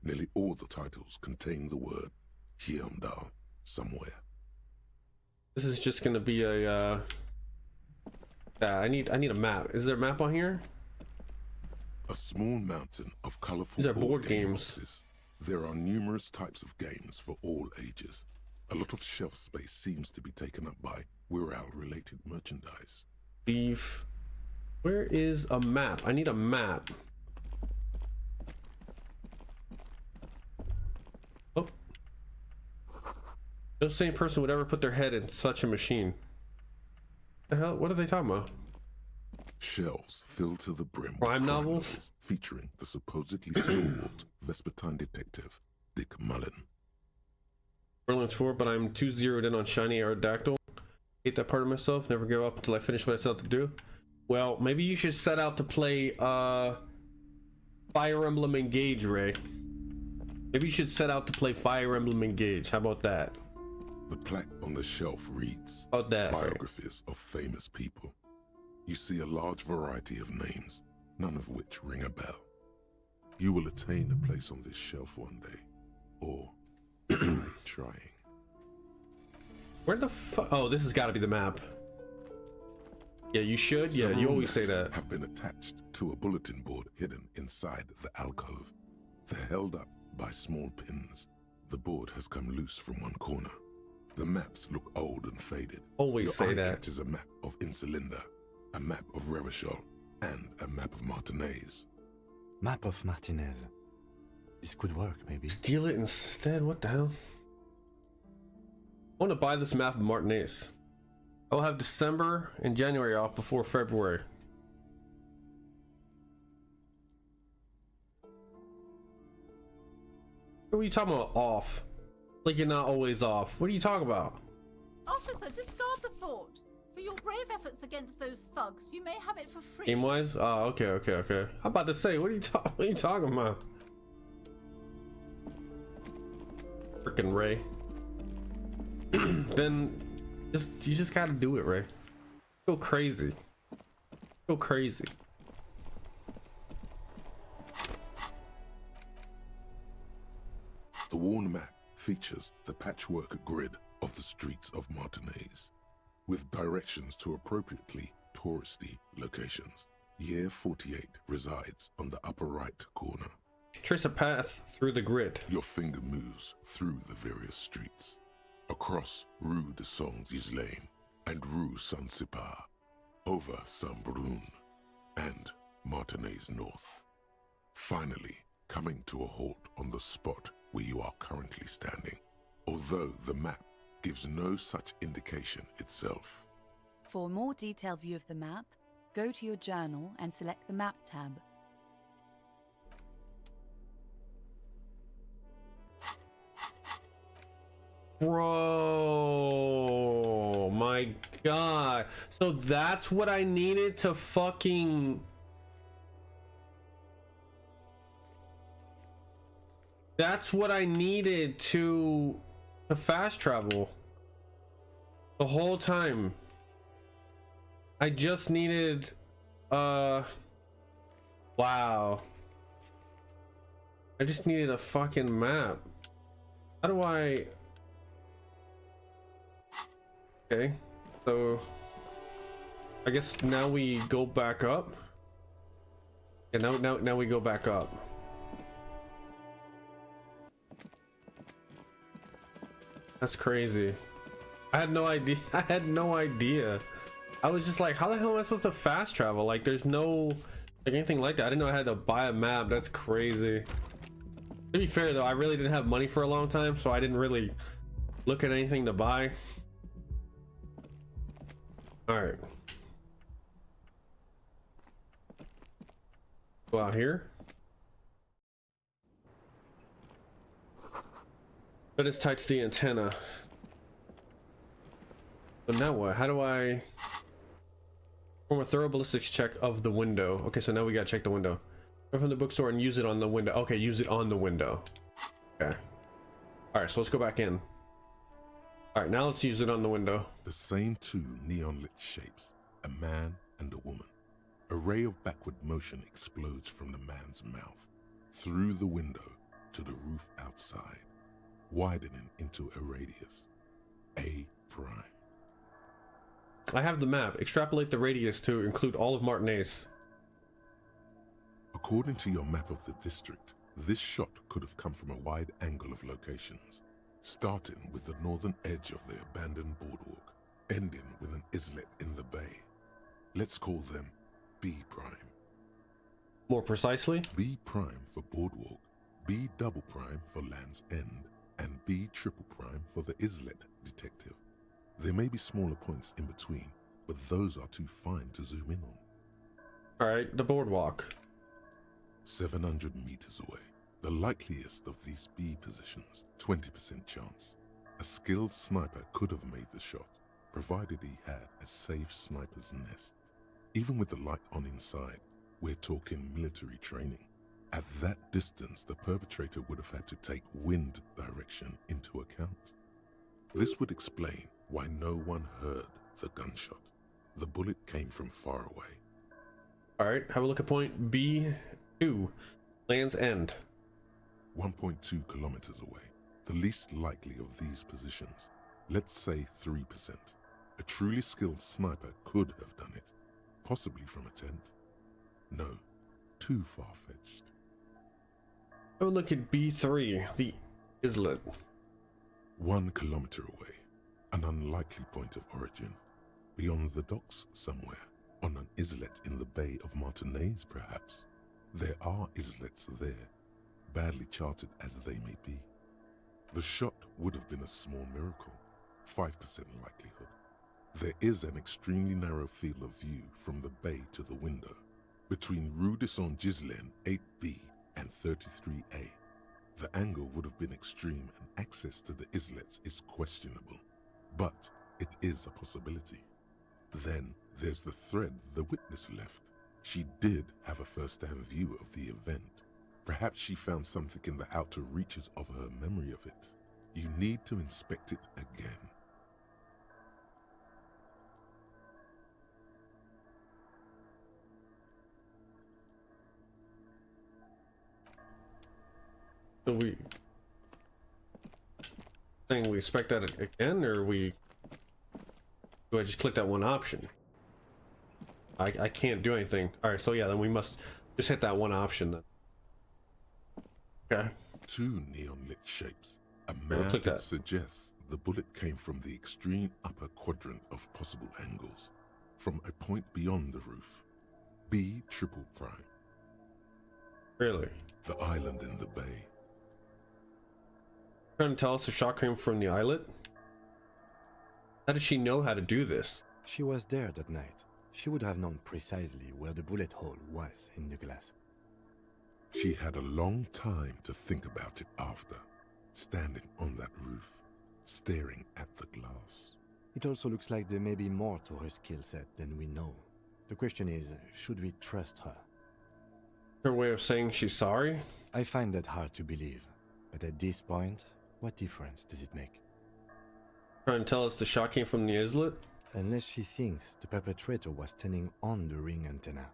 Nearly all the titles contain the word Hyundai somewhere.
This is just gonna be a, I need a map. Is there a map on here?
A small mountain of colorful
These are board games.
boxes. There are numerous types of games for all ages. A lot of shelf space seems to be taken up by Wirral-related merchandise.
Beef. Where is a map? I need a map. Oh. No sane person would ever put their head in such a machine. The hell? What are they talking about?
Shelves filled to the brim with
Crime novels?
featuring the supposedly stalwart Vespertine detective Dick Mullen.
Berlin's 4, but I'm too zeroed in on shiny Aerodactyl. Hate that part of myself. Never give up until I finish what I set out to do. Well, maybe you should set out to play Fire Emblem Engage, Ray. Maybe you should set out to play Fire Emblem Engage. How about that?
The plaque on the shelf reads
How about that, Ray?
biographies of famous people. You see a large variety of names, none of which ring a bell. You will attain a place on this shelf one day, or trying.
Where the fuck? Oh, this has got to be the map. Yeah, you should. Yeah, you
Several
always say
maps
that.
have been attached to a bulletin board hidden inside the alcove. They're held up by small pins. The board has come loose from one corner. The maps look old and faded.
Always
Your
say
eye
that.
catches a map of Insulinda, a map of Revachol, and a map of Martinez.
Map of Martinez. This could work, maybe.
Steal it instead? What the hell? I want to buy this map of Martinez. I'll have December and January off before February. What are you talking about off? Like you're not always off. What are you talking about?
Officer, discard the thought. For your brave efforts against those thugs, you may have it for free.
Game wise? Oh, okay. I'm about to say, what are you talking about? Freaking Ray. Then you just gotta do it, Ray. Go crazy. Go crazy.
The worn map features the patchwork grid of the streets of Martinez, with directions to appropriately touristy locations. Year 48 resides on the upper right corner.
Trace a path through the grid.
Your finger moves through the various streets, across Rue de Saint-Ghislain and Rue Saint-Cypar, over Saint-Brun and Martinez North, finally coming to a halt on the spot where you are currently standing, although the map gives no such indication itself.
For a more detailed view of the map, go to your journal and select the Map tab.
Bro, my God. So that's what I needed to fucking... That's what I needed to fast travel the whole time. I just needed wow. I just needed a fucking map. How do I... Okay, so I guess now we go back up. And now we go back up. That's crazy. I had no idea. I was just like, how the hell am I supposed to fast travel? Like, there's no like anything like that. I didn't know I had to buy a map. That's crazy. To be fair though, I really didn't have money for a long time, so I didn't really look at anything to buy. All right. Go out here. But it's tied to the antenna. So now what? How do I perform a thorough ballistics check of the window? Okay, so now we gotta check the window. Go from the bookstore and use it on the window. Okay, use it on the window. Okay. All right, so let's go back in. All right, now let's use it on the window.
The same two neon-lit shapes, a man and a woman. A ray of backward motion explodes from the man's mouth, through the window to the roof outside, widening into a radius, A prime.
I have the map. Extrapolate the radius to include all of Martinez.
According to your map of the district, this shot could have come from a wide angle of locations, starting with the northern edge of the abandoned boardwalk, ending with an islet in the bay. Let's call them B prime.
More precisely?
B prime for boardwalk, B double prime for Land's End, and B triple prime for the islet detective. There may be smaller points in between, but those are too fine to zoom in on.
All right, the boardwalk.
700 meters away. The likeliest of these B positions, 20% chance. A skilled sniper could have made the shot, provided he had a safe sniper's nest. Even with the light on inside, we're talking military training. At that distance, the perpetrator would have had to take wind direction into account. This would explain why no one heard the gunshot. The bullet came from far away.
All right, have a look at point B2, Land's End.
1.2 kilometers away, the least likely of these positions. Let's say 3%. A truly skilled sniper could have done it, possibly from a tent. No, too far-fetched.
Have a look at B3, the islet.
1 kilometer away, an unlikely point of origin. Beyond the docks somewhere, on an islet in the Bay of Martinez perhaps. There are islets there, badly charted as they may be. The shot would have been a small miracle, 5% likelihood. There is an extremely narrow field of view from the bay to the window, between Rue de Saint-Ghislain 8B and 33A. The angle would have been extreme and access to the islets is questionable, but it is a possibility. Then there's the thread the witness left. She did have a first-hand view of the event. Perhaps she found something in the outer reaches of her memory of it. You need to inspect it again.
So we saying we expect that again, or do I just click that one option? I can't do anything. All right, so yeah, then we must just hit that one option then. Okay.
Two neon-lit shapes. A map that suggests the bullet came from the extreme upper quadrant of possible angles, from a point beyond the roof. B triple prime.
Really?
The island in the bay.
Trying to tell us the shot came from the islet? How did she know how to do this?
She was there that night. She would have known precisely where the bullet hole was in the glass.
She had a long time to think about it after, standing on that roof, staring at the glass.
It also looks like there may be more to her skill set than we know. The question is, should we trust her?
Her way of saying she's sorry?
I find that hard to believe. But at this point, what difference does it make?
Trying to tell us the shot came from the islet?
Unless she thinks the perpetrator was standing on the ring antenna.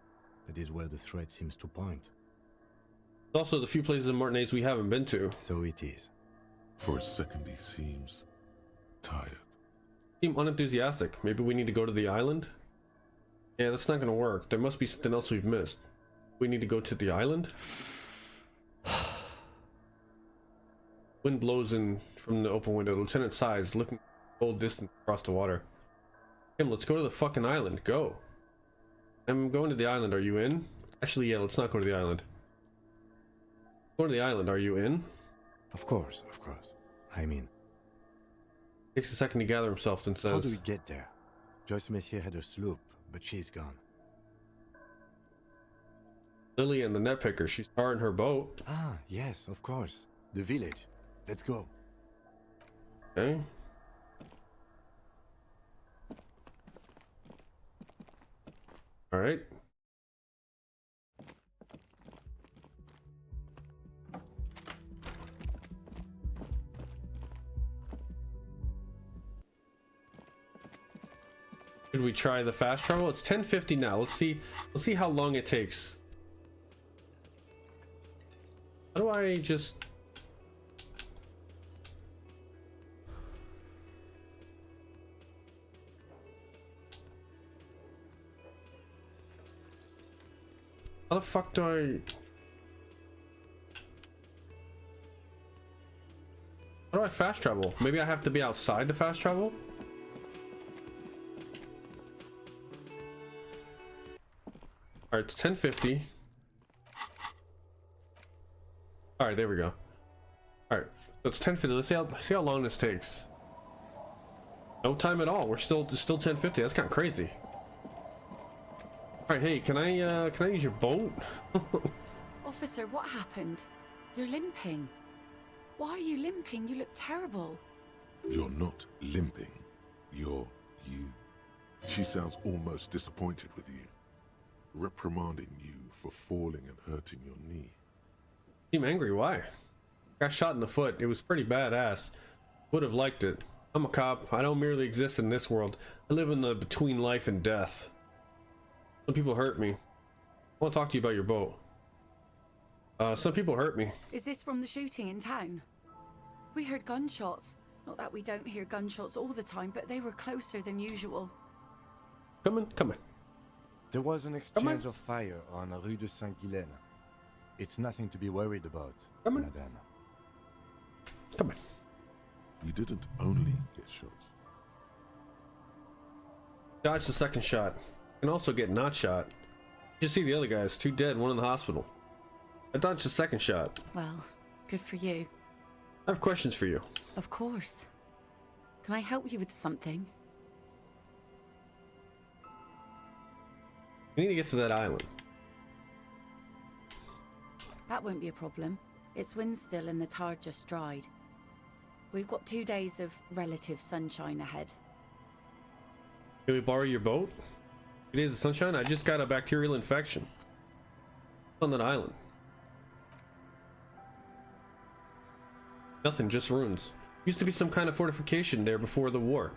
That is where the thread seems to point.
Also the few places in Martinez we haven't been to.
So it is.
For a second he seems tired.
Seem unenthusiastic. Maybe we need to go to the island? Yeah, that's not gonna work. There must be something else we've missed. We need to go to the island? Wind blows in from the open window. Lieutenant sighs, looking full distance across the water. Kim, let's go to the fucking island. Go. I'm going to the island. Are you in? Actually, yeah, let's not go to the island. Go to the island. Are you in?
Of course, of course. I'm in.
Takes a second to gather himself, then says...
How do we get there? Joyce Messier had a sloop, but she's gone.
Lily and the net picker. She's tarring her boat.
Ah, yes, of course. The village. Let's go.
Okay. All right. Should we try the fast travel? It's 10:50 now. Let's see how long it takes. How do I just... How the fuck do I... How do I fast travel? Maybe I have to be outside to fast travel? Alright, it's 10:50. Alright, there we go. Alright, so it's 10:50. Let's see how long this takes. No time at all. We're still 10:50. That's kind of crazy. Alright, hey, can I use your boat?
Officer, what happened? You're limping. Why are you limping? You look terrible.
You're not limping. You're you. She sounds almost disappointed with you, reprimanding you for falling and hurting your knee.
Seem angry, why? Got shot in the foot. It was pretty badass. Would have liked it. I'm a cop. I don't merely exist in this world. I live in the between life and death. Some people hurt me. I want to talk to you about your boat. Some people hurt me.
Is this from the shooting in town? We heard gunshots. Not that we don't hear gunshots all the time, but they were closer than usual.
Come on.
There was an exchange of fire on Rue de Saint-Guylaine. It's nothing to be worried about, madame.
Come on.
You didn't only get shot.
Dodged the second shot. Can also get not shot. You see the other guys, 2 dead, 1 in the hospital. I dodged the second shot.
Well, good for you.
I have questions for you.
Of course. Can I help you with something?
We need to get to that island.
That won't be a problem. It's wind still and the tar just dried. We've got 2 days of relative sunshine ahead.
Can we borrow your boat? 2 days of sunshine? I just got a bacterial infection on that island. Nothing, just ruins. Used to be some kind of fortification there before the war.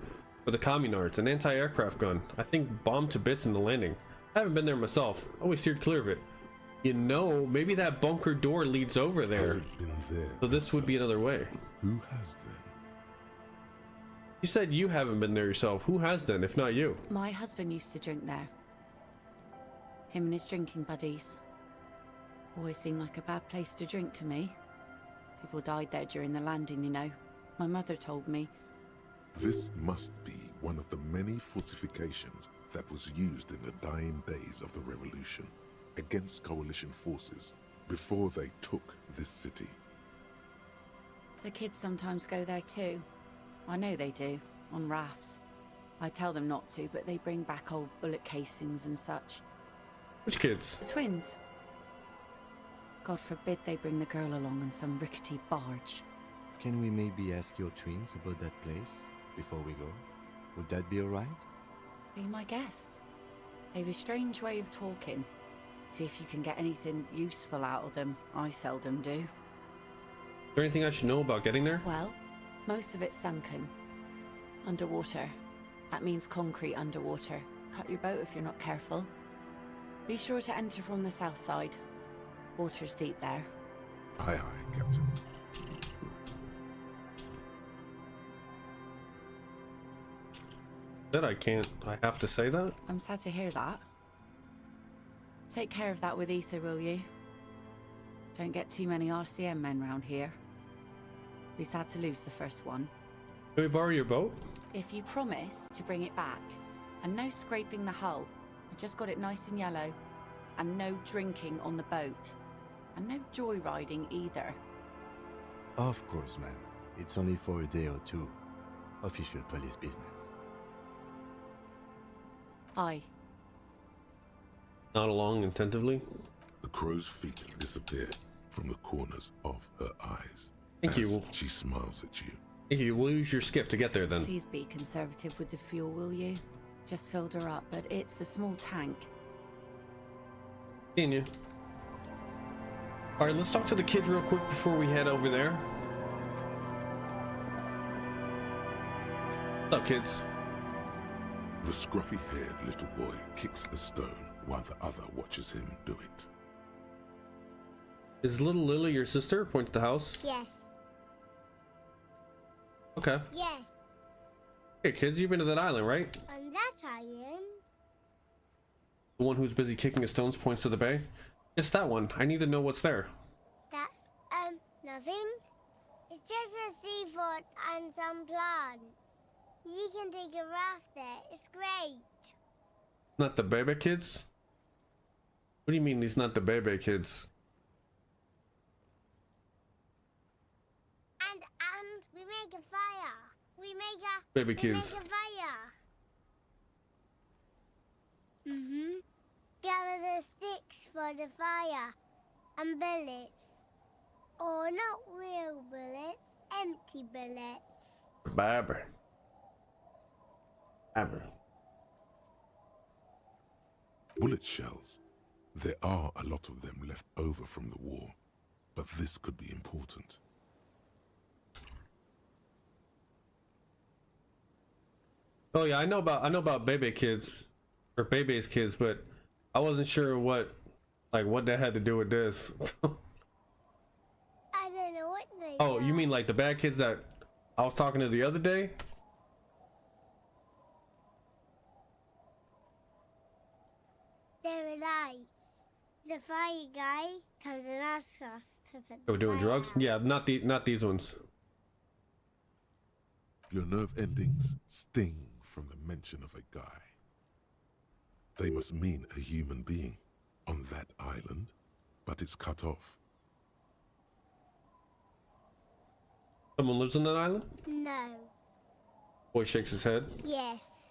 For the communards, an anti-aircraft gun. I think bombed to bits in the landing. I haven't been there myself. Always steered clear of it. You know, maybe that bunker door leads over there.
Hasn't been there.
So this would be another way.
Who has then?
You said you haven't been there yourself. Who has then, if not you?
My husband used to drink there. Him and his drinking buddies. Always seemed like a bad place to drink to me. People died there during the landing, you know. My mother told me.
This must be one of the many fortifications that was used in the dying days of the revolution against coalition forces before they took this city.
The kids sometimes go there too. I know they do, on rafts. I tell them not to, but they bring back old bullet casings and such.
Which kids?
The twins. God forbid they bring the girl along on some rickety barge.
Can we maybe ask your twins about that place before we go? Would that be alright?
Be my guest. They've a strange way of talking. See if you can get anything useful out of them. I seldom do.
Is there anything I should know about getting there?
Well, most of it's sunken. Underwater. That means concrete underwater. Cut your boat if you're not careful. Be sure to enter from the south side. Water's deep there.
Aye, aye, Captain.
That I can't. I have to say that?
I'm sad to hear that. Take care of that with Ether, will you? Don't get too many RCM men round here. Be sad to lose the first one.
Can we borrow your boat?
If you promise to bring it back, and no scraping the hull. I just got it nice and yellow. And no drinking on the boat. And no joyriding either.
Of course, ma'am. It's only for a day or two. Official police business.
Aye.
Nod along attentively.
The crow's feet disappear from the corners of her eyes.
Thank you.
She smiles at you.
Thank you. We'll use your skiff to get there then.
Please be conservative with the fuel, will you? Just filled her up, but it's a small tank.
Seeing you. Alright, let's talk to the kids real quick before we head over there. What's up, kids?
The scruffy-haired little boy kicks a stone while the other watches him do it.
Is little Lily your sister? Point to the house.
Yes.
Okay.
Yes.
Hey, kids, you've been to that island, right?
On that island?
The one who's busy kicking a stones points to the bay? Yes, that one. I need to know what's there.
That's, nothing. It's just a seafort and some plants. You can take a raft there. It's great.
Not the Bebe kids? What do you mean these not the Bebe kids?
And we make a fire. We make a
Baby kids.
Make a fire. Gather the sticks for the fire and bullets. Or not real bullets, empty bullets.
Baba.
Bullet shells. There are a lot of them left over from the war, but this could be important.
Oh yeah, I know about Bebe kids or Bebe's kids, but I wasn't sure what that had to do with this.
I don't know what they
Oh, you mean like the bad kids that I was talking to the other day?
They're nice. The fire guy comes and asks us to put
They were doing drugs? Yeah, not these ones.
Your nerve endings sting from the mention of a guy. They must mean a human being on that island, but it's cut off.
Someone lives on that island?
No.
Boy shakes his head.
Yes.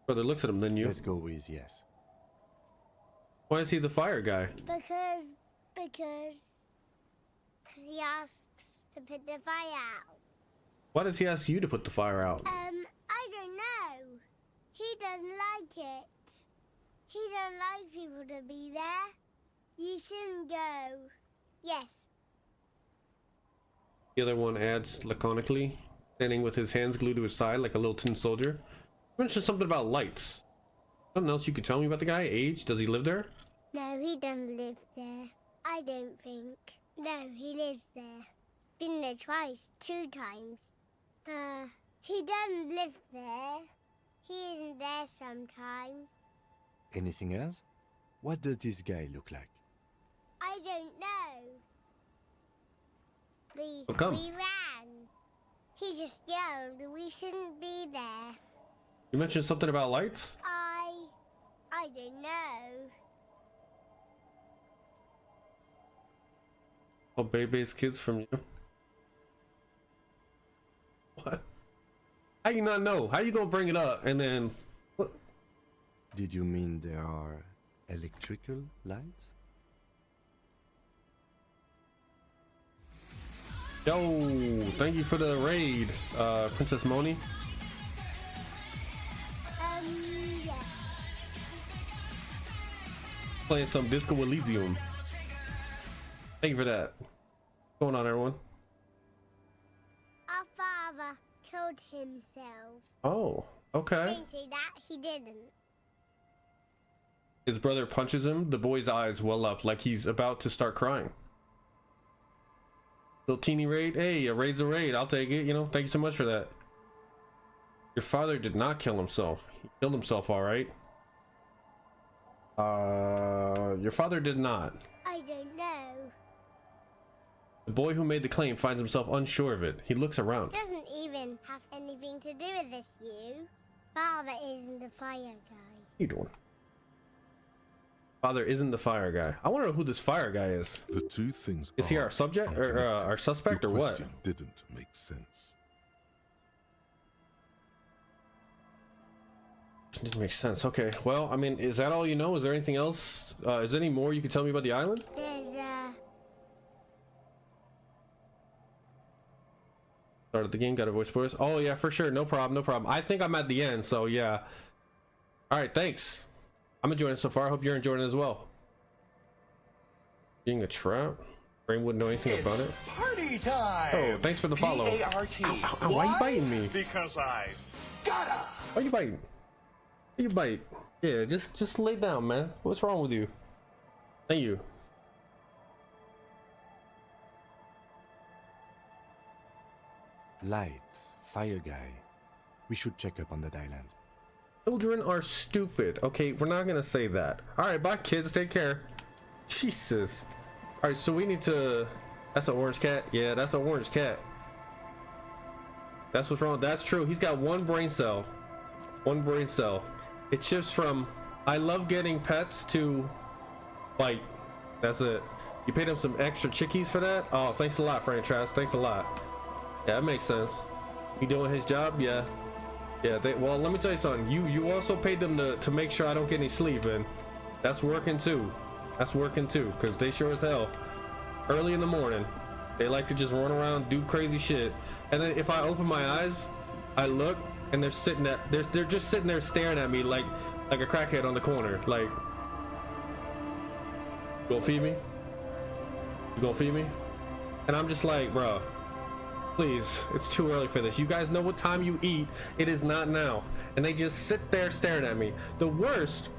Brother looks at him, then you.
Let's go with yes.
Why is he the fire guy?
Because he asks to put the fire out.
Why does he ask you to put the fire out?
I don't know. He doesn't like it. He don't like people to be there. You shouldn't go. Yes.
The other one adds laconically, standing with his hands glued to his side like a little tin soldier. You mentioned something about lights. Something else you could tell me about the guy? Age? Does he live there?
No, he doesn't live there. I don't think. No, he lives there. Been there twice, 2 times. He doesn't live there. He isn't there sometimes.
Anything else? What does this guy look like?
I don't know.
How come?
We ran. He just yelled we shouldn't be there.
You mentioned something about lights?
I don't know.
Oh, Bebe's kids from you. What? How you not know? How you gonna bring it up and then what?
Did you mean there are electrical lights?
Yo, thank you for the raid, Princess Moni.
Yeah.
Playing some Disco Elysium. Thank you for that. What's going on, everyone?
Our father killed himself.
Oh, okay.
Don't say that, he didn't.
His brother punches him. The boy's eyes well up like he's about to start crying. Little teeny raid. Hey, a raid's a raid. I'll take it. You know, thank you so much for that. Your father did not kill himself. He killed himself, all right. Your father did not.
I don't know.
The boy who made the claim finds himself unsure of it. He looks around.
Doesn't even have anything to do with this, you. Father isn't the fire guy.
What are you doing? Father isn't the fire guy. I want to know who this fire guy is.
The two things
is he our subject or our suspect
Your
or what?
question didn't make sense.
Didn't make sense. Okay. Well, I mean, is that all you know? Is there anything else? Is there any more you can tell me about the island?
There's
Started the game. Got a voice for us. Oh yeah, for sure. No problem. No problem. I think I'm at the end. So yeah. All right. Thanks. I'm enjoying it so far. I hope you're enjoying it as well. Being a trap? Brain wouldn't know anything about it.
Party time!
Oh, thanks for the follow.
P-A-R-T.
Ow, ow, why are you biting me?
Because I gotta.
Why are you biting? Why you bite? Yeah, just lay down, man. What's wrong with you? Thank you.
Lights, fire guy. We should check up on that island.
Children are stupid. Okay, we're not gonna say that. All right, bye, kids. Take care. Jesus. All right, so we need to. That's an orange cat. Yeah, that's an orange cat. That's what's wrong. That's true. He's got one brain cell. One brain cell. It shifts from I love getting pets to bite. That's it. You paid him some extra chickies for that? Oh, thanks a lot, Franchise. Thanks a lot. Yeah, that makes sense. He doing his job? Yeah. Yeah, well, let me tell you something. You also paid them to make sure I don't get any sleep, and that's working too. That's working too, because they sure as hell, early in the morning, they like to just run around, do crazy shit. And then if I open my eyes, I look, and they're sitting there, they're just sitting there staring at me like a crackhead on the corner. Like, you gonna feed me? You gonna feed me? And I'm just like, bro, please, it's too early for this. You guys know what time you eat. It is not now. And they just sit there staring at me. The worst,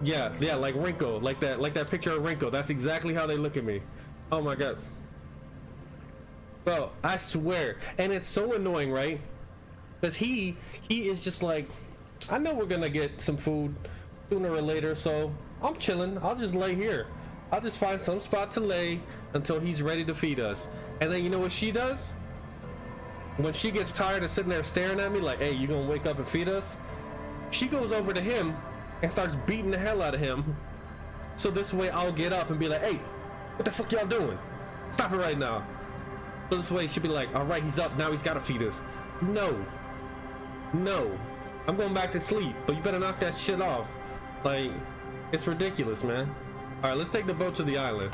yeah, like Rinko, like that picture of Rinko. That's exactly how they look at me. Oh my god. Bro, I swear. And it's so annoying, right? Because he is just like, I know we're gonna get some food sooner or later, so I'm chilling. I'll just lay here. I'll just find some spot to lay until he's ready to feed us. And then you know what she does? When she gets tired of sitting there staring at me like, hey, you gonna wake up and feed us? She goes over to him and starts beating the hell out of him. So this way I'll get up and be like, hey, what the fuck y'all doing? Stop it right now. So this way she'll be like, all right, he's up. Now he's gotta feed us. No. No. I'm going back to sleep, but you better knock that shit off. Like, it's ridiculous, man. All right, let's take the boat to the island.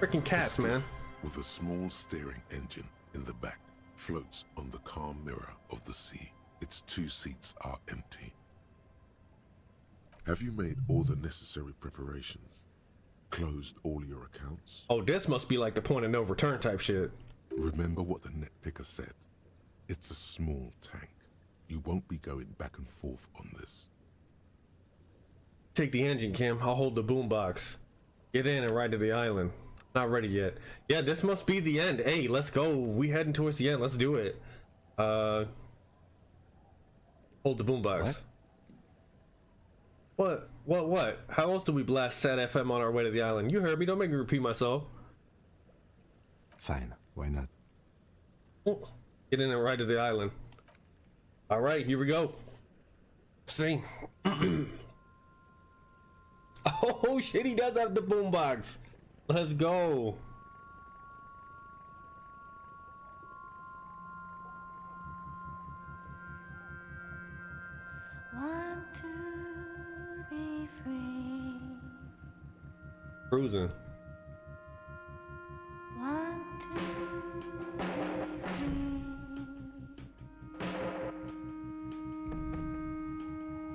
Freaking cats, man.
With a small steering engine in the back. floats on the calm mirror of the sea. Its 2 seats are empty. Have you made all the necessary preparations? Closed all your accounts?
Oh, this must be like the point of no return type shit.
Remember what the net picker said. It's a small tank. You won't be going back and forth on this.
Take the engine, Kim. I'll hold the boombox. Get in and ride to the island. Not ready yet. Yeah, this must be the end. Hey, let's go. We heading towards the end. Let's do it. Hold the boombox. What? How else do we blast Sat FM on our way to the island? You heard me. Don't make me repeat myself.
Fine. Why not?
Get in and ride to the island. All right, here we go. Let's see. Oh shit, he does have the boombox. Let's go.
Want to be free.
Cruising.
Want to be free.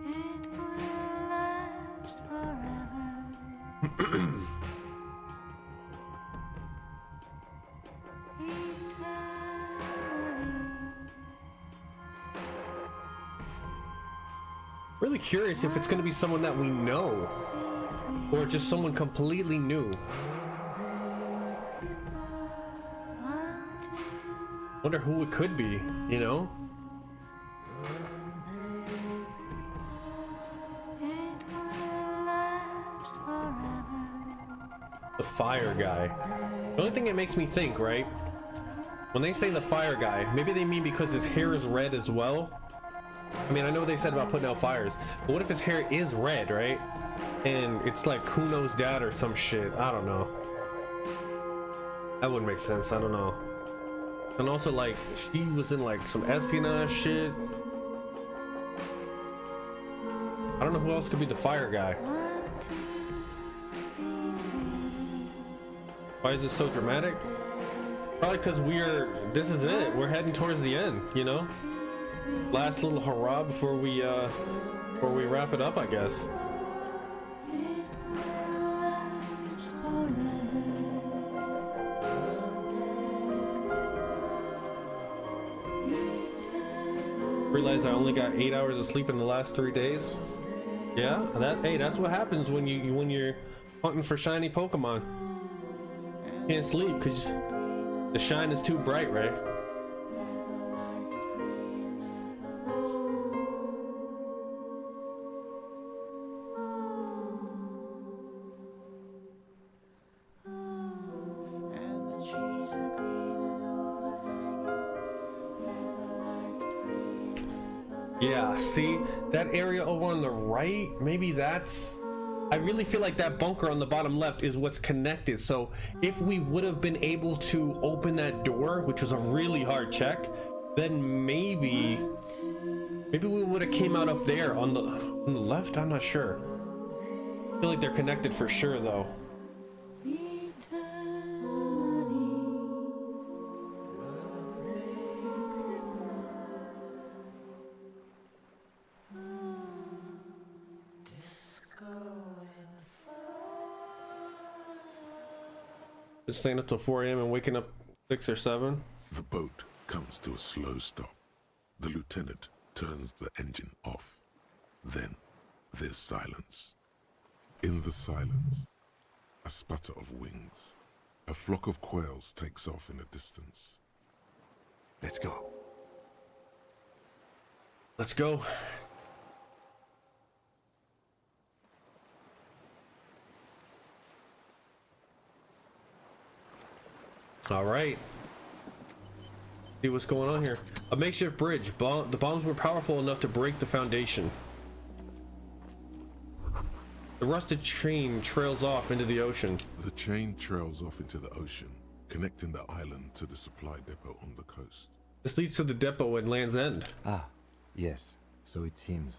It will last forever.
Really curious if it's going to be someone that we know or just someone completely new. Wonder who it could be, you know? The fire guy. The only thing it makes me think, right? When they say the fire guy, maybe they mean because his hair is red as well. I mean, I know what they said about putting out fires, but what if his hair is red, right? And it's like Kuno's dad or some shit. I don't know. That wouldn't make sense. I don't know. And also, like, she was in like some espionage shit. I don't know who else could be the fire guy. Why is this so dramatic? Probably because this is it. We're heading towards the end, you know? Last little hurrah before we wrap it up, I guess. Realize I only got 8 hours of sleep in the last 3 days. Yeah, that's what happens when you're hunting for shiny Pokemon. Can't sleep because the shine is too bright, right? Yeah, see that area over on the right, maybe that's, I really feel like that bunker on the bottom left is what's connected. So if we would have been able to open that door, which was a really hard check, then maybe we would have came out up there on the left. I'm not sure. I feel like they're connected for sure though. Just staying up till 4 a.m. and waking up 6 or 7.
The boat comes to a slow stop. The lieutenant turns the engine off. Then there's silence. In the silence, a sputter of wings. A flock of quails takes off in the distance. Let's go.
Let's go. All right. See what's going on here. A makeshift bridge. The bombs were powerful enough to break the foundation. The rusted chain trails off into the ocean.
The chain trails off into the ocean, connecting the island to the supply depot on the coast.
This leads to the depot at Land's End.
Ah, yes. So it seems.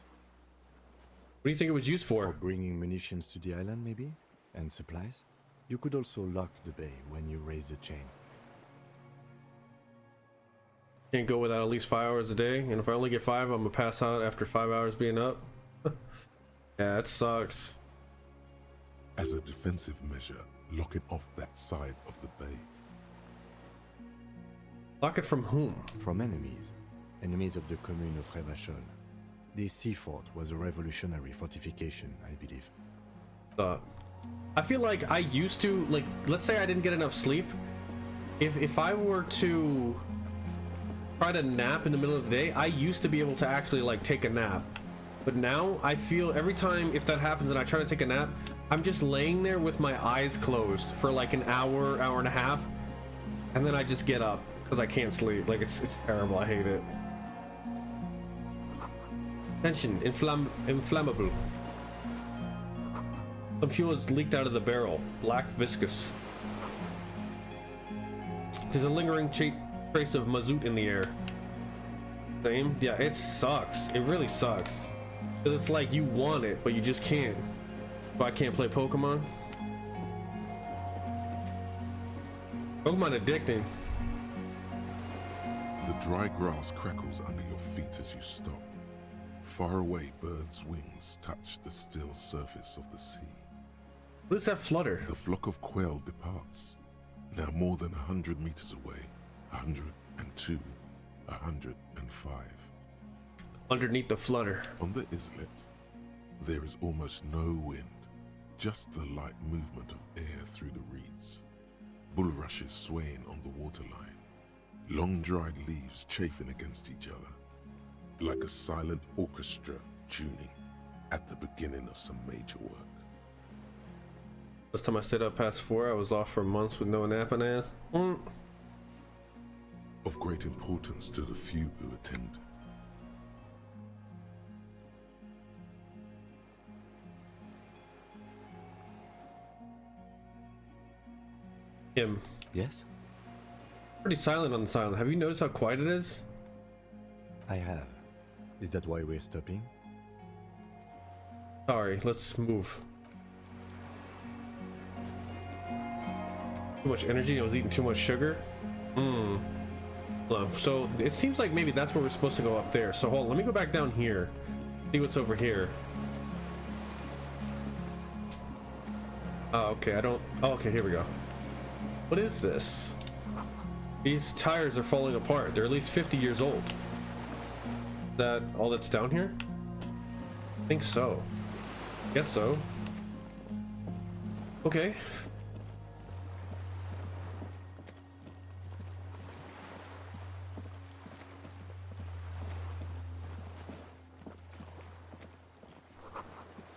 What do you think it was used for?
For bringing munitions to the island, maybe? And supplies? You could also lock the bay when you raise the chain.
Can't go without at least 5 hours a day, and if I only get 5, I'm gonna pass out after 5 hours being up. Yeah, it sucks.
As a defensive measure, lock it off that side of the bay.
Lock it from whom?
From enemies. Enemies of the commune of Revachol. This sea fort was a revolutionary fortification, I believe.
I feel like I used to, like, let's say I didn't get enough sleep. If I were to try to nap in the middle of the day, I used to be able to actually like take a nap. But now I feel every time if that happens and I try to take a nap, I'm just laying there with my eyes closed for like an hour, hour and a half, and then I just get up because I can't sleep. Like it's terrible. I hate it. Tension, inflammable. Some fuel is leaked out of the barrel. Black viscous. There's a lingering trace of mazout in the air. Same? Yeah, it sucks. It really sucks. Because it's like you want it, but you just can't. But I can't play Pokemon. Pokemon addicting.
The dry grass crackles under your feet as you stop. Far away, birds' wings touch the still surface of the sea.
What is that flutter?
The flock of quail departs. Now more than 100 meters away. 102, 105.
Underneath the flutter.
On the islet, there is almost no wind, just the light movement of air through the reeds. Bulrushes swaying on the waterline. Long dried leaves chafing against each other. Like a silent orchestra tuning at the beginning of some major work.
Last time I stayed up past 4, I was off for months with no nap and ass.
Of great importance to the few who attend.
Him.
Yes?
Pretty silent on the silent. Have you noticed how quiet it is?
I have. Is that why we're stopping?
Sorry, let's move. Too much energy, I was eating too much sugar. So it seems like maybe that's where we're supposed to go up there. So hold on, let me go back down here. See what's over here. Oh, okay, oh, okay, here we go. What is this? These tires are falling apart. They're at least 50 years old. Is that all that's down here? I think so. Guess so. Okay.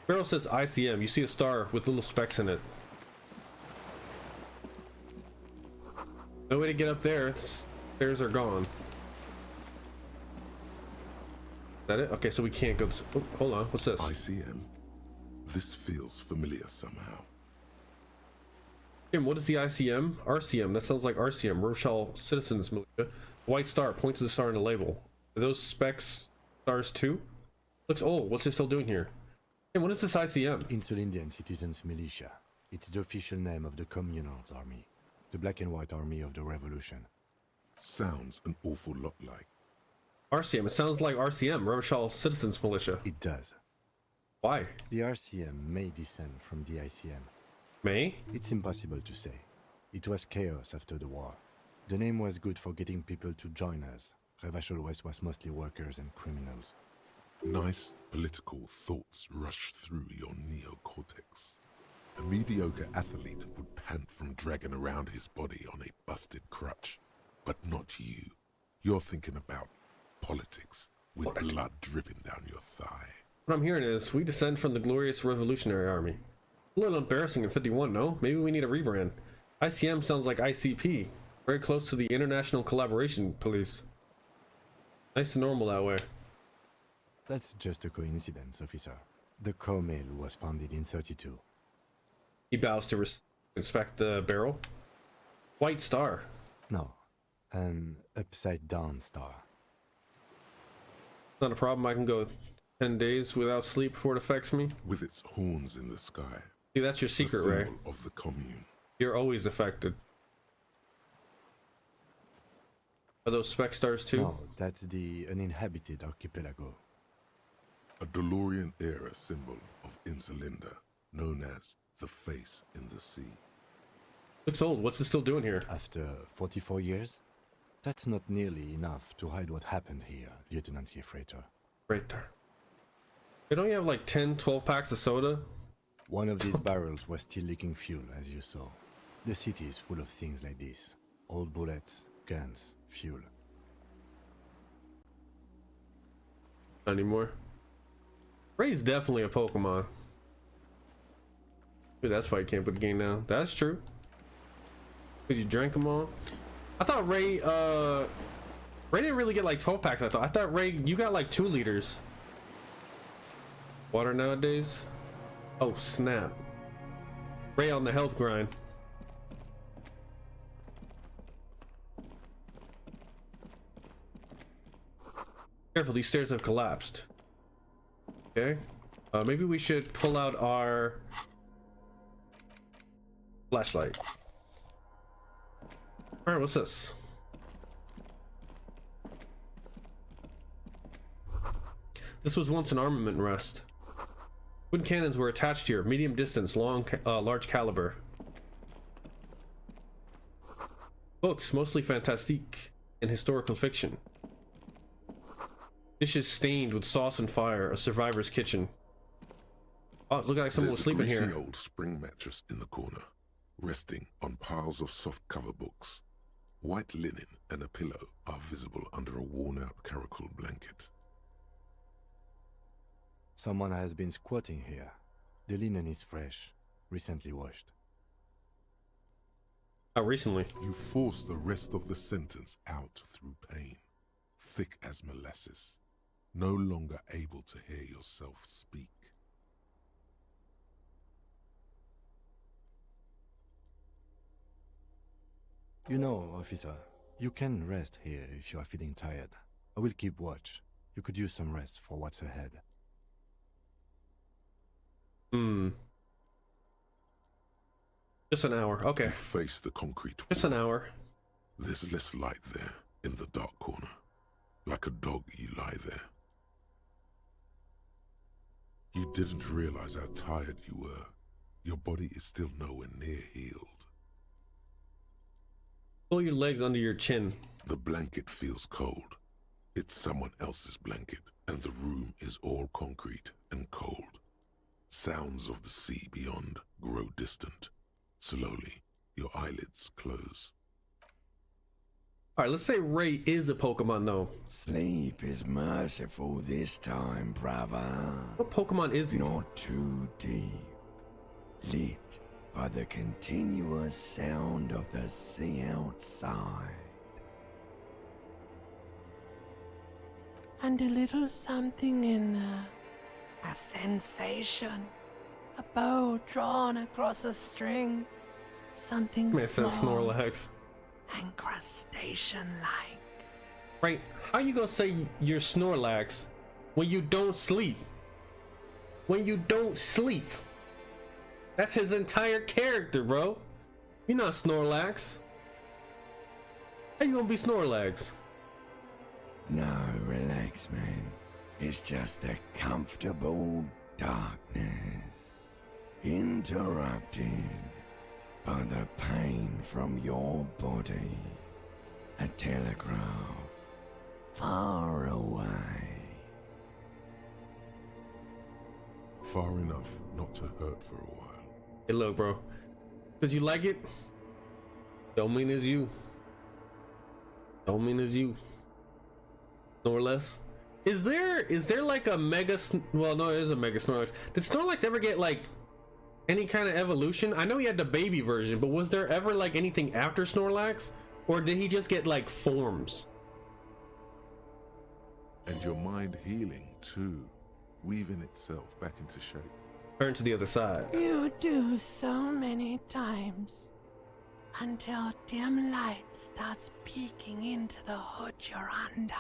Barrel says ICM. You see a star with little specks in it. No way to get up there. Stairs are gone. Is that it? Okay, so we can't go this. Oh, hold on. What's this?
ICM. This feels familiar somehow.
Tim, what is the ICM? RCM. That sounds like RCM. Revachol Citizens Militia. White star. Point to the star in the label. Are those specks stars too? Looks old. What's it still doing here? Tim, what is this ICM?
Insulindian Citizens Militia. It's the official name of the Communals Army. The Black and White Army of the Revolution.
Sounds an awful lot like
RCM. It sounds like RCM, Revachol Citizens Militia.
It does.
Why?
The RCM may descend from the ICM.
May?
It's impossible to say. It was chaos after the war. The name was good for getting people to join us. Revachol West was mostly workers and criminals.
nice political thoughts rush through your neocortex. A mediocre athlete would pant from dragging around his body on a busted crutch. But not you. You're thinking about politics with blood dripping down your thigh.
What I'm hearing is, we descend from the glorious Revolutionary Army. A little embarrassing in 51, no? Maybe we need a rebrand. ICM sounds like ICP. Very close to the International Collaboration Police. Nice and normal that way.
That's just a coincidence, officer. The Co-Mail was founded in 32.
He bows to inspect the barrel. White star.
No, an upside-down star.
Not a problem. I can go 10 days without sleep before it affects me.
With its horns in the sky.
See, that's your secret,
the
Ray.
symbol of the commune.
You're always affected. Are those spec stars too?
No, that's the uninhabited archipelago.
A DeLorean era symbol of Insulinda, known as the face in the sea.
Looks old. What's it still doing here?
After 44 years? That's not nearly enough to hide what happened here, Lieutenant Gefreiter.
Freighter. They don't you have like 10, 12 packs of soda?
One of these barrels was still leaking fuel, as you saw. The city is full of things like this. Old bullets, guns, fuel.
Not anymore. Ray's definitely a Pokemon. Dude, that's why you can't put the game down. That's true. Because you drank them all. I thought Ray didn't really get like 12 packs. I thought Ray, you got like 2 liters. Water nowadays? Oh snap. Ray on the health grind. Careful, these stairs have collapsed. Okay. Maybe we should pull out our flashlight. Alright, what's this? This was once an armament rest. Twin cannons were attached here, medium distance, large caliber. Books, mostly fantastique and historical fiction. Dishes stained with sauce and fire, a survivor's kitchen. Oh, look like someone was sleeping here.
There's a greasy old spring mattress in the corner, resting on piles of soft cover books. White linen and a pillow are visible under a worn-out caracal blanket.
Someone has been squatting here. The linen is fresh, recently washed.
How recently?
You force the rest of the sentence out through pain, thick as molasses, no longer able to hear yourself speak.
You know, officer, you can rest here if you are feeling tired. I will keep watch. You could use some rest for what's ahead.
Just an hour, okay.
You face the concrete wall.
Just an hour.
There's less light there, in the dark corner. Like a dog, you lie there. You didn't realize how tired you were. Your body is still nowhere near healed.
Pull your legs under your chin.
The blanket feels cold. It's someone else's blanket, and the room is all concrete and cold. Sounds of the sea beyond grow distant. Slowly, your eyelids close.
Alright, let's say Ray is a Pokemon though.
Sleep is merciful this time, brother.
What Pokemon is he?
Not too deep. Lit by the continuous sound of the sea outside.
And a little something in there. A sensation. A bow drawn across a string. Something
Man, it says
small
Snorlax.
and crustacean-like.
Right, how you gonna say you're Snorlax when you don't sleep? When you don't sleep. That's his entire character, bro. You're not Snorlax. How you gonna be Snorlax?
No, relax, man. It's just the comfortable darkness, interrupted by the pain from your body. A telegraph far away.
Far enough not to hurt for a while.
Hey, look, bro. Because you like it, don't mean it's you. Don't mean it's you. Nor less. Is there like a mega? Well, no, it is a mega Snorlax. Did Snorlax ever get like any kind of evolution? I know he had the baby version, but was there ever like anything after Snorlax, or did he just get like forms?
And your mind healing too, weaving itself back into shape.
Turn to the other side.
You do so many times until dim light starts peeking into the hood you're under.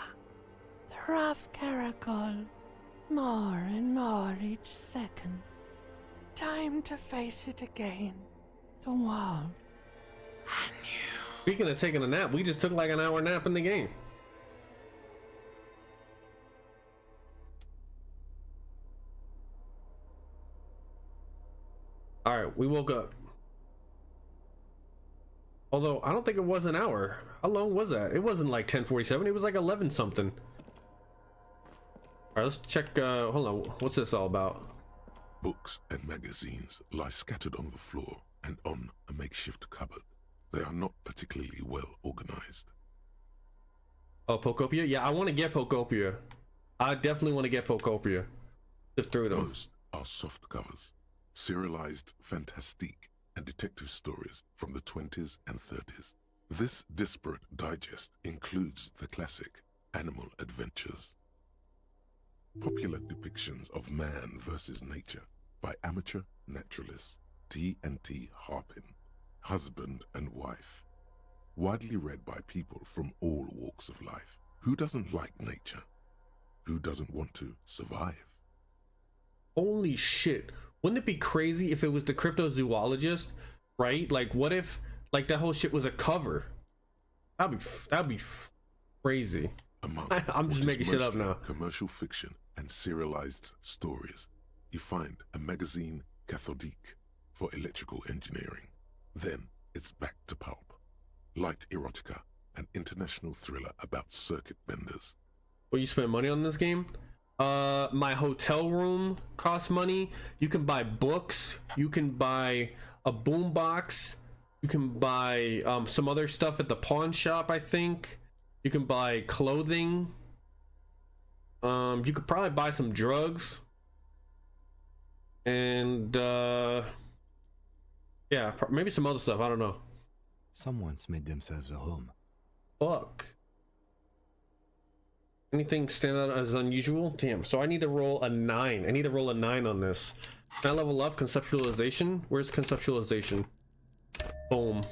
The rough caracal, more and more each second. Time to face it again. The wall. And you.
Speaking of taking a nap, we just took like an hour nap in the game. All right, we woke up. Although I don't think it was an hour. How long was that? It wasn't like 10:47. It was like 11 something. All right, let's check. Hold on. What's this all about?
Books and magazines lie scattered on the floor and on a makeshift cupboard. They are not particularly well organized.
Oh, Pocopia? Yeah, I want to get Pocopia. I definitely want to get Pocopia. Sift through them.
Most are soft covers, serialized fantastique and detective stories from the 20s and 30s. This disparate digest includes the classic Animal Adventures. Popular depictions of man versus nature by amateur naturalists T&T Harpin, husband and wife. Widely read by people from all walks of life. Who doesn't like nature? Who doesn't want to survive?
Holy shit. Wouldn't it be crazy if it was the cryptozoologist, right? Like, what if, like, that whole shit was a cover? That'd be crazy. I'm just making shit up now.
Commercial fiction and serialized stories. You find a magazine cathodique for electrical engineering. Then it's back to pulp. Light erotica, an international thriller about circuit benders.
Well, you spend money on this game? My hotel room costs money. You can buy books. You can buy a boombox. You can buy some other stuff at the pawn shop, I think. You can buy clothing. You could probably buy some drugs. And yeah, maybe some other stuff. I don't know.
Someone's made themselves a home.
Fuck. Anything stand out as unusual? Damn, so I need to roll a 9. I need to roll a 9 on this. Can I level up conceptualization? Where's conceptualization? Boom.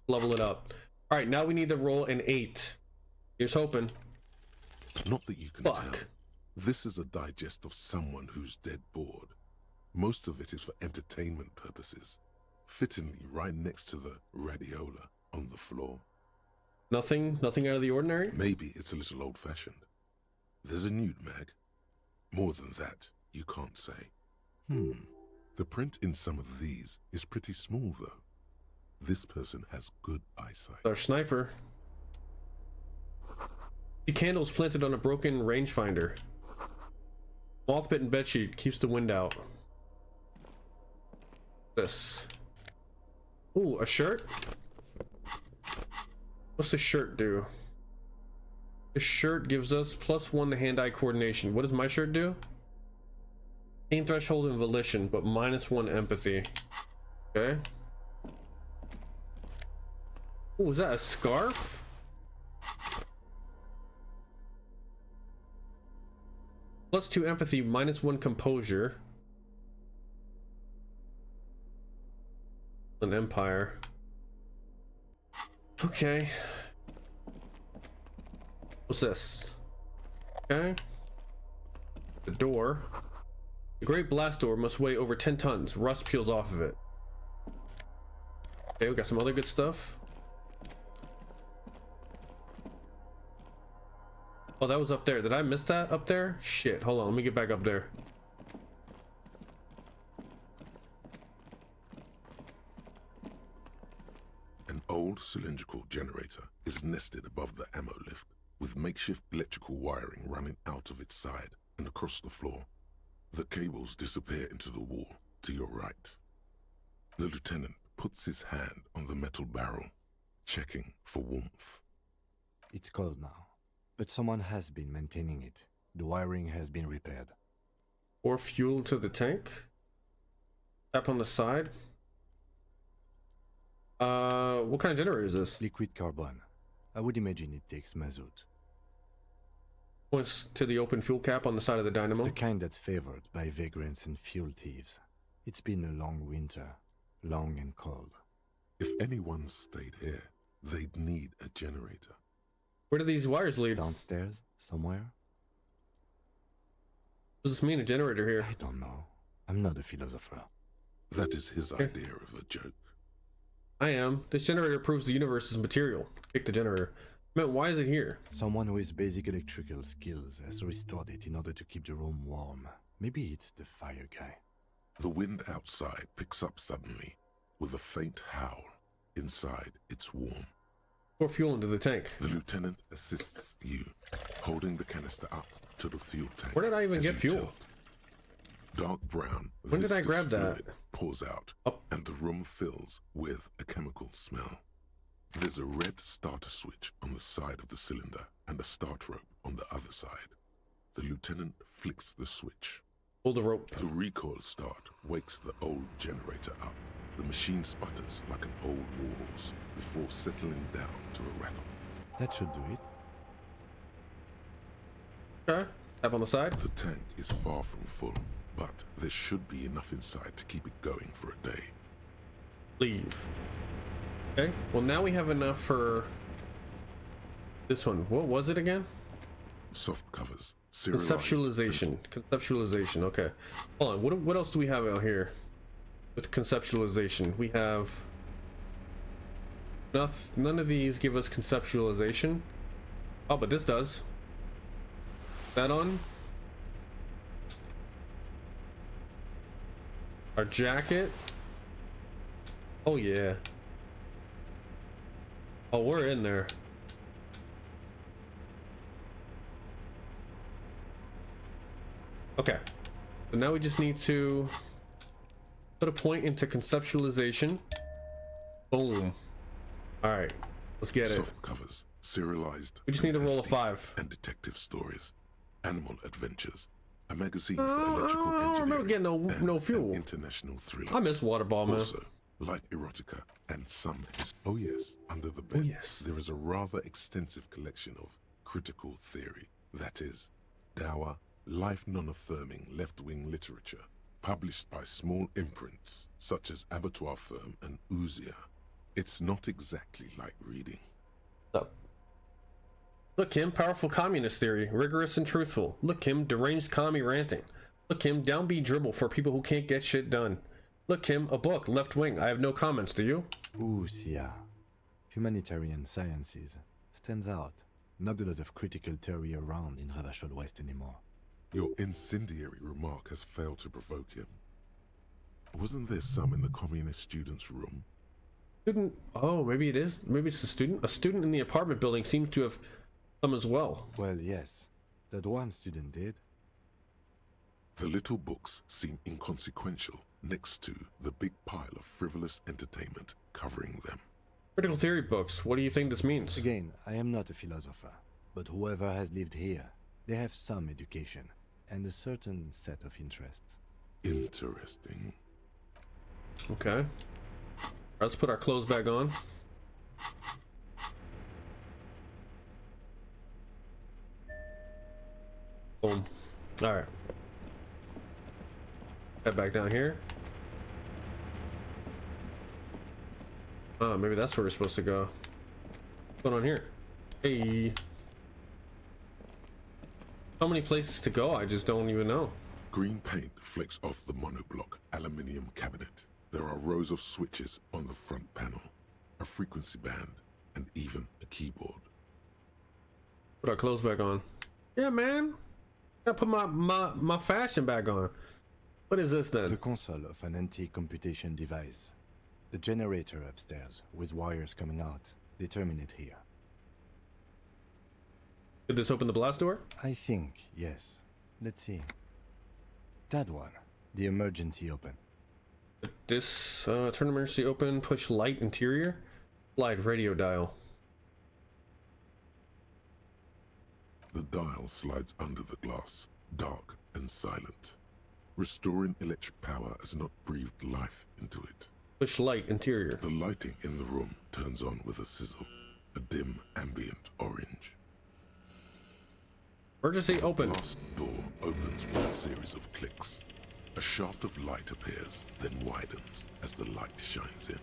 Level it up. All right, now we need to roll an 8. Here's hoping.
Not that you can tell. This is a digest of someone who's dead bored. Most of it is for entertainment purposes. Fittingly right next to the radiola on the floor.
Nothing out of the ordinary?
Maybe it's a little old-fashioned. There's a nude mag. More than that, you can't say. The print in some of these is pretty small, though. This person has good eyesight.
Our sniper. The candles planted on a broken rangefinder. Moth bitten bedsheet keeps the wind out. This. Ooh, a shirt? What's the shirt do? The shirt gives us +1 to hand-eye coordination. What does my shirt do? Pain threshold and volition, but -1 empathy. Okay. Oh, is that a scarf? +2 empathy, -1 composure. An empire. Okay. What's this? Okay. The door. The great blast door must weigh over 10 tons. Rust peels off of it. Okay, we got some other good stuff. Oh, that was up there. Did I miss that up there? Shit, hold on. Let me get back up there.
An old cylindrical generator is nested above the ammo lift, with makeshift electrical wiring running out of its side and across the floor. The cables disappear into the wall to your right. The lieutenant puts his hand on the metal barrel, checking for warmth.
It's cold now, but someone has been maintaining it. The wiring has been repaired.
Or fuel to the tank. Tap on the side. What kind of generator is this?
Liquid carbon. I would imagine it takes mazout.
Points to the open fuel cap on the side of the dynamo.
The kind that's favored by vagrants and fuel thieves. It's been a long winter, long and cold.
If anyone stayed here, they'd need a generator.
Where do these wires lead?
Downstairs, somewhere?
What does this mean, a generator here?
I don't know. I'm not a philosopher.
That is his idea of a joke.
I am. This generator proves the universe is material. Kick the generator. Man, why is it here?
Someone with basic electrical skills has restored it in order to keep the room warm. Maybe it's the fire guy.
The wind outside picks up suddenly, with a faint howl. Inside, it's warm.
Pour fuel into the tank.
The lieutenant assists you, holding the canister up to the fuel tank.
Where did I even get fuel?
Tilt. Dark brown.
When did I grab that?
Fluid pours out, and the room fills with a chemical smell. There's a red starter switch on the side of the cylinder and a start rope on the other side. The lieutenant flicks the switch.
Pull the rope.
The recoil start wakes the old generator up. The machine sputters like an old warhorse before settling down to a rattle.
That should do it.
Okay. Tap on the side.
The tank is far from full, but there should be enough inside to keep it going for a day.
Leave. Okay. Well, now we have enough for this one. What was it again?
Soft covers. Serialized
Conceptualization. Conceptualization. Okay. Hold on. What else do we have out here with conceptualization? We have none of these give us conceptualization. Oh, but this does. That on. Our jacket. Oh yeah. Oh, we're in there. Okay. So now we just need to put a point into conceptualization. Boom. All right. Let's get it.
Soft covers. Serialized.
We just need to roll a 5.
And detective stories. Animal adventures. A magazine for electrical
I don't remember
engineering.
getting no fuel.
International thriller.
I miss Waterball, man.
Also, light erotica and some. Oh yes, under the bed.
Oh, yes.
There is a rather extensive collection of critical theory. That is, dour, life non-affirming left-wing literature, published by small imprints such as Abattoir Firm and Ouzia. It's not exactly like reading.
So, look him, powerful communist theory, rigorous and truthful. Look him, deranged commie ranting. Look him, downbeat dribble for people who can't get shit done. Look him, a book, left wing. I have no comments, do you?
Ouzia. Humanitarian sciences. Stands out. Not a lot of critical theory around in Revachol West anymore.
Your incendiary remark has failed to provoke him. Wasn't there some in the communist student's room?
Student? Oh, maybe it is. Maybe it's a student. A student in the apartment building seems to have come as well.
Well, yes. That one student did.
The little books seem inconsequential next to the big pile of frivolous entertainment covering them.
Critical theory books. What do you think this means?
Again, I am not a philosopher, but whoever has lived here, they have some education and a certain set of interests.
Interesting.
Okay. Let's put our clothes back on. Boom. All right. Head back down here. Oh, maybe that's where we're supposed to go. What's going on here? Hey. So many places to go, I just don't even know.
Green paint flicks off the monoblock aluminium cabinet. There are rows of switches on the front panel, a frequency band, and even a keyboard.
Put our clothes back on. Yeah, man. I put my fashion back on. What is this then?
The console of an anti-computation device. The generator upstairs, with wires coming out. They terminate here.
Did this open the blast door?
I think, yes. Let's see. That one. The emergency open.
This, turn emergency open, push light interior, slide radio dial.
The dial slides under the glass, dark and silent. Restoring electric power has not breathed life into it.
Push light interior.
The lighting in the room turns on with a sizzle, a dim ambient orange.
Emergency open.
The glass door opens with a series of clicks. A shaft of light appears, then widens as the light shines in.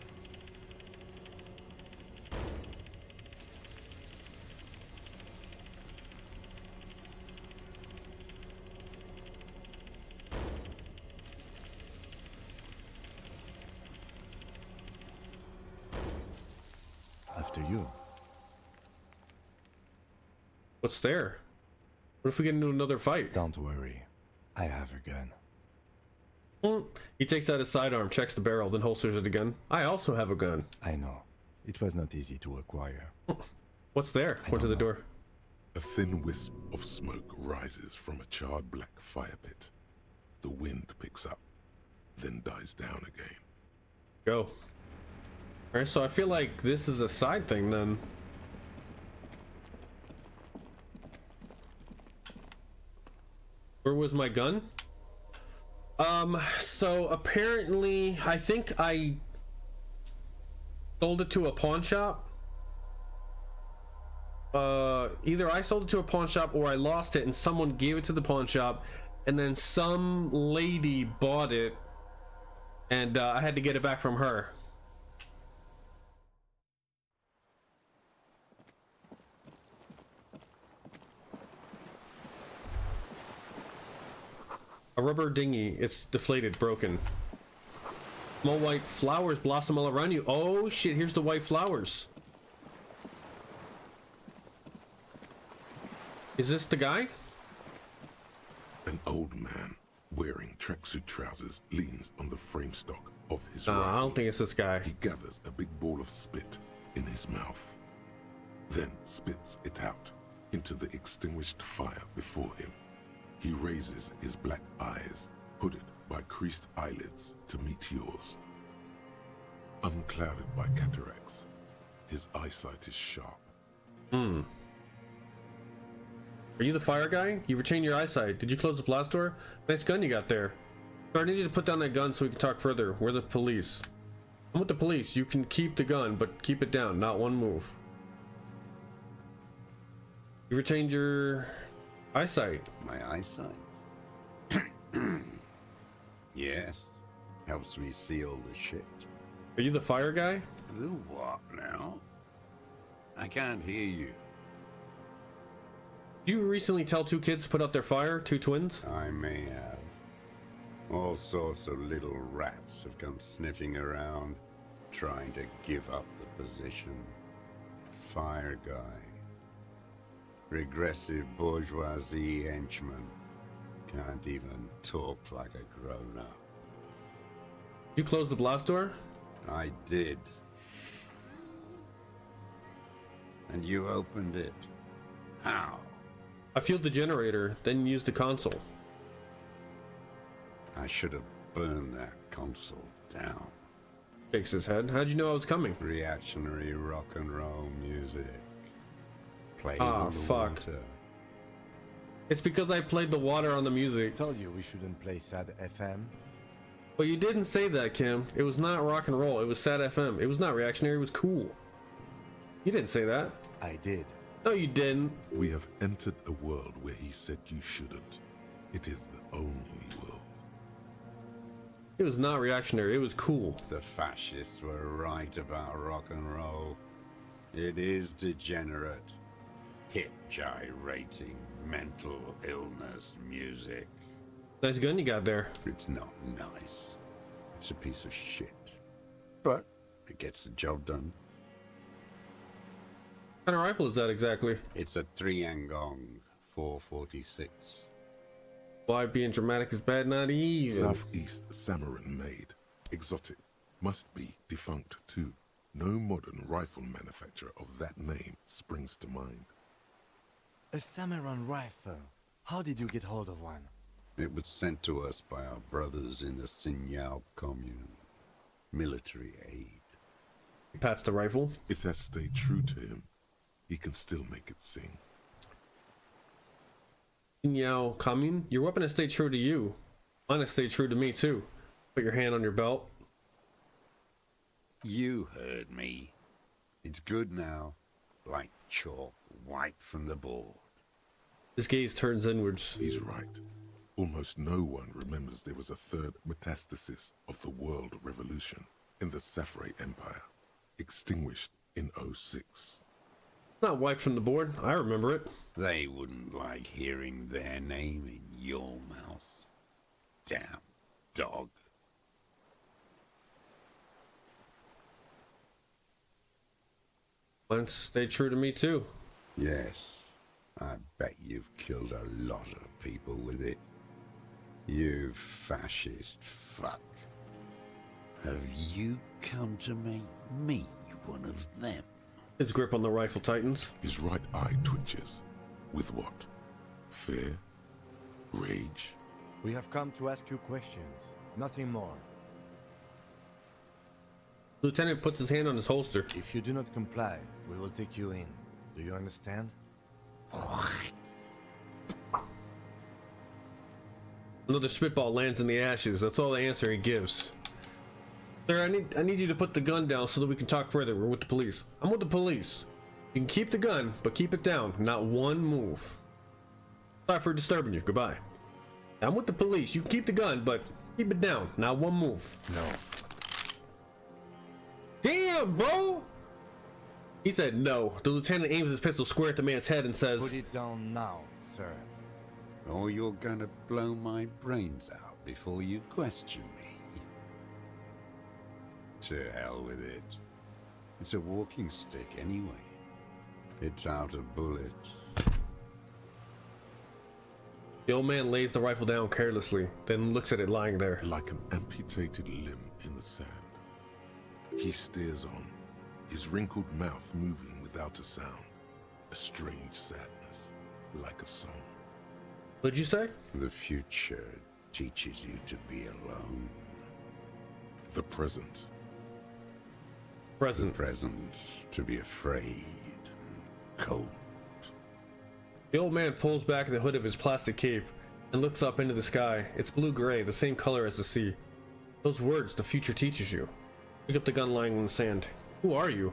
What's there? What if we get into another fight?
Don't worry. I have a gun.
He takes out his sidearm, checks the barrel, then holsters it again. I also have a gun.
I know. It was not easy to acquire.
What's there? Point to the door.
A thin wisp of smoke rises from a charred black fire pit. The wind picks up, then dies down again.
Go. Alright, so I feel like this is a side thing then. Where was my gun? So apparently, I think I sold it to a pawn shop. Either I sold it to a pawn shop or I lost it and someone gave it to the pawn shop, and then some lady bought it and I had to get it back from her. A rubber dinghy. It's deflated, broken. Small white flowers blossom all around you. Oh shit, here's the white flowers. Is this the guy?
An old man wearing tracksuit trousers leans on the frame stock of his
No,
rifle.
I don't think it's this guy.
He gathers a big ball of spit in his mouth, then spits it out into the extinguished fire before him. He raises his black eyes, hooded by creased eyelids, to meet yours. Unclouded by cataracts, his eyesight is sharp.
Are you the fire guy? You retain your eyesight. Did you close the blast door? Nice gun you got there. Sorry, I need you to put down that gun so we can talk further. We're the police. I'm with the police. You can keep the gun, but keep it down. Not one move. You retained your eyesight.
My eyesight? Yes. Helps me see all the shit.
Are you the fire guy?
The what now? I can't hear you.
Did you recently tell two kids to put out their fire? Two twins?
I may have. All sorts of little rats have come sniffing around, trying to give up the position. Fire guy. Regressive bourgeoisie henchman. Can't even talk like a grown-up.
You closed the blast door?
I did. And you opened it. How?
I fueled the generator, then used the console.
I should have burned that console down.
Shakes his head. How'd you know I was coming?
Reactionary rock and roll music. Played
Ah,
on the
fuck.
water.
It's because I played the water on the music.
I told you we shouldn't play sad FM.
But you didn't say that, Kim. It was not rock and roll. It was sad FM. It was not reactionary. It was cool. You didn't say that.
I did.
No, you didn't.
We have entered a world where he said you shouldn't. It is the only world.
It was not reactionary. It was cool.
The fascists were right about rock and roll. It is degenerate. Hip gyrating, mental illness music.
Nice gun you got there.
It's not nice. It's a piece of shit. But it gets the job done.
What kind of rifle is that exactly?
It's a 3-Angong 446.
Why being dramatic is bad? Not even.
Southeast Samaran made. Exotic. Must be defunct too. No modern rifle manufacturer of that name springs to mind.
A Samaran rifle. How did you get hold of one?
It was sent to us by our brothers in the Sinyao commune. Military aid.
He pats the rifle.
It has stayed true to him. He can still make it sing.
Sinyao commune? Your weapon has stayed true to you. Mine has stayed true to me too. Put your hand on your belt.
You heard me. It's good now. Like chalk wiped from the board.
His gaze turns inwards.
He's right. Almost no one remembers there was a third metastasis of the world revolution in the Safre Empire, extinguished in 06.
Not wiped from the board. I remember it.
They wouldn't like hearing their name in your mouth. Damn dog.
Mine stayed true to me too.
Yes, I bet you've killed a lot of people with it. You fascist fuck. Have you come to make me one of them?
His grip on the rifle tightens.
His right eye twitches. With what? Fear? Rage?
We have come to ask you questions, nothing more.
Lieutenant puts his hand on his holster.
If you do not comply, we will take you in. Do you understand?
Another spitball lands in the ashes. That's all the answer he gives. Sir, I need you to put the gun down so that we can talk further. We're with the police. I'm with the police. You can keep the gun, but keep it down. Not one move. Sorry for disturbing you. Goodbye. I'm with the police. You can keep the gun, but keep it down. Not one move.
No.
Damn, bro! He said no. The lieutenant aims his pistol square at the man's head and says,
"Put it down now, sir."
Or you're gonna blow my brains out before you question me. To hell with it. It's a walking stick anyway. It's out of bullets.
The old man lays the rifle down carelessly, then looks at it lying there.
Like an amputated limb in the sand. He stares on, his wrinkled mouth moving without a sound. A strange sadness, like a song.
What'd you say?
The future teaches you to be alone.
The present.
The present to be afraid and cold.
The old man pulls back the hood of his plastic cape and looks up into the sky. It's blue-gray, the same color as the sea. Those words, the future teaches you. Pick up the gun lying in the sand. Who are you?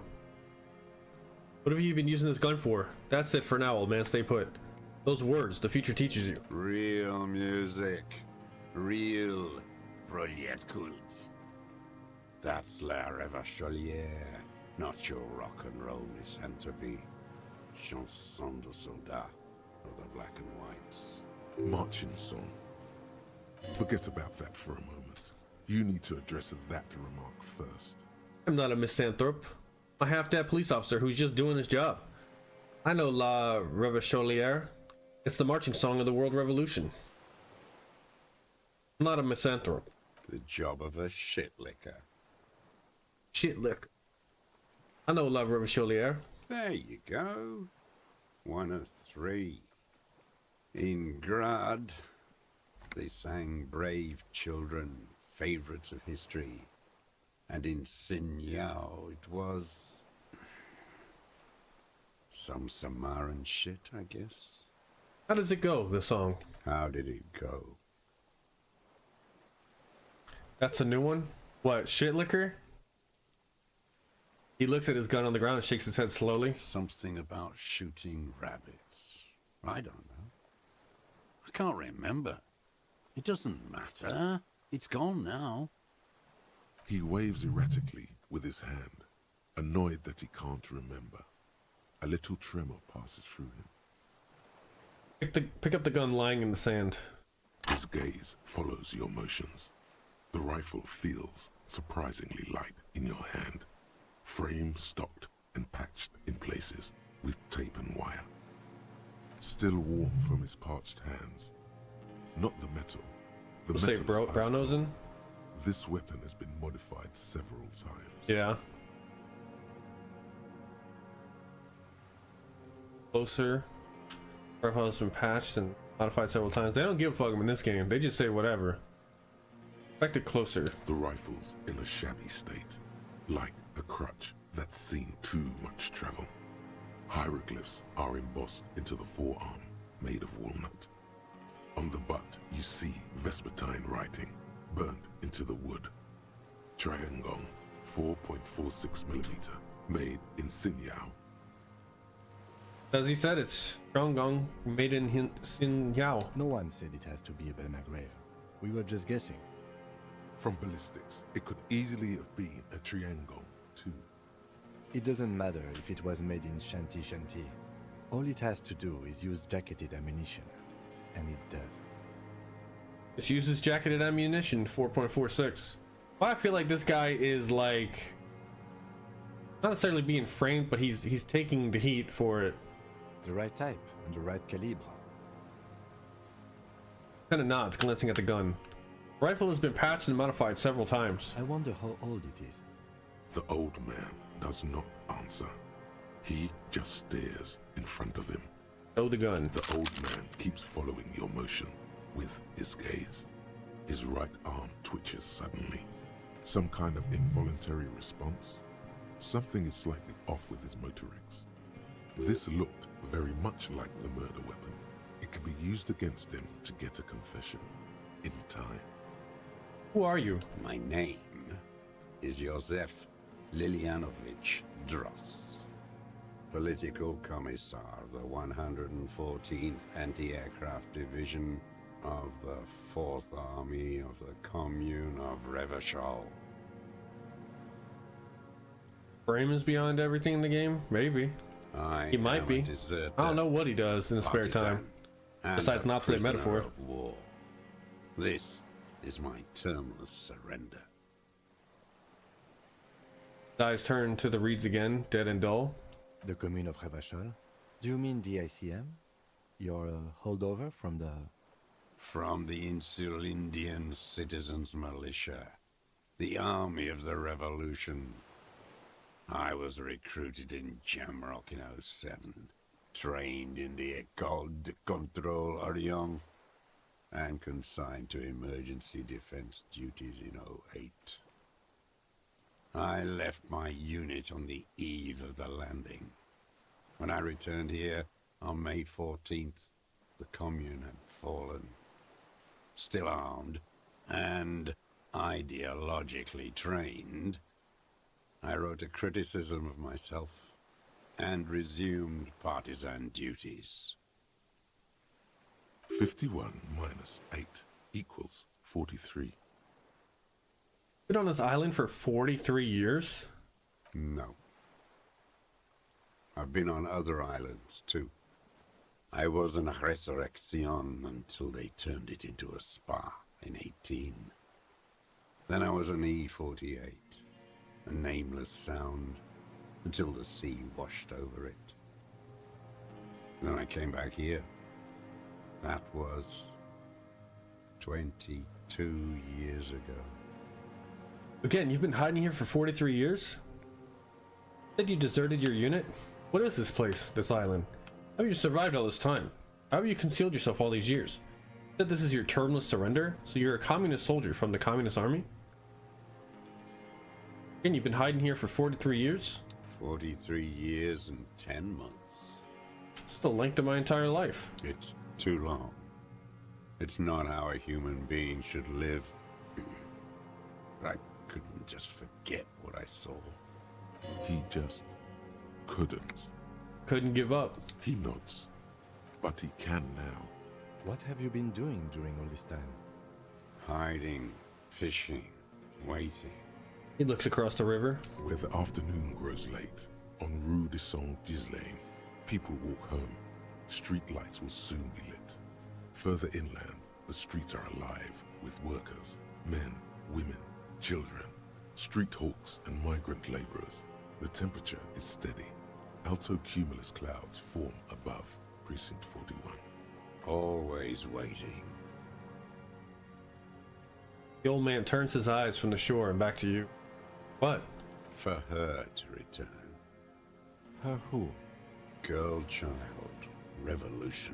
What have you been using this gun for? That's it for now, old man. Stay put. Those words, the future teaches you.
Real music. Real brilliant cult. That's La Revacholière, not your rock and roll misanthropy. Chanson de soldat of the black and whites.
Marching song. Forget about that for a moment. You need to address that remark first.
I'm not a misanthrope. I'm a half-dead police officer who's just doing his job. I know La Revacholière. It's the marching song of the World Revolution. I'm not a misanthrope.
The job of a shitlicker.
Shitlicker. I know La Revacholière.
There you go. One of three. In Grad, they sang Brave Children, favorites of history. And in Sinyao, it was some Samaran shit, I guess.
How does it go, the song?
How did it go?
That's a new one? What, shitlicker? He looks at his gun on the ground and shakes his head slowly.
Something about shooting rabbits. I don't know. I can't remember. It doesn't matter. It's gone now.
He waves erratically with his hand, annoyed that he can't remember. A little tremor passes through him.
Pick up the gun lying in the sand.
His gaze follows your motions. The rifle feels surprisingly light in your hand. Frame stocked and patched in places with tape and wire. Still warm from his parched hands. Not the metal. The
We'll
metal
say
is ice
brown nosing?
cold. This weapon has been modified several times.
Yeah. Closer. Rifle has been patched and modified several times. They don't give a fuck in this game. They just say whatever. Back to closer.
The rifle's in a shabby state, like a crutch that's seen too much travel. Hieroglyphs are embossed into the forearm, made of walnut. On the butt, you see Vespertine writing, burnt into the wood. Triangong, 4.46mm, made in Sinyao.
As he said, it's Triangong, made in Sinyao.
No one said it has to be a Belmagrave. We were just guessing.
From ballistics, it could easily have been a Triangong, too.
It doesn't matter if it was made in Shanti Shanti. All it has to do is use jacketed ammunition. And it does.
It uses jacketed ammunition, 4.46. Well, I feel like this guy is like not necessarily being framed, but he's taking the heat for it.
The right type and the right calibre.
Kinda nods, glancing at the gun. The rifle has been patched and modified several times.
I wonder how old it is.
The old man does not answer. He just stares in front of him.
Show the gun.
The old man keeps following your motion with his gaze. His right arm twitches suddenly. Some kind of involuntary response. Something is slightly off with his motorics. This looked very much like the murder weapon. It could be used against him to get a confession in time.
Who are you?
My name is Josef Lilianovich Dross. Political Commissar, the 114th Anti-Aircraft Division of the 4th Army of the Commune of Revachol.
Frame is beyond everything in the game? Maybe. He might be. I don't know what he does in his spare time. Besides not play metaphor.
War. This is my termless surrender.
Eyes turn to the reeds again, dead and dull.
The commune of Revachol? Do you mean the ICM? Your holdover from the...
From the Insular Indian Citizens Militia. The army of the revolution. I was recruited in Jamrock in 07. Trained in the École de Contrôle Orient. And consigned to emergency defense duties in 08. I left my unit on the eve of the landing. When I returned here on May 14th, the commune had fallen. Still armed and ideologically trained, I wrote a criticism of myself and resumed partisan duties.
51 minus 8 equals 43.
Been on this island for 43 years?
No. I've been on other islands, too. I was in Resurrection until they turned it into a spa in 18. Then I was on E48, a nameless sound, until the sea washed over it. Then I came back here. That was 22 years ago.
Again, you've been hiding here for 43 years? Said you deserted your unit? What is this place, this island? How have you survived all this time? How have you concealed yourself all these years? Said this is your termless surrender? So you're a communist soldier from the communist army? Again, you've been hiding here for 43 years?
43 years and 10 months.
It's the length of my entire life.
It's too long. It's not how a human being should live. I couldn't just forget what I saw.
He just couldn't.
Couldn't give up.
He nods, but he can now.
What have you been doing during all this time?
Hiding, fishing, waiting.
He looks across the river.
Where the afternoon grows late, on Rue de Saint-Ghislain, people walk home. Street lights will soon be lit. Further inland, the streets are alive with workers, men, women, children, street hawks and migrant laborers. The temperature is steady. Alto cumulus clouds form above Precinct 41.
Always waiting.
The old man turns his eyes from the shore and back to you. What?
For her to return.
Her who?
Girl child. Revolution.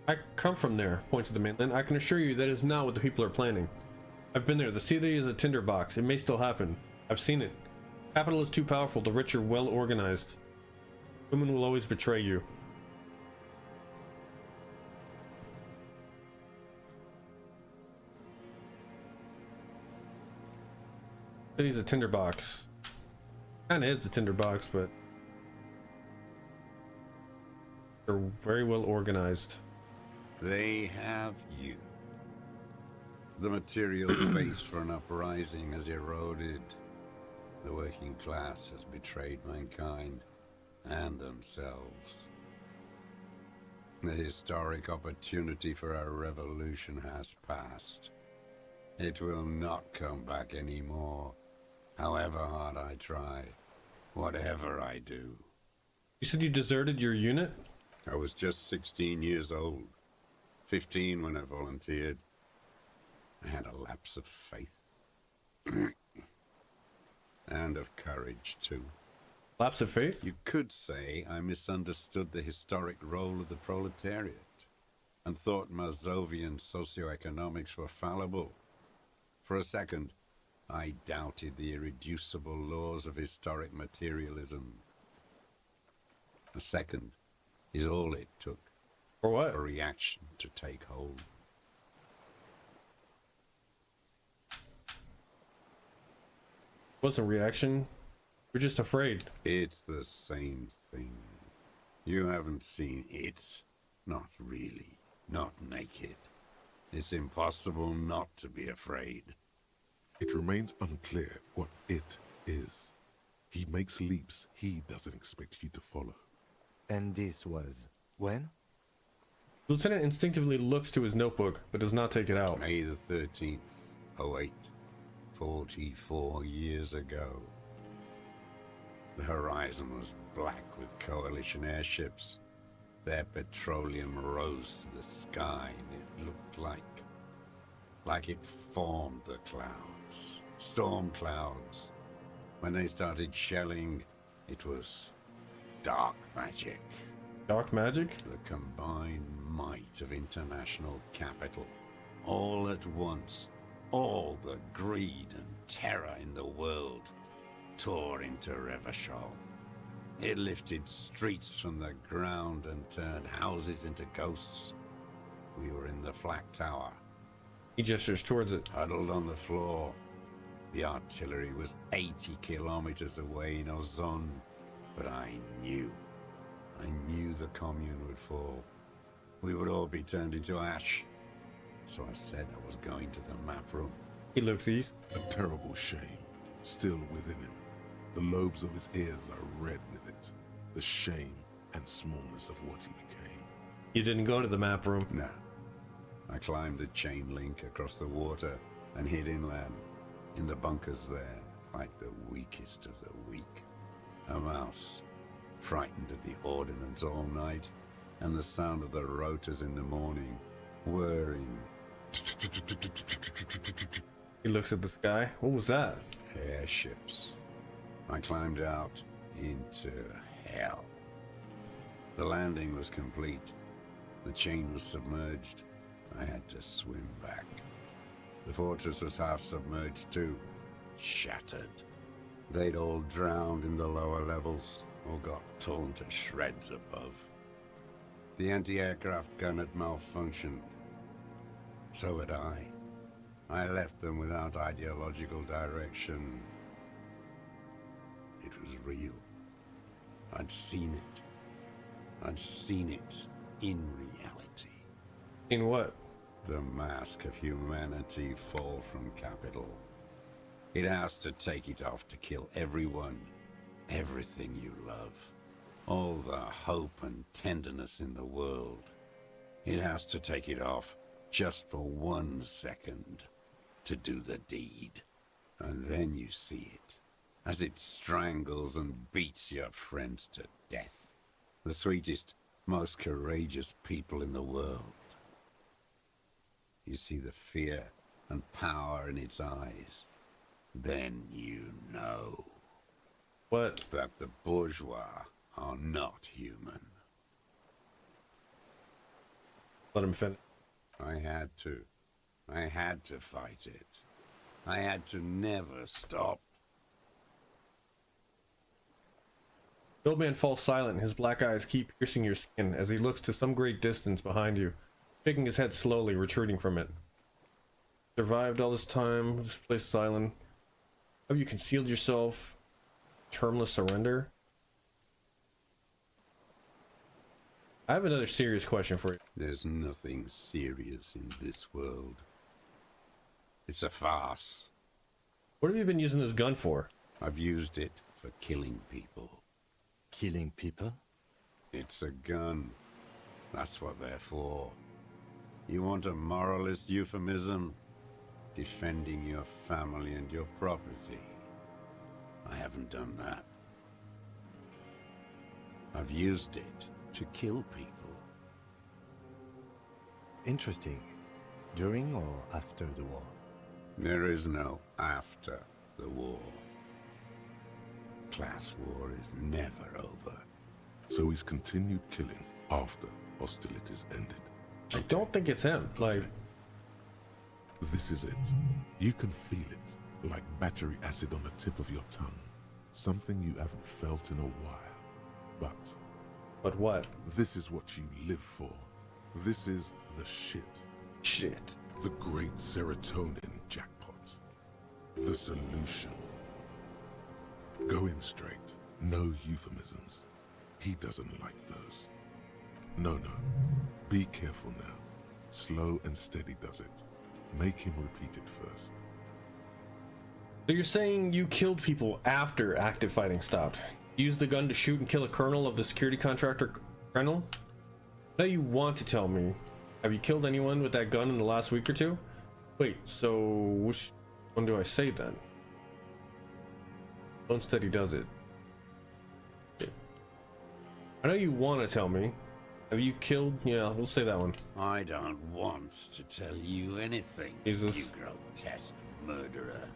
I come from there, points to the mainland. I can assure you that is not what the people are planning. I've been there. The city is a tinderbox. It may still happen. I've seen it. Capital is too powerful. The rich are well organized. Women will always betray you. City's a tinderbox. Kinda is a tinderbox, but they're very well organized.
They have you. The material base for an uprising has eroded. The working class has betrayed mankind and themselves. The historic opportunity for our revolution has passed. It will not come back anymore, however hard I try, whatever I do.
You said you deserted your unit?
I was just 16 years old. 15 when I volunteered. I had a lapse of faith. And of courage, too.
Lapse of faith?
You could say I misunderstood the historic role of the proletariat and thought Mazovian socioeconomics were fallible. For a second, I doubted the irreducible laws of historic materialism. A second is all it took
for what?
A reaction to take hold.
Wasn't reaction. We're just afraid.
It's the same thing. You haven't seen it. Not really. Not naked. It's impossible not to be afraid.
It remains unclear what it is. He makes leaps he doesn't expect you to follow.
And this was when?
Lieutenant instinctively looks to his notebook, but does not take it out.
May the 13th, 08, 44 years ago. The horizon was black with coalition airships. Their petroleum rose to the sky, and it looked like it formed the clouds. Storm clouds. When they started shelling, it was dark magic.
Dark magic?
The combined might of international capital. All at once, all the greed and terror in the world tore into Revachol. It lifted streets from the ground and turned houses into ghosts. We were in the flak tower.
He gestures towards it.
Huddled on the floor. The artillery was 80 kilometers away in Ozon, but I knew the commune would fall. We would all be turned into ash. So I said I was going to the map room.
He looks east.
A terrible shame, still within him. The lobes of his ears are red with it. The shame and smallness of what he became.
You didn't go to the map room?
No. I climbed the chain link across the water and hid inland, in the bunkers there, like the weakest of the weak. A mouse, frightened at the ordnance all night, and the sound of the rotors in the morning, whirring.
He looks at the sky. What was that?
Airships. I climbed out into hell. The landing was complete. The chain was submerged. I had to swim back. The fortress was half submerged too, shattered. They'd all drowned in the lower levels, or got torn to shreds above. The anti-aircraft gun had malfunctioned. So had I. I left them without ideological direction. It was real. I'd seen it. I'd seen it in reality.
In what?
The mask of humanity fall from capital. It has to take it off to kill everyone, everything you love. All the hope and tenderness in the world. It has to take it off just for 1 second to do the deed. And then you see it, as it strangles and beats your friends to death. The sweetest, most courageous people in the world. You see the fear and power in its eyes. Then you know.
What?
That the bourgeois are not human.
Let him finish.
I had to. I had to fight it. I had to never stop.
The old man falls silent, and his black eyes keep piercing your skin as he looks to some great distance behind you, shaking his head slowly, retreating from it. Survived all this time, just play silent. Have you concealed yourself? Termless surrender? I have another serious question for you.
There's nothing serious in this world. It's a farce.
What have you been using this gun for?
I've used it for killing people.
Killing people?
It's a gun. That's what they're for. You want a moralist euphemism? Defending your family and your property. I haven't done that. I've used it to kill people.
Interesting. During or after the war?
There is no after the war. Class war is never over.
So he's continued killing after hostilities ended.
I don't think it's him. Like,
this is it. You can feel it, like battery acid on the tip of your tongue. Something you haven't felt in a while.
But what?
This is what you live for. This is the shit.
Shit.
The great serotonin jackpot. The solution. Go in straight. No euphemisms. He doesn't like those. No. Be careful now. Slow and steady does it. Make him repeat it first.
So you're saying you killed people after active fighting stopped? Used the gun to shoot and kill a colonel of the security contractor colonel? Now you want to tell me. Have you killed anyone with that gun in the last week or two? Wait, so which one do I say then? Unsteady does it. Okay. I know you want to tell me. Have you killed? Yeah, we'll say that one.
I don't want to tell you anything,
Jesus.
you grotesque murderer.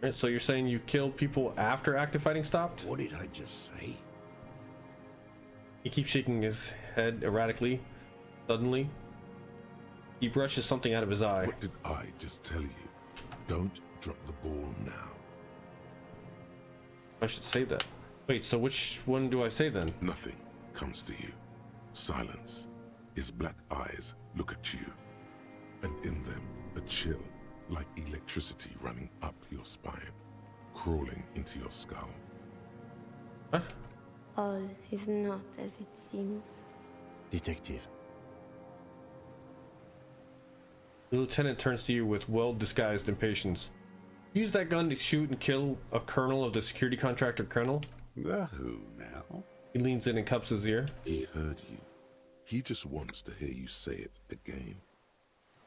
Right, so you're saying you killed people after active fighting stopped?
What did I just say?
He keeps shaking his head erratically. Suddenly, he brushes something out of his eye.
What did I just tell you? Don't drop the ball now.
I should say that. Wait, so which one do I say then?
Nothing comes to you. Silence. His black eyes look at you, and in them a chill, like electricity running up your spine, crawling into your skull.
Huh?
All is not as it seems.
Detective.
The lieutenant turns to you with well-disguised impatience. Use that gun to shoot and kill a colonel of the security contractor colonel?
The who now?
He leans in and cups his ear.
He heard you. He just wants to hear you say it again.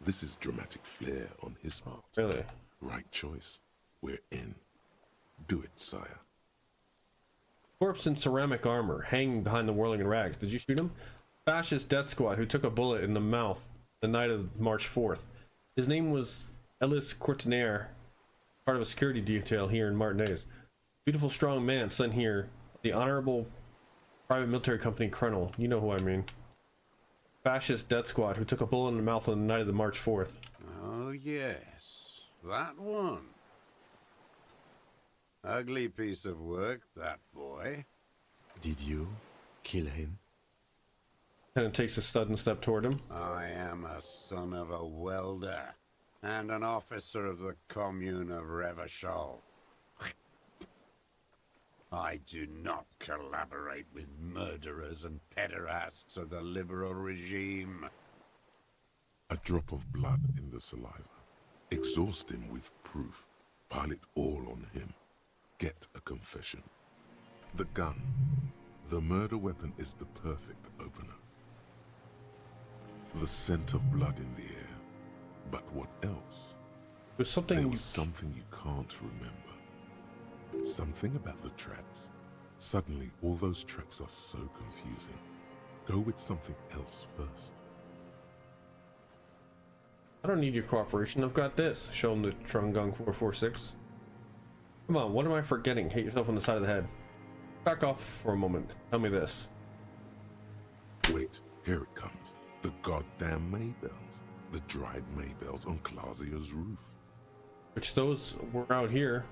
This is dramatic flair on his part.
Really?
Right choice. We're in. Do it, sire.
Corpse in ceramic armor, hanging behind the whirling in rags. Did you shoot him? Fascist death squad who took a bullet in the mouth the night of March 4th. His name was Ellis Courtenaire, part of a security detail here in Martinez. Beautiful, strong man sent here, the Honorable Private Military Company Colonel. You know who I mean. Fascist death squad who took a bullet in the mouth on the night of the March 4th.
Oh, yes. That one. Ugly piece of work, that boy.
Did you kill him?
Lieutenant takes a sudden step toward him.
I am a son of a welder and an officer of the commune of Revachol. I do not collaborate with murderers and pederasts of the liberal regime.
A drop of blood in the saliva. Exhaust him with proof. Pile it all on him. Get a confession. The gun. The murder weapon is the perfect opener. The scent of blood in the air. But what else?
There's something...
There was something you can't remember. Something about the tracks. Suddenly, all those tracks are so confusing. Go with something else first.
I don't need your cooperation. I've got this. Show him the Trungung 446. Come on, what am I forgetting? Hit yourself on the side of the head. Back off for a moment. Tell me this.
Wait, here it comes. The goddamn Maybells. The dried Maybells on Clausia's roof.
Which those were out here.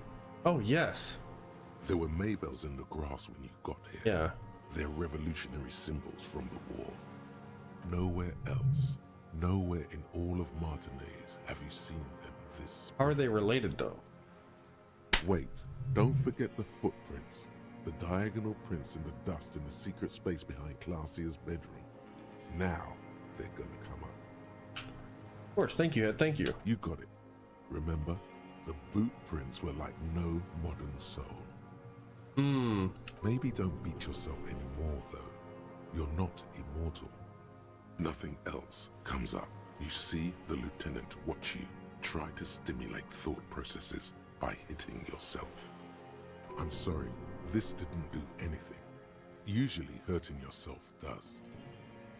Oh, yes.
There were Maybells in the grass when you got here.
Yeah.
They're revolutionary symbols from the war. Nowhere else, nowhere in all of Martinez have you seen them this.
How are they related, though?
Wait, don't forget the footprints. The diagonal prints in the dust in the secret space behind Clausia's bedroom. Now, they're gonna come up.
Of course, thank you, Ed, thank you.
You got it. Remember, the boot prints were like no modern soul. Maybe don't beat yourself anymore, though. You're not immortal. Nothing else comes up. You see the lieutenant watch you try to stimulate thought processes by hitting yourself. I'm sorry, this didn't do anything. Usually hurting yourself does.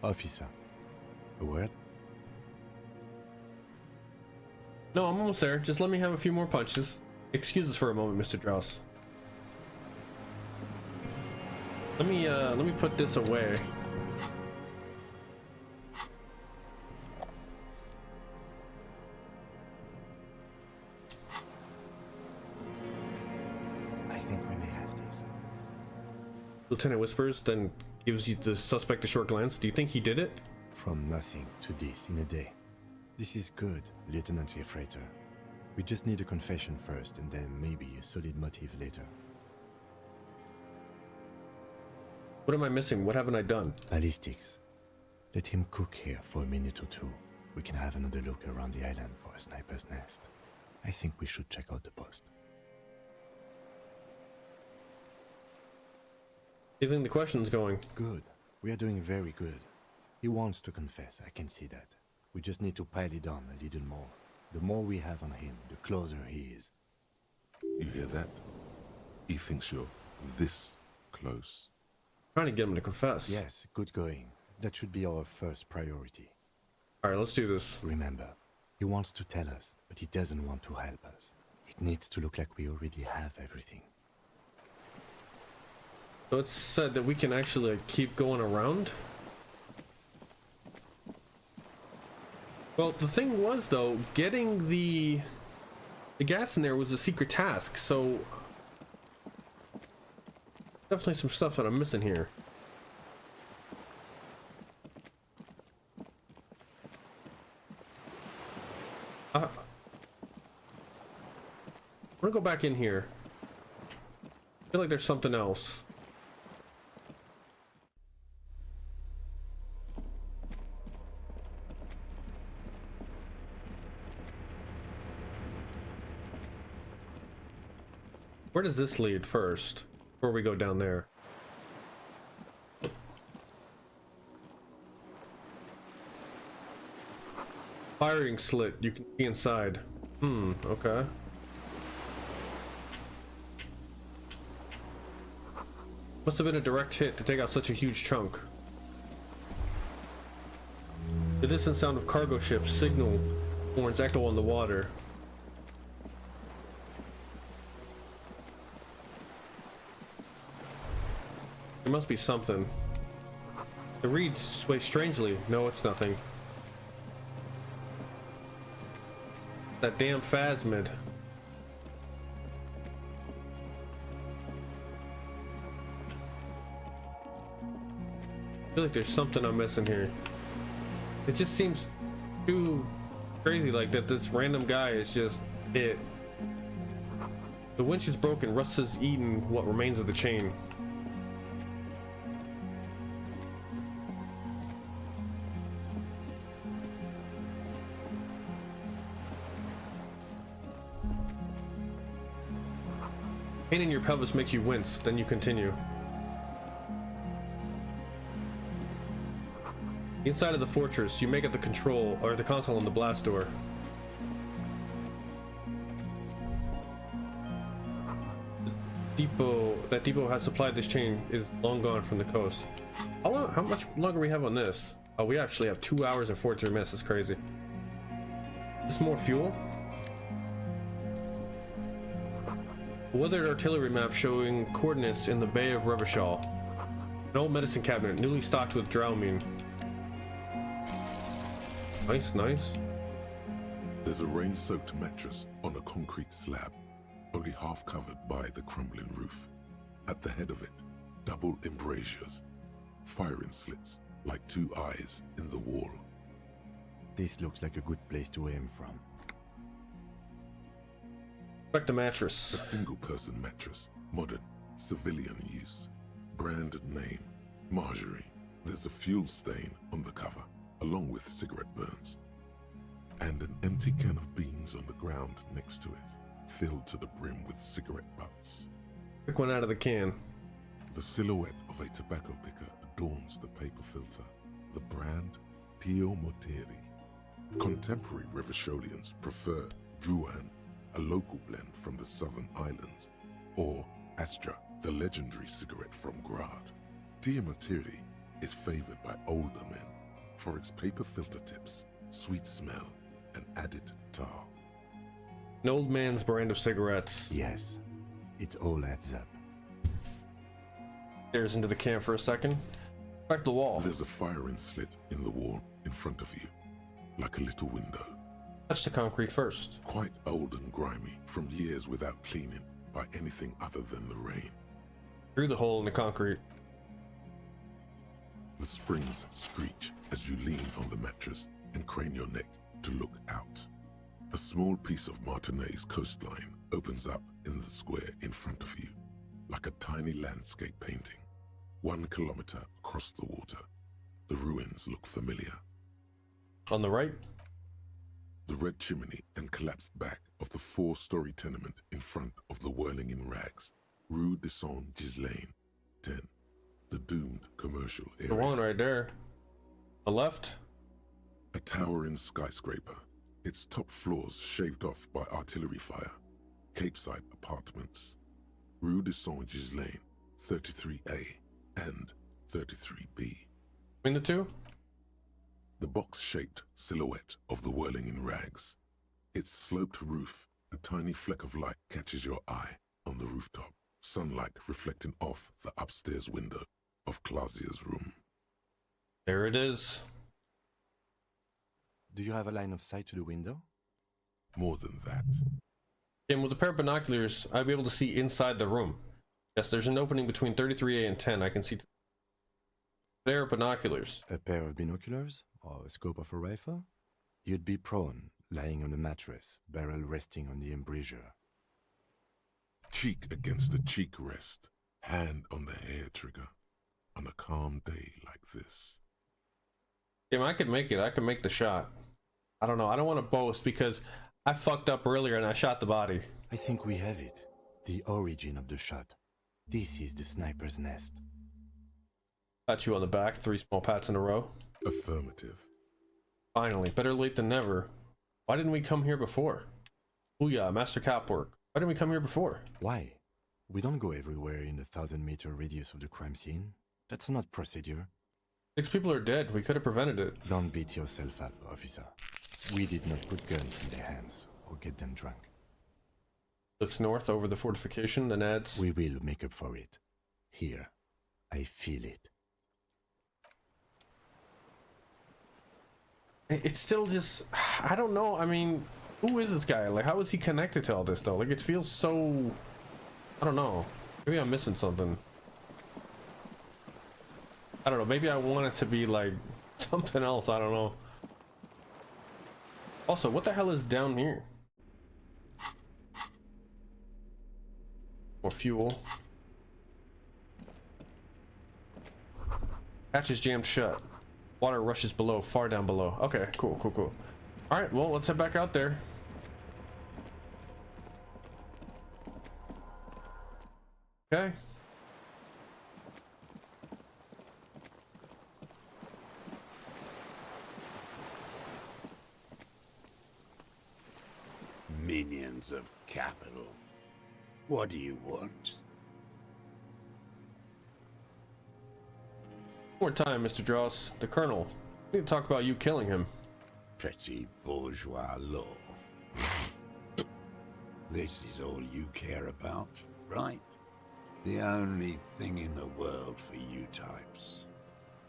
Officer, a word?
No, I'm almost there. Just let me have a few more punches. Excuse us for a moment, Mr. Drouse. Let me put this away.
I think we may have this.
Lieutenant whispers, then gives you the suspect a short glance. Do you think he did it?
From nothing to this in a day. This is good, Lieutenant Gefreiter. We just need a confession first, and then maybe a solid motive later.
What am I missing? What haven't I done?
Ballistics. Let him cook here for a minute or two. We can have another look around the island for a sniper's nest. I think we should check out the post.
Do you think the question's going?
Good. We are doing very good. He wants to confess, I can see that. We just need to pile it on a little more. The more we have on him, the closer he is.
You hear that? He thinks you're this close.
Trying to get him to confess.
Yes, good going. That should be our first priority.
Alright, let's do this.
Remember, he wants to tell us, but he doesn't want to help us. It needs to look like we already have everything.
So it's said that we can actually keep going around? Well, the thing was, though, getting the gas in there was a secret task, so definitely some stuff that I'm missing here. I'm gonna go back in here. I feel like there's something else. Where does this lead first, before we go down there? Firing slit, you can see inside. Okay. Must have been a direct hit to take out such a huge chunk. The distant sound of cargo ships signal horns echo on the water. There must be something. The reeds sway strangely. No, it's nothing. That damn phasmid. I feel like there's something I'm missing here. It just seems too crazy, like that this random guy is just it. The winch is broken. Rust has eaten what remains of the chain. Pain in your pelvis makes you wince, then you continue. Inside of the fortress, you make it the control or the console on the blast door. That depot has supplied this chain is long gone from the coast. How much longer we have on this? Oh, we actually have 2 hours and 43 minutes. That's crazy. Is more fuel? A weathered artillery map showing coordinates in the Bay of Revachol. An old medicine cabinet, newly stocked with dramamine. Nice, nice.
There's a rain-soaked mattress on a concrete slab, only half covered by the crumbling roof. At the head of it, double embrasures, firing slits like two eyes in the wall.
This looks like a good place to aim from.
Back to mattress.
A single-person mattress, modern, civilian use. Brand name, Marjorie. There's a fuel stain on the cover, along with cigarette burns. And an empty can of beans on the ground next to it, filled to the brim with cigarette butts.
Pick one out of the can.
The silhouette of a tobacco picker adorns the paper filter. The brand, Tio Moteri. Contemporary Revacholians prefer Druan, a local blend from the southern islands, or Astra, the legendary cigarette from Grad. Dear Materi is favored by older men for its paper filter tips, sweet smell, and added tar.
An old man's brand of cigarettes.
Yes, it all adds up.
Stairs into the camp for a second. Back the wall.
There's a firing slit in the wall in front of you, like a little window.
Touch the concrete first.
Quite old and grimy from years without cleaning by anything other than the rain.
Through the hole in the concrete.
The springs screech as you lean on the mattress and crane your neck to look out. A small piece of Martinez coastline opens up in the square in front of you, like a tiny landscape painting. 1 kilometer across the water. The ruins look familiar.
On the right?
The red chimney and collapsed back of the 4-story tenement in front of the Whirling in Rags, Rue de Saint-Ghislain, 10. The doomed commercial area.
The one right there. The left?
A towering skyscraper, its top floors shaved off by artillery fire. Capeside apartments. Rue de Saint-Ghislain, 33A and 33B.
Between the two?
The box-shaped silhouette of the Whirling in Rags. Its sloped roof, a tiny fleck of light catches your eye on the rooftop. Sunlight reflecting off the upstairs window of Clausia's room.
There it is.
Do you have a line of sight to the window?
More than that.
And with a pair of binoculars, I'd be able to see inside the room. Yes, there's an opening between 33A and 10. I can see. There are binoculars.
A pair of binoculars? Or a scope of a rifle? You'd be prone, lying on a mattress, barrel resting on the embrasure.
Cheek against the cheek rest, hand on the hair trigger, on a calm day like this.
Yeah, I could make it. I could make the shot. I don't know. I don't want to boast because I fucked up earlier and I shot the body.
I think we have it. The origin of the shot. This is the sniper's nest.
Pat you on the back, 3 small pats in a row.
Affirmative.
Finally, better late than never. Why didn't we come here before? Booyah, master cap work. Why didn't we come here before?
Why? We don't go everywhere in the 1,000-meter radius of the crime scene. That's not procedure.
6 people are dead. We could have prevented it.
Don't beat yourself up, officer. We did not put guns in their hands or get them drunk.
Looks north over the fortification, then adds.
We will make up for it. Here. I feel it.
It's still just, I don't know. I mean, who is this guy? Like, how is he connected to all this though? Like, it feels so, I don't know. Maybe I'm missing something. I don't know. Maybe I want it to be like something else. I don't know. Also, what the hell is down here? More fuel. Hatch is jammed shut. Water rushes below, far down below. Okay, cool, cool, cool. All right, well, let's head back out there. Okay.
Minions of capital. What do you want?
One more time, Mr. Dross. The Colonel. We need to talk about you killing him.
Petty bourgeois law. This is all you care about, right? The only thing in the world for you types.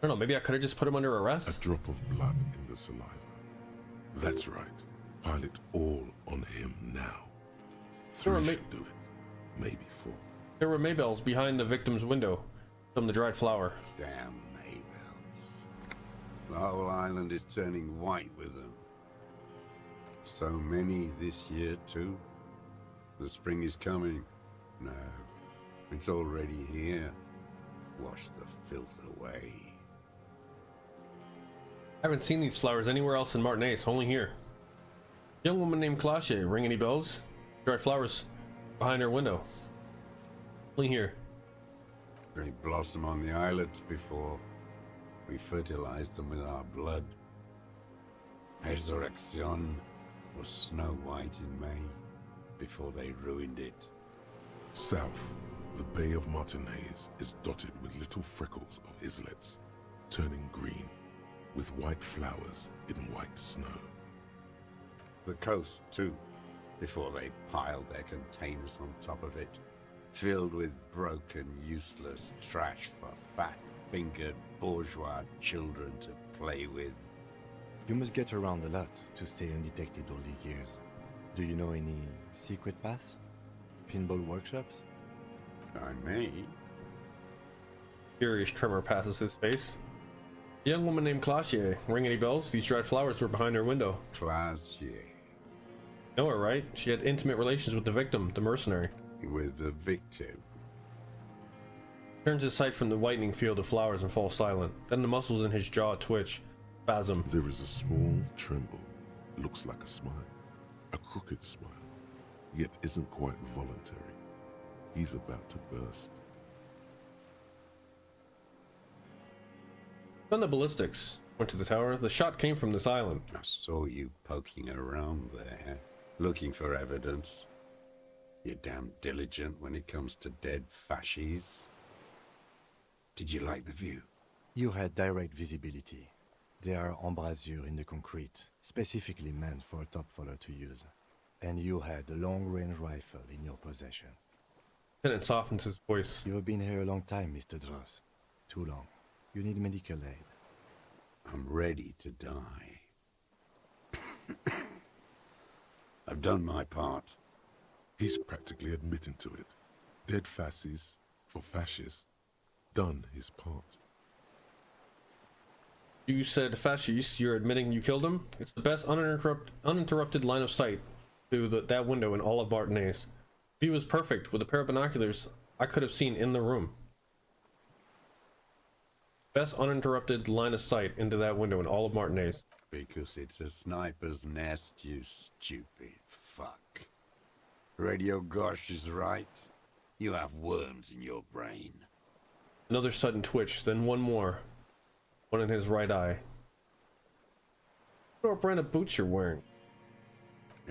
I don't know, maybe I could have just put him under arrest?
A drop of blood in the saliva. That's right. Pile it all on him now. 3 should do it. Maybe 4.
There were Maybells behind the victim's window. From the dried flower.
Damn Maybells. The whole island is turning white with them. So many this year, too. The spring is coming. No, it's already here. Wash the filth away.
I haven't seen these flowers anywhere else in Martinaise, only here. Young woman named Cloche. Ring any bells? Dried flowers behind her window. Only here.
They blossom on the islets before we fertilize them with our blood. Resurrection was snow white in May before they ruined it.
South, The Bay of Martinez is dotted with little freckles of islets, turning green, with white flowers in white snow.
The coast, too, before they piled their containers on top of it, filled with broken, useless trash for fat-fingered bourgeois children to play with.
You must get around a lot to stay undetected all these years. Do you know any secret paths? Pinball workshops?
I may.
Furious tremor passes his face. A young woman named Classier. Ring any bells? These dried flowers were behind her window.
Classier.
Know her, right? She had intimate relations with the victim, the mercenary.
With the victim?
Turns his sight from the whitening field of flowers and falls silent. Then the muscles in his jaw twitch. Spasm.
There is a small tremble. Looks like a smile. A crooked smile. Yet isn't quite voluntary. He's about to burst.
Done the ballistics. Went to the tower. The shot came from this island.
I saw you poking around there, looking for evidence. You're damn diligent when it comes to dead fascies. Did you like the view?
You had direct visibility. There are embrasures in the concrete, specifically meant for a top follower to use. And you had a long-range rifle in your possession.
Lieutenant softens his voice.
You've been here a long time, Mr. Dross. Too long. You need medical aid.
I'm ready to die. I've done my part.
He's practically admitting to it. Dead fascists for fascists. Done his part.
You said fascist. You're admitting you killed him? It's the best uninterrupted line of sight to that window in all of Martinez. View was perfect. With a pair of binoculars, I could have seen in the room. Best uninterrupted line of sight into that window in all of Martinez.
Because it's a sniper's nest, you stupid fuck. Radio Gosh is right. You have worms in your brain.
Another sudden twitch, then one more. One in his right eye. What brand of boots you're wearing?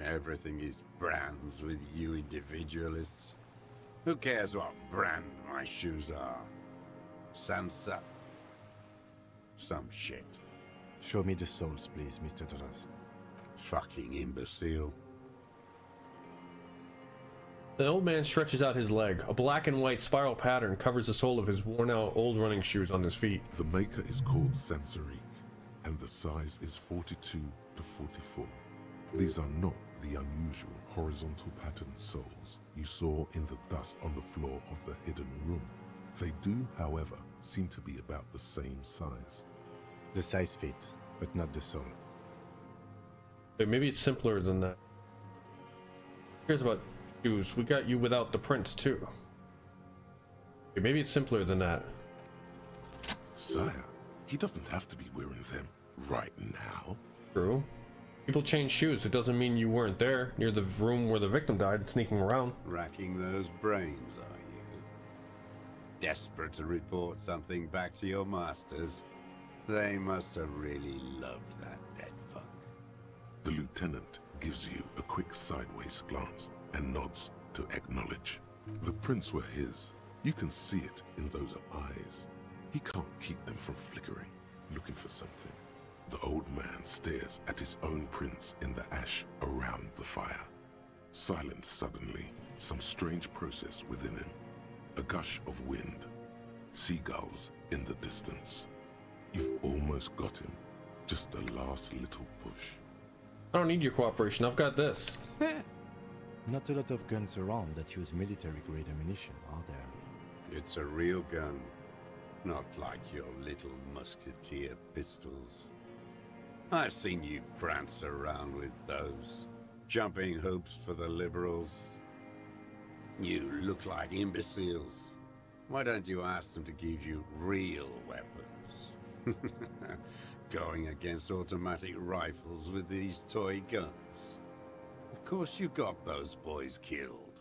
Everything is brands with you individualists. Who cares what brand my shoes are? Sansa? Some shit.
Show me the soles, please, Mr. Dross.
Fucking imbecile.
The old man stretches out his leg. A black and white spiral pattern covers the sole of his worn-out old running shoes on his feet.
The maker is called Sansarique, and the size is 42 to 44. These are not the unusual horizontal patterned soles you saw in the dust on the floor of the hidden room. They do, however, seem to be about the same size.
The size fits, but not the sole.
Wait, maybe it's simpler than that. Here's about shoes. We got you without the prints too. Okay, maybe it's simpler than that.
Sire, he doesn't have to be wearing them right now.
True. People change shoes. It doesn't mean you weren't there near the room where the victim died, sneaking around.
Racking those brains, are you? Desperate to report something back to your masters? They must have really loved that dead fuck.
The lieutenant gives you a quick sideways glance and nods to acknowledge. The prints were his. You can see it in those eyes. He can't keep them from flickering, looking for something. The old man stares at his own prints in the ash around the fire. Silent suddenly, some strange process within him. A gush of wind. Seagulls in the distance. You've almost got him. Just the last little push.
I don't need your cooperation. I've got this.
Not a lot of guns around that use military-grade ammunition, are there?
It's a real gun. Not like your little musketeer pistols. I've seen you prance around with those. Jumping hoops for the liberals. You look like imbeciles. Why don't you ask them to give you real weapons? Going against automatic rifles with these toy guns. Of course you got those boys killed.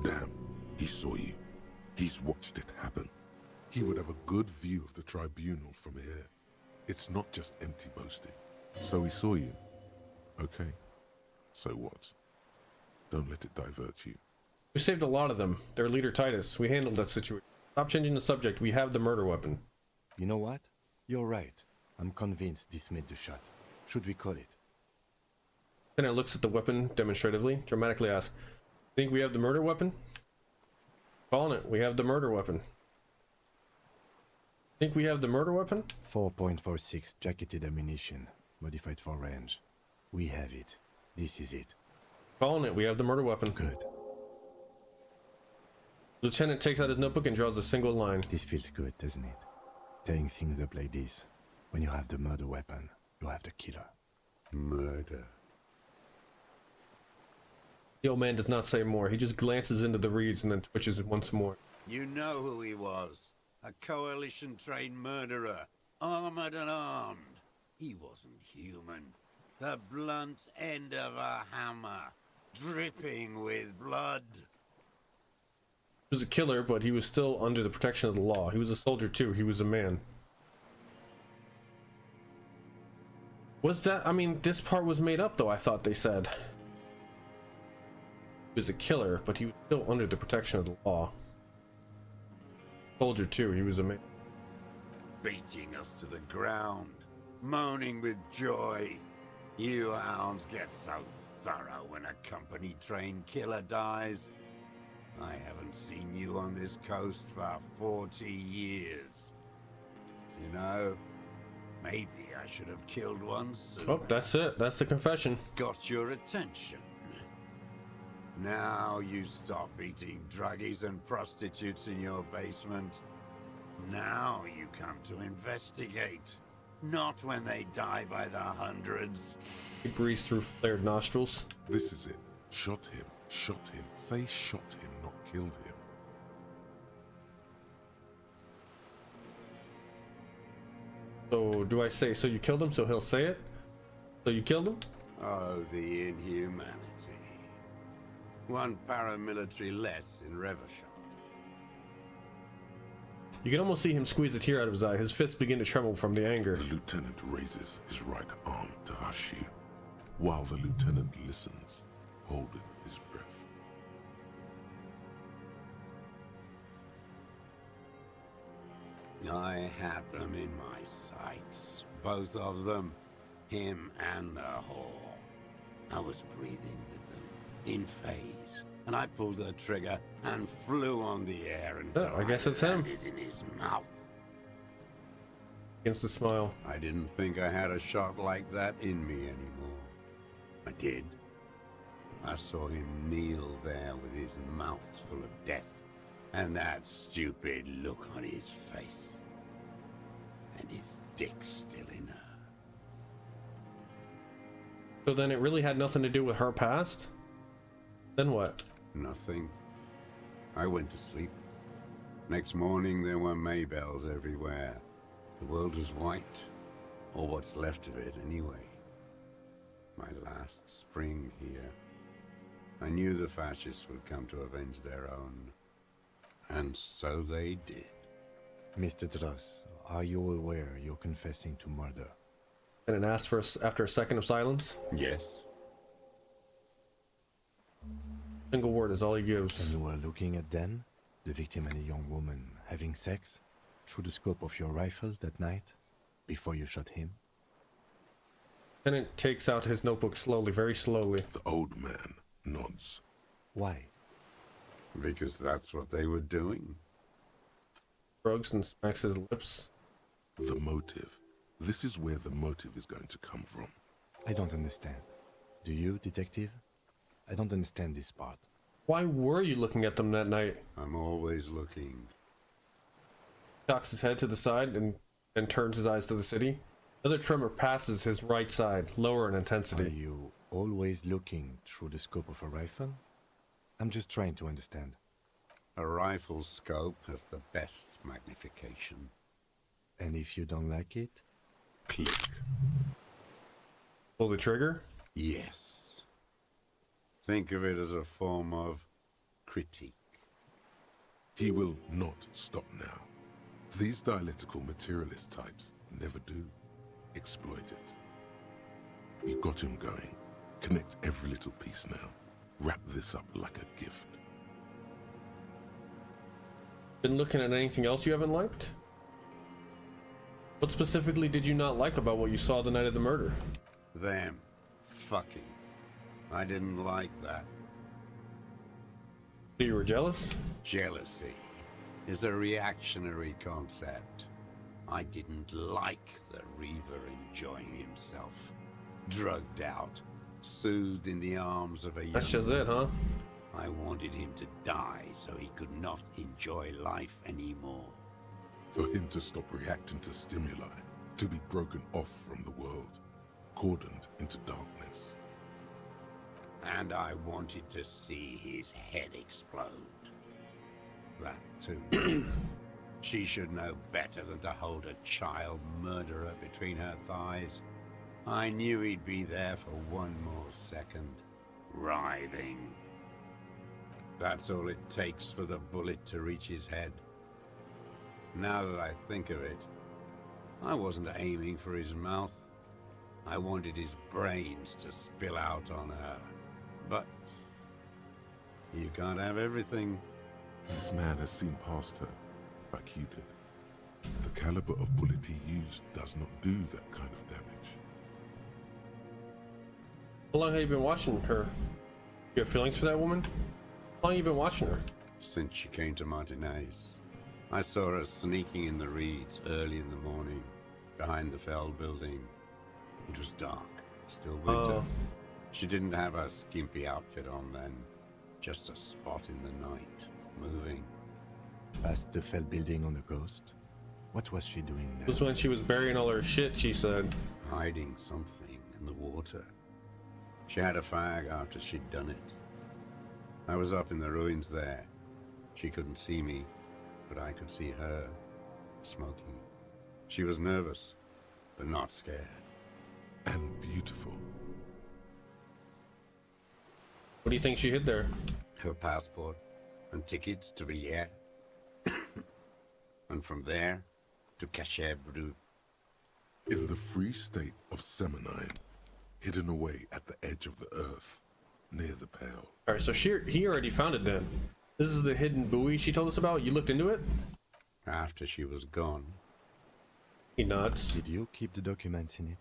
Damn, he saw you. He's watched it happen. He would have a good view of the tribunal from here. It's not just empty boasting. So he saw you. Okay. So what? Don't let it divert you.
We saved a lot of them. Their leader Titus. We handled that situation. Stop changing the subject. We have the murder weapon.
You know what? You're right. I'm convinced this made the shot. Should we call it?
Lieutenant looks at the weapon demonstratively, dramatically asks, "Think we have the murder weapon?" Calling it. We have the murder weapon. Think we have the murder weapon?
4.46 jacketed ammunition, modified for range. We have it. This is it.
Calling it. We have the murder weapon.
Good.
Lieutenant takes out his notebook and draws a single line.
This feels good, doesn't it? Tearing things up like this. When you have the murder weapon, you have the killer.
Murder.
The old man does not say more. He just glances into the reeds and then twitches once more.
You know who he was. A coalition-trained murderer. Armored and armed. He wasn't human. The blunt end of a hammer. Dripping with blood.
He was a killer, but he was still under the protection of the law. He was a soldier too. He was a man. Was that... I mean, this part was made up though, I thought they said. He was a killer, but he was still under the protection of the law. Soldier too. He was a man.
Beating us to the ground. Moaning with joy. You hounds get so thorough when a company-trained killer dies. I haven't seen you on this coast for 40 years. You know, maybe I should have killed one sooner.
Oh, that's it. That's the confession.
Got your attention. Now you stop eating druggies and prostitutes in your basement. Now you come to investigate. Not when they die by the hundreds.
He breathes through flared nostrils.
This is it. Shot him. Shot him. Say shot him, not killed him.
So do I say, so you killed him, so he'll say it? So you killed him?
Oh, the inhumanity. One paramilitary less in Revachol.
You can almost see him squeeze a tear out of his eye. His fists begin to tremble from the anger.
The lieutenant raises his right arm to hush you, while the lieutenant listens, holding his breath.
I had them in my sights. Both of them. Him and the whore. I was breathing with them, in phase. And I pulled the trigger and flew on the air until
I guess it's him.
landed in his mouth.
Against the smile.
I didn't think I had a shot like that in me anymore. I did. I saw him kneel there with his mouth full of death, and that stupid look on his face. And his dick still in her.
So then it really had nothing to do with her past? Then what?
Nothing. I went to sleep. Next morning there were Maybells everywhere. The world was white. Or what's left of it anyway. My last spring here. I knew the fascists would come to avenge their own. And so they did.
Mr. Dross, are you aware you're confessing to murder?
And it asks for after a second of silence.
Yes.
Single word is all he gives.
And you were looking at them, the victim and a young woman, having sex, through the scope of your rifle that night, before you shot him?
Lieutenant takes out his notebook slowly, very slowly.
The old man nods.
Why?
Because that's what they were doing.
Shrugs and smacks his lips.
The motive. This is where the motive is going to come from.
I don't understand. Do you, detective? I don't understand this part.
Why were you looking at them that night?
I'm always looking.
Cocks his head to the side and turns his eyes to the city. Another tremor passes his right side, lower in intensity.
Are you always looking through the scope of a rifle? I'm just trying to understand.
A rifle scope has the best magnification.
And if you don't like it?
Click.
Pull the trigger?
Yes. Think of it as a form of critique.
He will not stop now. These dialectical materialist types never do. Exploit it. You got him going. Connect every little piece now. Wrap this up like a gift.
Been looking at anything else you haven't liked? What specifically did you not like about what you saw the night of the murder?
Them. Fucking. I didn't like that.
So you were jealous?
Jealousy is a reactionary concept. I didn't like the Reaver enjoying himself. Drugged out, soothed in the arms of a young...
That's just it, huh?
I wanted him to die so he could not enjoy life anymore.
For him to stop reacting to stimuli, to be broken off from the world, cordoned into darkness.
And I wanted to see his head explode. That too. She should know better than to hold a child murderer between her thighs. I knew he'd be there for one more second, writhing. That's all it takes for the bullet to reach his head. Now that I think of it, I wasn't aiming for his mouth. I wanted his brains to spill out on her. But you can't have everything.
This man has seen past her, like you did. The caliber of bullet he used does not do that kind of damage.
How long have you been watching her? You have feelings for that woman? How long have you been watching her?
Since she came to Martinez. I saw her sneaking in the reeds early in the morning, behind the Feld building. It was dark, still winter. She didn't have her skimpy outfit on then, just a spot in the night, moving.
Past the Feld building on the coast? What was she doing there?
This was when she was burying all her shit, she said.
Hiding something in the water. She had a fag after she'd done it. I was up in the ruins there. She couldn't see me, but I could see her, smoking. She was nervous, but not scared.
And beautiful.
What do you think she hid there?
Her passport and tickets to Villiers. And from there to Cachet Brut.
In the free state of Seminine, hidden away at the edge of the earth, near the Pale.
Alright, so he already found it then. This is the hidden buoy she told us about? You looked into it?
After she was gone.
He nods.
Did you keep the documents in it?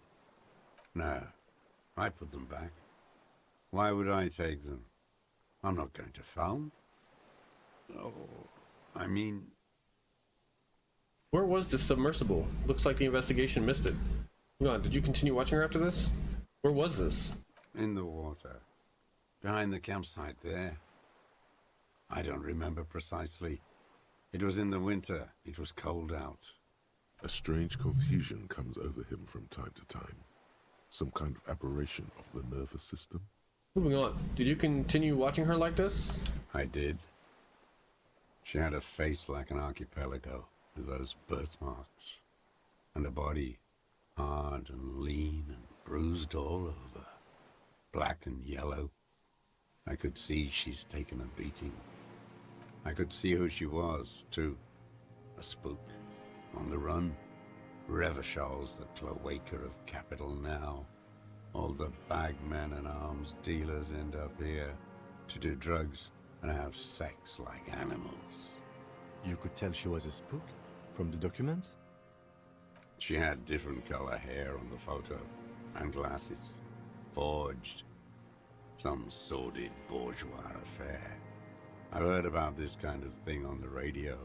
No, I put them back. Why would I take them? I'm not going to phone. Oh, I mean...
Where was this submersible? Looks like the investigation missed it. Hang on, did you continue watching her after this? Where was this?
In the water. Behind the campsite there. I don't remember precisely. It was in the winter. It was cold out.
A strange confusion comes over him from time to time. Some kind of aberration of the nervous system.
Moving on. Did you continue watching her like this?
I did. She had a face like an archipelago, with those birthmarks. And a body hard and lean and bruised all over. Black and yellow. I could see she's taken a beating. I could see who she was, too. A spook. On the run. Revachol's the cloaca of capital now. All the bagmen and arms dealers end up here to do drugs and have sex like animals.
You could tell she was a spook from the documents?
She had different color hair on the photo and glasses. Forged. Some sordid bourgeois affair. I've heard about this kind of thing on the radio.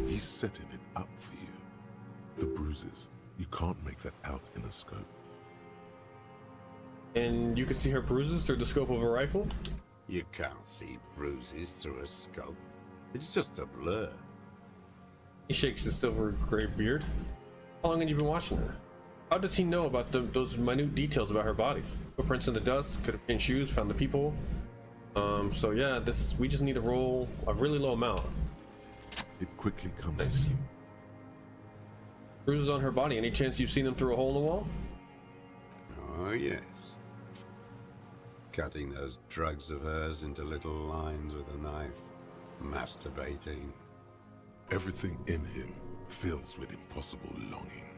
He's setting it up for you. The bruises. You can't make that out in a scope.
And you could see her bruises through the scope of a rifle?
You can't see bruises through a scope. It's just a blur.
He shakes his silver gray beard. How long have you been watching her? How does he know about those minute details about her body? Footprints in the dust, could have been shoes, found the people. So yeah, we just need to roll a really low amount.
It quickly comes to you.
Bruises on her body, any chance you've seen them through a hole in the wall?
Oh yes. Cutting those drugs of hers into little lines with a knife. Masturbating.
Everything in him fills with impossible longing,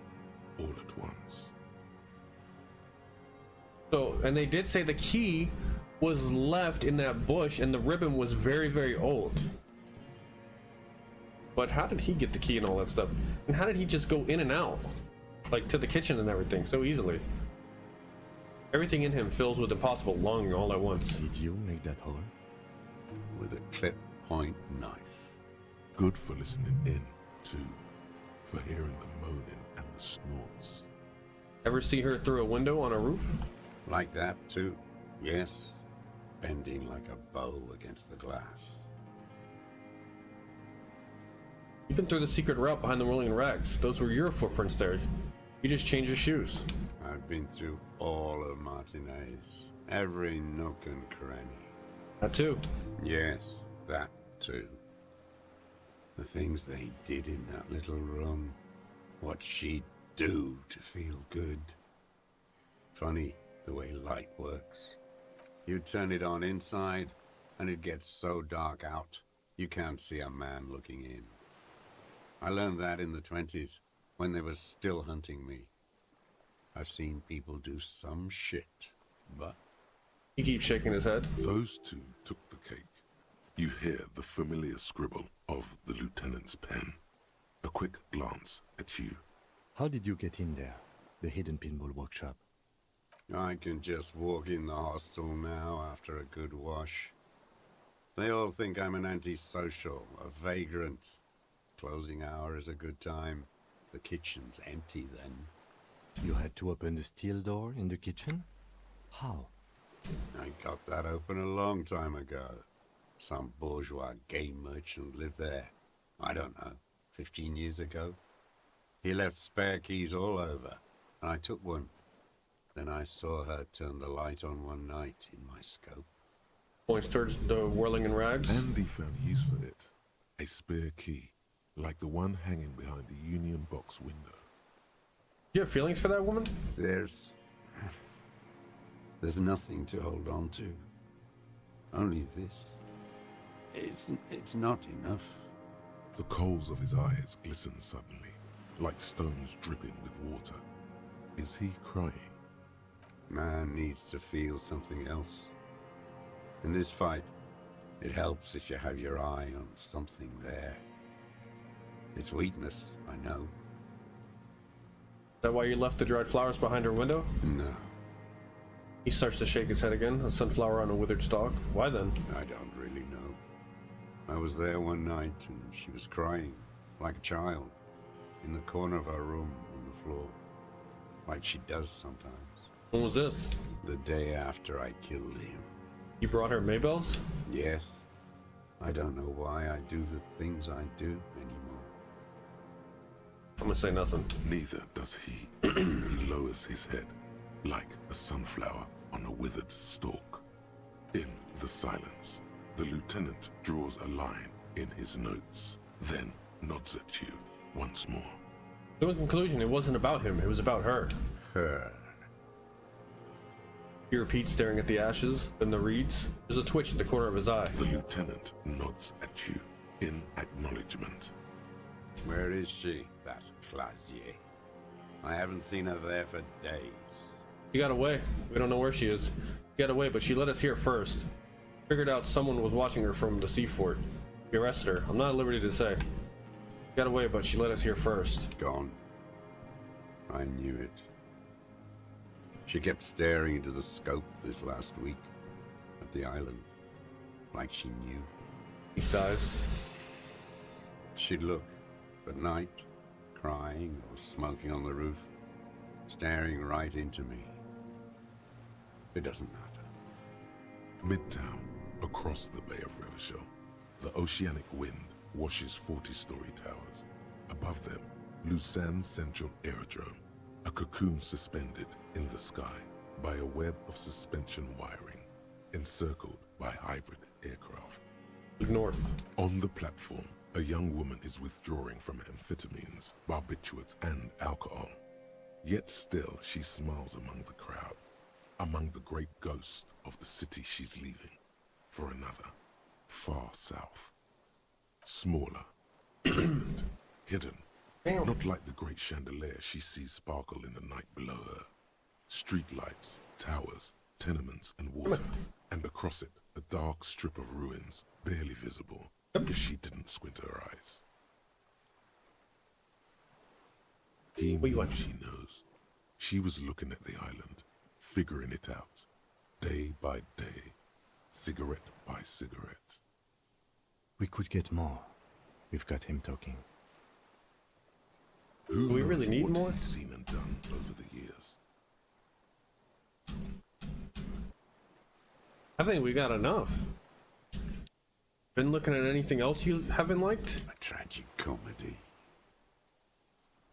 all at once.
So, and they did say the key was left in that bush and the ribbon was very, very old. But how did he get the key and all that stuff? And how did he just go in and out? Like to the kitchen and everything so easily? Everything in him fills with impossible longing all at once.
Did you make that hole?
With a clip point knife.
Good for listening in, too. For hearing the moaning and the snorts.
Ever see her through a window on a roof?
Like that, too. Yes. Bending like a bow against the glass.
You've been through the secret route behind the rolling rags. Those were your footprints there. You just changed your shoes.
I've been through all of Martinez. Every nook and cranny.
That too?
Yes, that too. The things they did in that little room. What she'd do to feel good. Funny the way light works. You turn it on inside, and it gets so dark out, you can't see a man looking in. I learned that in the 20s, when they were still hunting me. I've seen people do some shit, but...
He keeps shaking his head.
Those two took the cake. You hear the familiar scribble of the lieutenant's pen. A quick glance at you.
How did you get in there? The hidden pinball workshop.
I can just walk in the hostel now after a good wash. They all think I'm an antisocial, a vagrant. Closing hour is a good time. The kitchen's empty then.
You had to open the steel door in the kitchen? How?
I got that open a long time ago. Some bourgeois game merchant lived there. I don't know, 15 years ago. He left spare keys all over, and I took one. Then I saw her turn the light on one night in my scope.
Points towards the whirling in rags.
And he found use for it. A spare key, like the one hanging behind the Union box window.
Do you have feelings for that woman?
There's nothing to hold on to. Only this. It's not enough.
The coals of his eyes glisten suddenly, like stones dripping with water. Is he crying?
Man needs to feel something else. In this fight, it helps if you have your eye on something there. It's weakness, I know.
Is that why you left the dried flowers behind her window?
No.
He starts to shake his head again, a sunflower on a withered stalk. Why then?
I don't really know. I was there one night and she was crying, like a child, in the corner of her room on the floor, like she does sometimes.
When was this?
The day after I killed him.
You brought her Maybells?
Yes. I don't know why I do the things I do anymore.
I'm gonna say nothing.
Neither does he. He lowers his head, like a sunflower on a withered stalk. In the silence, the lieutenant draws a line in his notes, then nods at you once more.
So in conclusion, it wasn't about him, it was about her.
Her.
He repeats, staring at the ashes, then the reeds. There's a twitch at the corner of his eye.
The lieutenant nods at you in acknowledgement.
Where is she, that Clasier? I haven't seen her there for days.
She got away. We don't know where she is. She got away, but she let us hear first. Figured out someone was watching her from the seafort. We arrested her. I'm not at liberty to say. She got away, but she let us hear first.
Gone. I knew it. She kept staring into the scope this last week at the island, like she knew.
He sighs.
She'd look at night, crying or smoking on the roof, staring right into me. It doesn't matter.
Midtown, across the Bay of Revachol, the oceanic wind washes 40-story towers. Above them, Lausanne Central Aerodrome, a cocoon suspended in the sky by a web of suspension wiring, encircled by hybrid aircraft.
North.
On the platform, a young woman is withdrawing from amphetamines, barbiturates, and alcohol. Yet still, she smiles among the crowd, among the great ghosts of the city she's leaving, for another, far south. Smaller, distant, hidden, not like the great chandelier she sees sparkle in the night below her. Streetlights, towers, tenements, and water, and across it, a dark strip of ruins, barely visible, if she didn't squint her eyes. He knew she knows. She was looking at the island, figuring it out, day by day, cigarette by cigarette.
We could get more. We've got him talking.
Who
Do we
knows
really need
what
more?
he's seen and done over the years?
I think we got enough. Been looking at anything else you haven't liked?
A tragic comedy.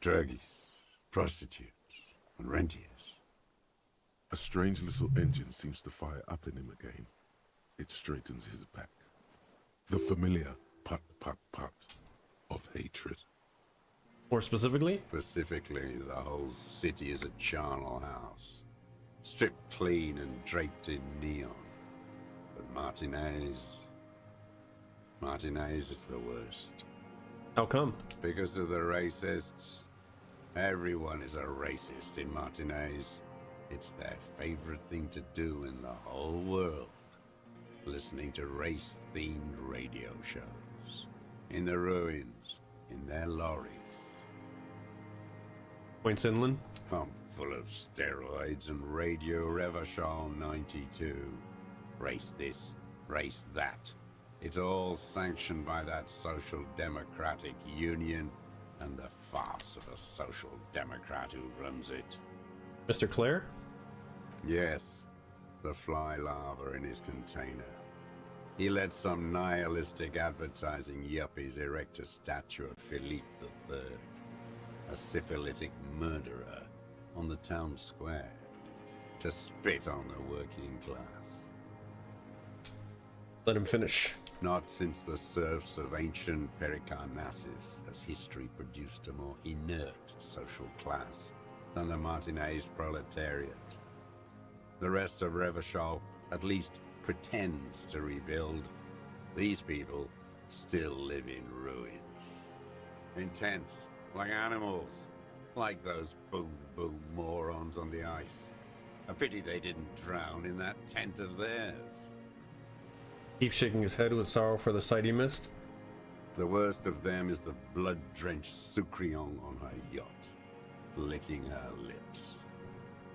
Druggies, prostitutes, and rentiers.
A strange little engine seems to fire up in him again. It straightens his back. The familiar put, put, put of hatred.
More specifically?
Specifically, the whole city is a charnel house. Stripped clean and draped in neon. But Martinez is the worst.
How come?
Because of the racists. Everyone is a racist in Martinez. It's their favorite thing to do in the whole world. Listening to race-themed radio shows. In the ruins, in their lorries.
Points inland.
Pump full of steroids and radio Revachol 92. Race this, race that. It's all sanctioned by that Social Democratic Union and the farce of a Social Democrat who runs it.
Mr. Clare?
Yes, the fly larva in his container. He let some nihilistic advertising yuppies erect a statue of Philippe III, a syphilitic murderer, on the town square, to spit on the working class.
Let him finish.
Not since the serfs of ancient Pericarnassus has history produced a more inert social class than the Martinez proletariat. The rest of Revachol at least pretends to rebuild. These people still live in ruins. In tents, like animals, like those boom morons on the ice. A pity they didn't drown in that tent of theirs.
Keeps shaking his head with sorrow for the sight he missed.
The worst of them is the blood-drenched Sucrion on her yacht, licking her lips.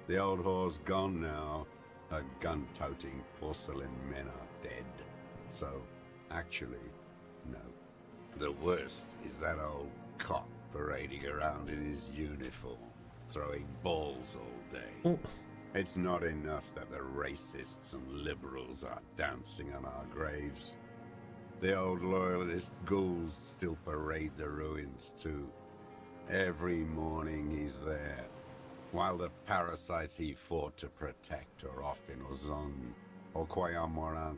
The old whore's gone now. Her gun-toting porcelain men are dead. So, actually, no. The worst is that old cop parading around in his uniform, throwing balls all day. It's not enough that the racists and liberals are dancing on our graves. The old loyalist ghouls still parade the ruins too. Every morning he's there, while the parasites he fought to protect are off in Ozon, or Quayamoran,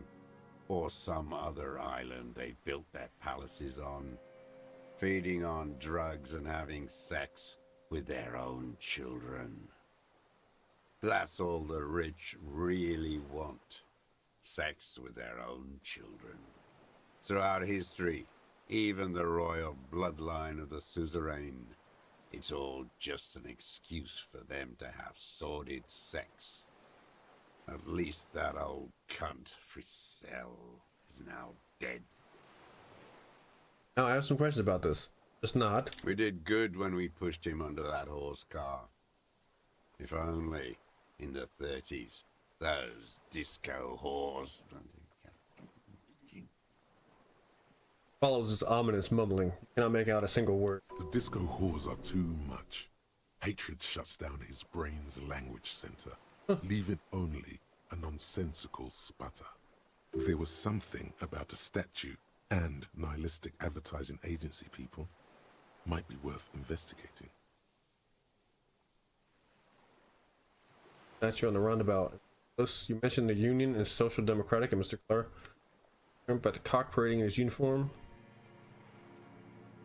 or some other island they built their palaces on, feeding on drugs and having sex with their own children. That's all the rich really want. Sex with their own children. Throughout history, even the royal bloodline of the suzerain, it's all just an excuse for them to have sordid sex. At least that old cunt, Frisell, is now dead.
Now I have some questions about this. Just not.
We did good when we pushed him under that horse car. If only, in the 30s, those disco whores...
Follows this ominous mumbling. Cannot make out a single word.
The disco whores are too much. Hatred shuts down his brain's language center, leaving only a nonsensical sputter. There was something about a statue and nihilistic advertising agency people might be worth investigating.
Statue on the roundabout. You mentioned the Union is Social Democratic and Mr. Clare. About the cock parading in his uniform.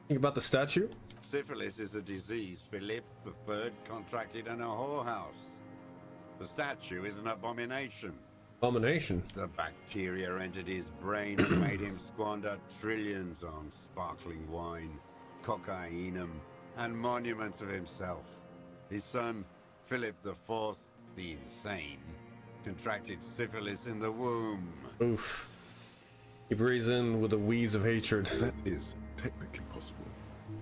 Think about the statue?
Syphilis is a disease Philippe III contracted in a whorehouse. The statue is an abomination.
Abomination?
The bacteria entered his brain and made him squander trillions on sparkling wine, cocainum, and monuments of himself. His son, Philip IV, the insane, contracted syphilis in the womb.
Oof. He breathes in with a wheeze of hatred.
That is technically possible,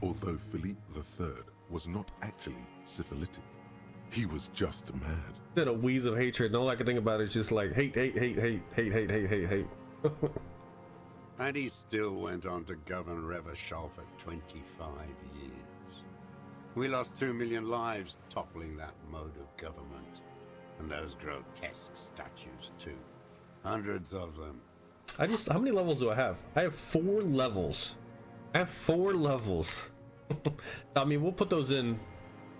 although Philippe III was not actually syphilitic. He was just mad.
Then a wheeze of hatred, and all I can think about is just like hate.
And he still went on to govern Revachol for 25 years. We lost 2 million lives toppling that mode of government. And those grotesque statues too. Hundreds of them.
How many levels do I have? I have 4 levels. I mean, we'll put those in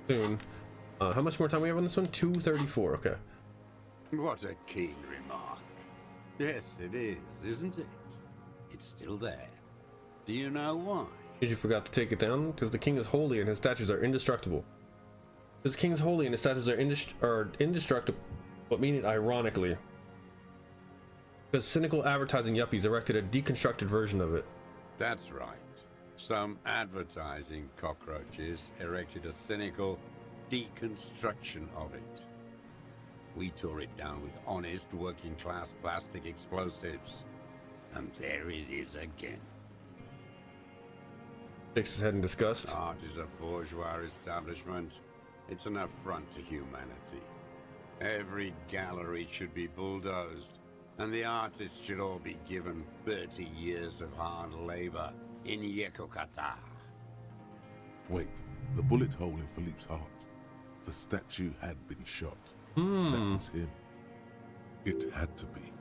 soon. How much more time we have on this one? 2:34. Okay.
What a keen remark. Yes, it is, isn't it? It's still there. Do you know why?
Because you forgot to take it down? Because the king is holy and his statues are indestructible. Because the king is holy and his statues are indestructible, but mean it ironically. Because cynical advertising yuppies erected a deconstructed version of it.
That's right. Some advertising cockroaches erected a cynical deconstruction of it. We tore it down with honest working-class plastic explosives. And there it is again.
Shakes his head in disgust.
Art is a bourgeois establishment. It's an affront to humanity. Every gallery should be bulldozed, and the artists should all be given 30 years of hard labor in Yekokata.
Wait, the bullet hole in Philippe's heart. The statue had been shot. That was him. It had to be.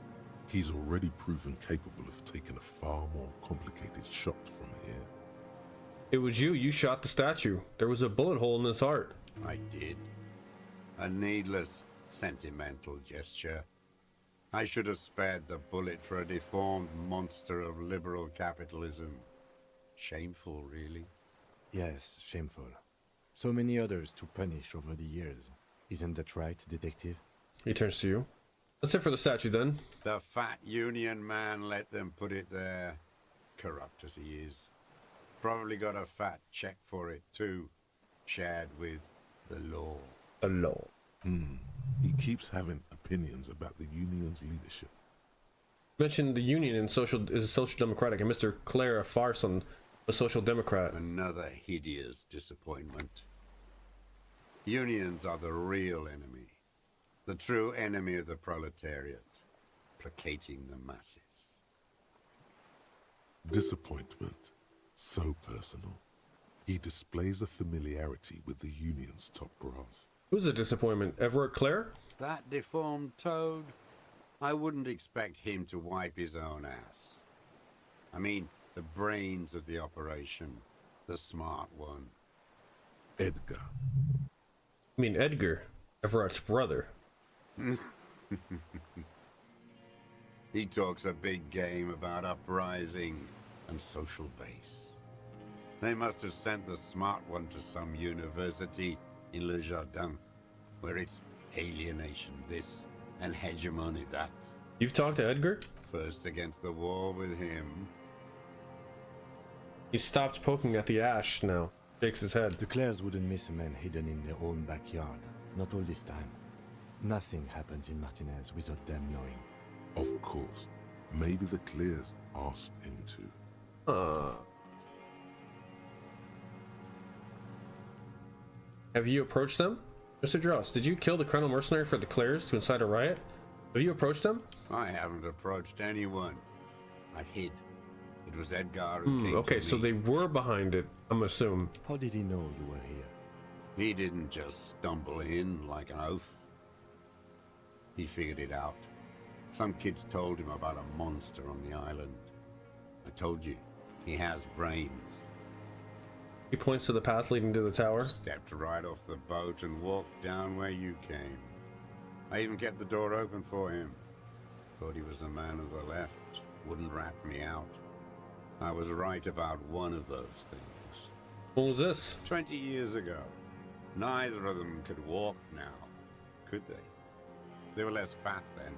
He's already proven capable of taking a far more complicated shot from here.
It was you. You shot the statue. There was a bullet hole in his heart.
I did. A needless, sentimental gesture. I should have spared the bullet for a deformed monster of liberal capitalism. Shameful, really.
Yes, shameful. So many others to punish over the years. Isn't that right, detective?
He turns to you. That's it for the statue, then.
The fat union man let them put it there. Corrupt as he is. Probably got a fat check for it, too. Shared with the law.
The law.
He keeps having opinions about the union's leadership.
Mentioned the union and is social democratic, and Mr. Clare a farce on a social democrat.
Another hideous disappointment. Unions are the real enemy. The true enemy of the proletariat. Placating the masses.
Disappointment. So personal. He displays a familiarity with the union's top brass.
Who's a disappointment? Everett Clare?
That deformed toad? I wouldn't expect him to wipe his own ass. I mean, the brains of the operation. The smart one.
Edgar.
I mean Edgar, Everett's brother.
He talks a big game about uprising and social base. They must have sent the smart one to some university in Le Jardin, where it's alienation this and hegemony that.
You've talked to Edgar?
First against the wall with him.
He stopped poking at the ash now. Shakes his head.
The Clares wouldn't miss a man hidden in their own backyard. Not all this time. Nothing happens in Martinez without them knowing.
Of course. Maybe the Clears asked him to.
Have you approached them? Mr. Dross, did you kill the criminal mercenary for the Clares to incite a riot? Have you approached them?
I haven't approached anyone. I hid. It was Edgar who came
okay,
to
so
me.
they were behind it, I'm assuming.
How did he know you were here?
He didn't just stumble in like an oaf. He figured it out. Some kids told him about a monster on the island. I told you, he has brains.
He points to the path leading to the tower.
Stepped right off the boat and walked down where you came. I even kept the door open for him. Thought he was a man of the left. Wouldn't rat me out. I was right about one of those things.
What was this?
20 years ago. Neither of them could walk now, could they? They were less fat then.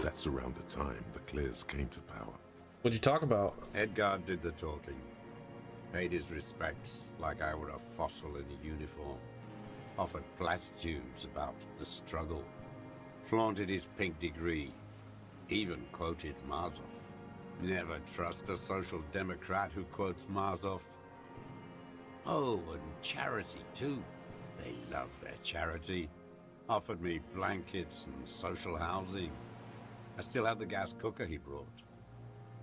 That's around the time the Clears came to power.
What'd you talk about?
Edgar did the talking. Paid his respects like I were a fossil in a uniform. Offered platitudes about the struggle. Flaunted his pink degree. Even quoted Marzoff. Never trust a social democrat who quotes Marzoff. Oh, and charity too. They love their charity. Offered me blankets and social housing. I still have the gas cooker he brought.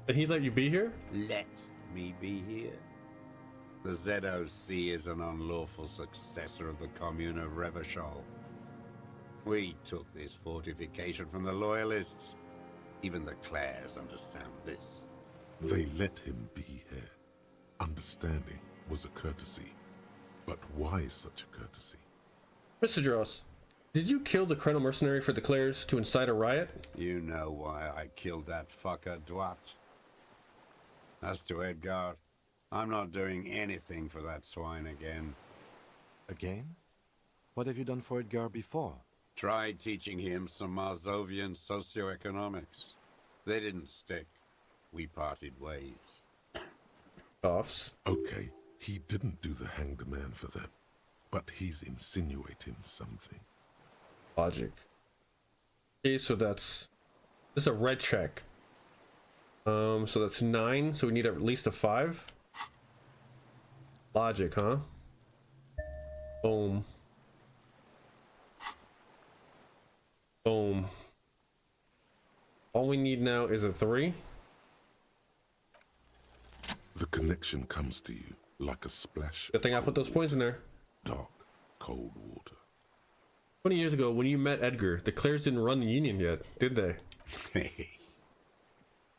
Did he let you be here?
Let me be here? The ZOC is an unlawful successor of the commune of Revachol. We took this fortification from the Loyalists. Even the Clares understand this.
They let him be here. Understanding was a courtesy. But why such a courtesy?
Mr. Dross, did you kill the Krenel mercenary for the Clares to incite a riot?
You know why I killed that fucker, Dwat. As to Edgar, I'm not doing anything for that swine again.
Again? What have you done for Edgar before?
Tried teaching him some Marzovian socioeconomics. They didn't stick. We parted ways.
Offs.
Okay, he didn't do the hanged man for them, but he's insinuating something.
Logic. Okay, so this is a red check. So that's 9, so we need at least a 5. Logic, huh? Boom. Boom. All we need now is a 3.
The connection comes to you like a splash.
Good thing I put those points in there.
Dark, cold water.
20 years ago, when you met Edgar, the Clares didn't run the Union yet, did they?
Hey.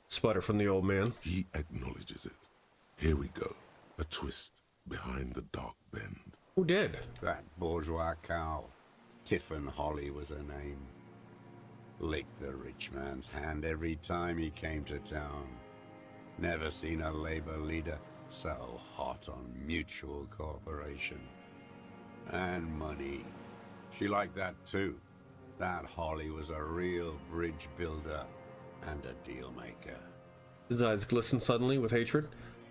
Sputter from the old man.
He acknowledges it. Here we go. A twist behind the dark bend.
Who did?
That bourgeois cow. Tiffin Holly was her name. Licked the rich man's hand every time he came to town. Never seen a labor leader so hot on mutual cooperation. And money. She liked that too. That Holly was a real bridge builder and a deal maker.
His eyes glistened suddenly with hatred.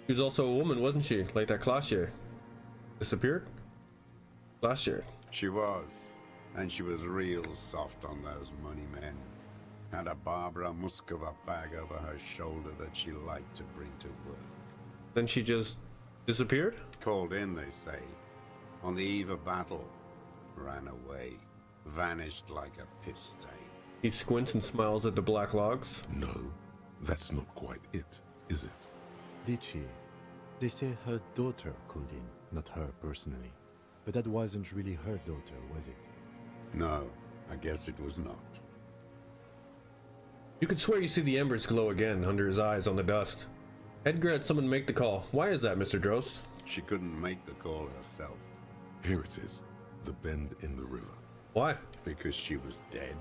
She was also a woman, wasn't she? Like that Clashier. Disappeared? Clashier.
She was. And she was real soft on those money men. Had a Barbara Muskova bag over her shoulder that she liked to bring to work.
Then she just disappeared?
Called in, they say. On the eve of battle. Ran away. Vanished like a piss stain.
He squints and smiles at the black logs.
No, that's not quite it, is it?
Did she? They say her daughter called in, not her personally. But that wasn't really her daughter, was it?
No, I guess it was not.
You could swear you see the embers glow again under his eyes on the dust. Edgar had someone make the call. Why is that, Mr. Dross?
She couldn't make the call herself.
Here it is. The bend in the river.
Why?
Because she was dead.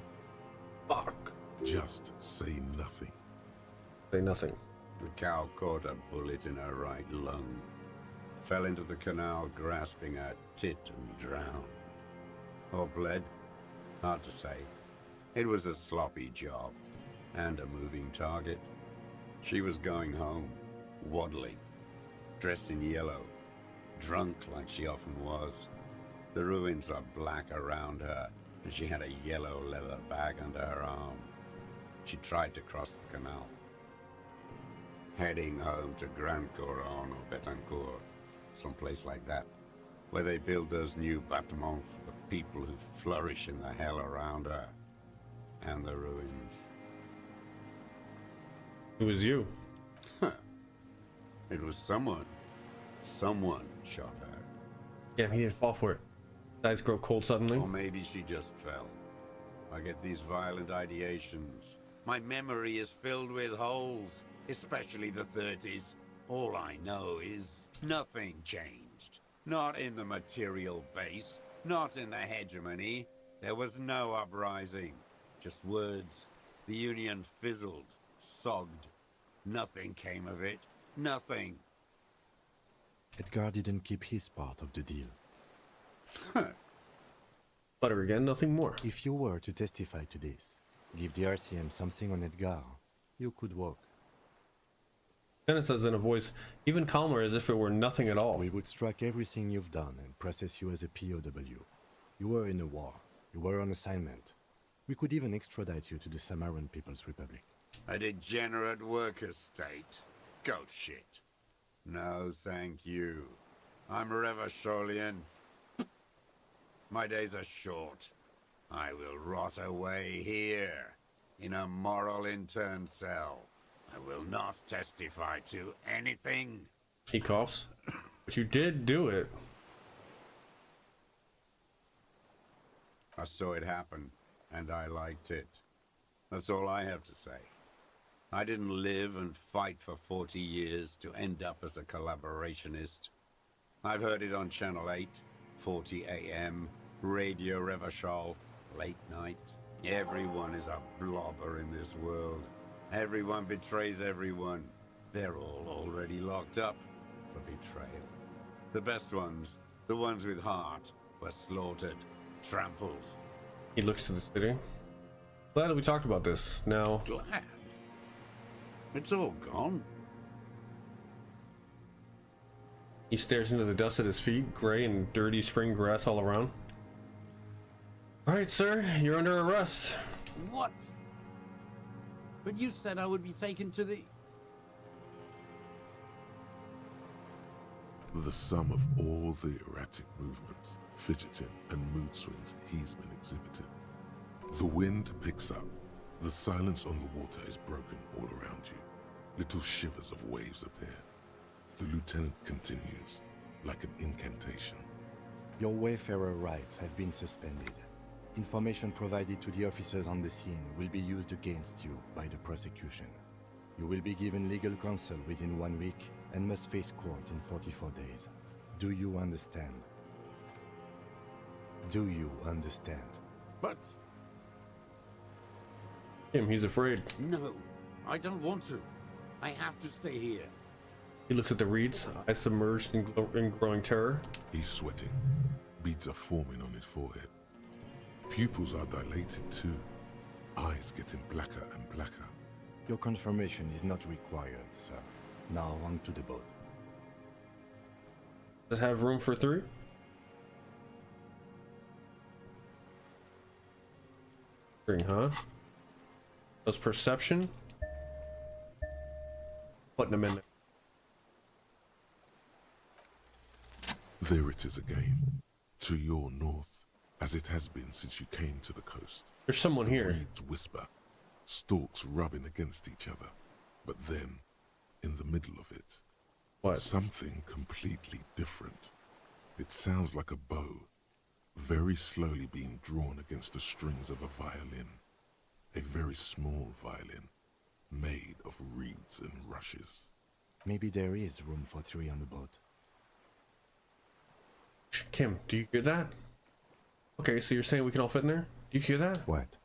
Fuck.
Just say nothing.
Say nothing.
The cow caught a bullet in her right lung. Fell into the canal grasping her tit and drowned. Or bled? Hard to say. It was a sloppy job. And a moving target. She was going home. Waddling. Dressed in yellow. Drunk like she often was. The ruins are black around her, and she had a yellow leather bag under her arm. She tried to cross the canal. Heading home to Grand Coron or Betancourt, someplace like that, where they build those new bâtiments for the people who flourish in the hell around her, and the ruins.
It was you.
It was someone. Someone shot her.
Yeah, he didn't fall for it. His eyes grow cold suddenly.
Or maybe she just fell. I get these violent ideations. My memory is filled with holes, especially the 30s. All I know is nothing changed. Not in the material base, not in the hegemony. There was no uprising. Just words. The Union fizzled, sogged. Nothing came of it. Nothing.
Edgar didn't keep his part of the deal.
Butter again, nothing more.
If you were to testify to this, give the RCM something on Edgar, you could walk.
Dennis says in a voice even calmer as if it were nothing at all.
We would strike everything you've done and process you as a POW. You were in a war. You were on assignment. We could even extradite you to the Samaran People's Republic.
A degenerate worker state. Goat shit. No, thank you. I'm Revacholian. My days are short. I will rot away here, in a moral intern cell. I will not testify to anything.
He coughs. But you did do it.
I saw it happen, and I liked it. That's all I have to say. I didn't live and fight for 40 years to end up as a collaborationist. I've heard it on Channel 8, 40 AM, Radio Revachol, late night. Everyone is a blobber in this world. Everyone betrays everyone. They're all already locked up for betrayal. The best ones, the ones with heart, were slaughtered, trampled.
He looks to the city. Glad that we talked about this. Now,
Glad? It's all gone.
he stares into the dust at his feet, gray and dirty spring grass all around. All right, sir, you're under arrest.
What? But you said I would be taken to the...
The sum of all the erratic movements, fidgeting, and mood swings he's been exhibiting. The wind picks up. The silence on the water is broken all around you. Little shivers of waves appear. The lieutenant continues, like an incantation.
Your wayfarer rights have been suspended. Information provided to the officers on the scene will be used against you by the prosecution. You will be given legal counsel within 1 week and must face court in 44 days. Do you understand? Do you understand?
But...
He's afraid.
No, I don't want to. I have to stay here.
He looks at the reeds, eyes submerged in growing terror.
He's sweating. Beads are forming on his forehead. Pupils are dilated too. Eyes getting blacker and blacker.
Your confirmation is not required, sir. Now on to the boat.
Does it have room for 3? Huh? Does perception? Putting him in there.
There it is again, to your north, as it has been since you came to the coast.
There's someone here.
Reeds whisper, stalks rubbing against each other, but then, in the middle of it,
what?
Something completely different. It sounds like a bow, very slowly being drawn against the strings of a violin. A very small violin, made of reeds and rushes.
Maybe there is room for 3 on the boat.
Kim, do you hear that? Okay, so you're saying we can all fit in there? Do you hear that?
What?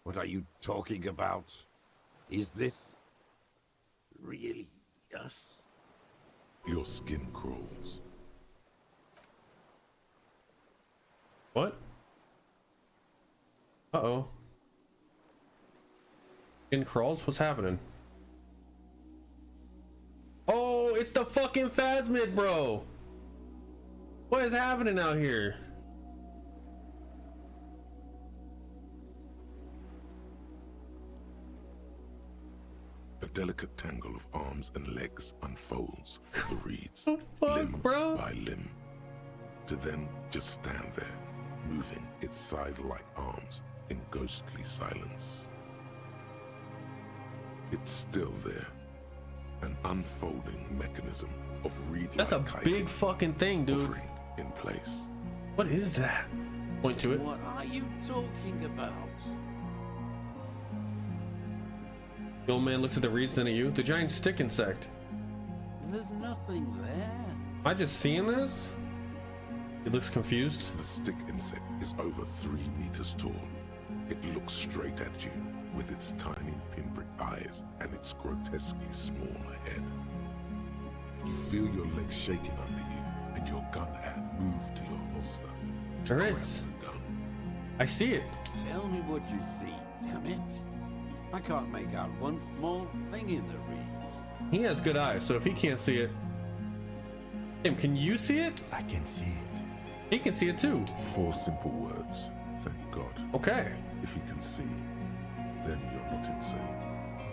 What are you talking about? Is this... really us?
Your skin crawls.
What? Uh-oh. Skin crawls? What's happening? Oh, it's the fucking Phasmid, bro! What is happening out here?
A delicate tangle of arms and legs unfolds from the reeds,
fuck,
limb
bro?
by limb, to then just stand there, moving its scythe-like arms in ghostly silence. It's still there, an unfolding mechanism of reed-like
That's a
chitin
big fucking thing, dude.
hovering in place.
What is that? Point to it.
What are you talking about?
The old man looks at the reeds, then at you. The giant stick insect.
There's nothing there.
Am I just seeing this? He looks confused.
The stick insect is over 3 meters tall. It looks straight at you with its tiny pinprick eyes and its grotesquely small head. You feel your legs shaking under you and your gun hand move to your holster.
There is. I see it.
Tell me what you see, damn it. I can't make out one small thing in the reeds.
He has good eyes, so if he can't see it... Tim, can you see it?
I can see it.
He can see it too.
4 simple words, thank God.
Okay.
If he can see, then you're not insane.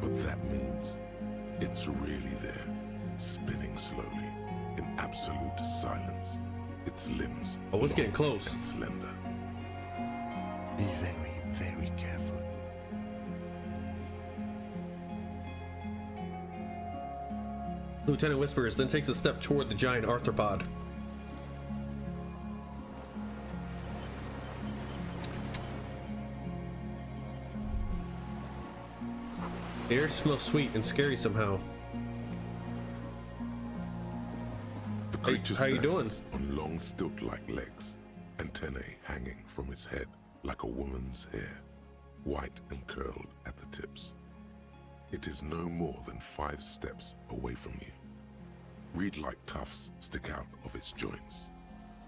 But that means it's really there, spinning slowly, in absolute silence. Its limbs
Oh, it's getting
long
close.
and slender.
Be very, very careful.
Lieutenant whispers, then takes a step toward the giant arthropod. The air smells sweet and scary somehow.
The creature
how you doing?
stands on long stilt-like legs, antennae hanging from its head like a woman's hair, white and curled at the tips. It is no more than 5 steps away from you. Reed-like tufts stick out of its joints.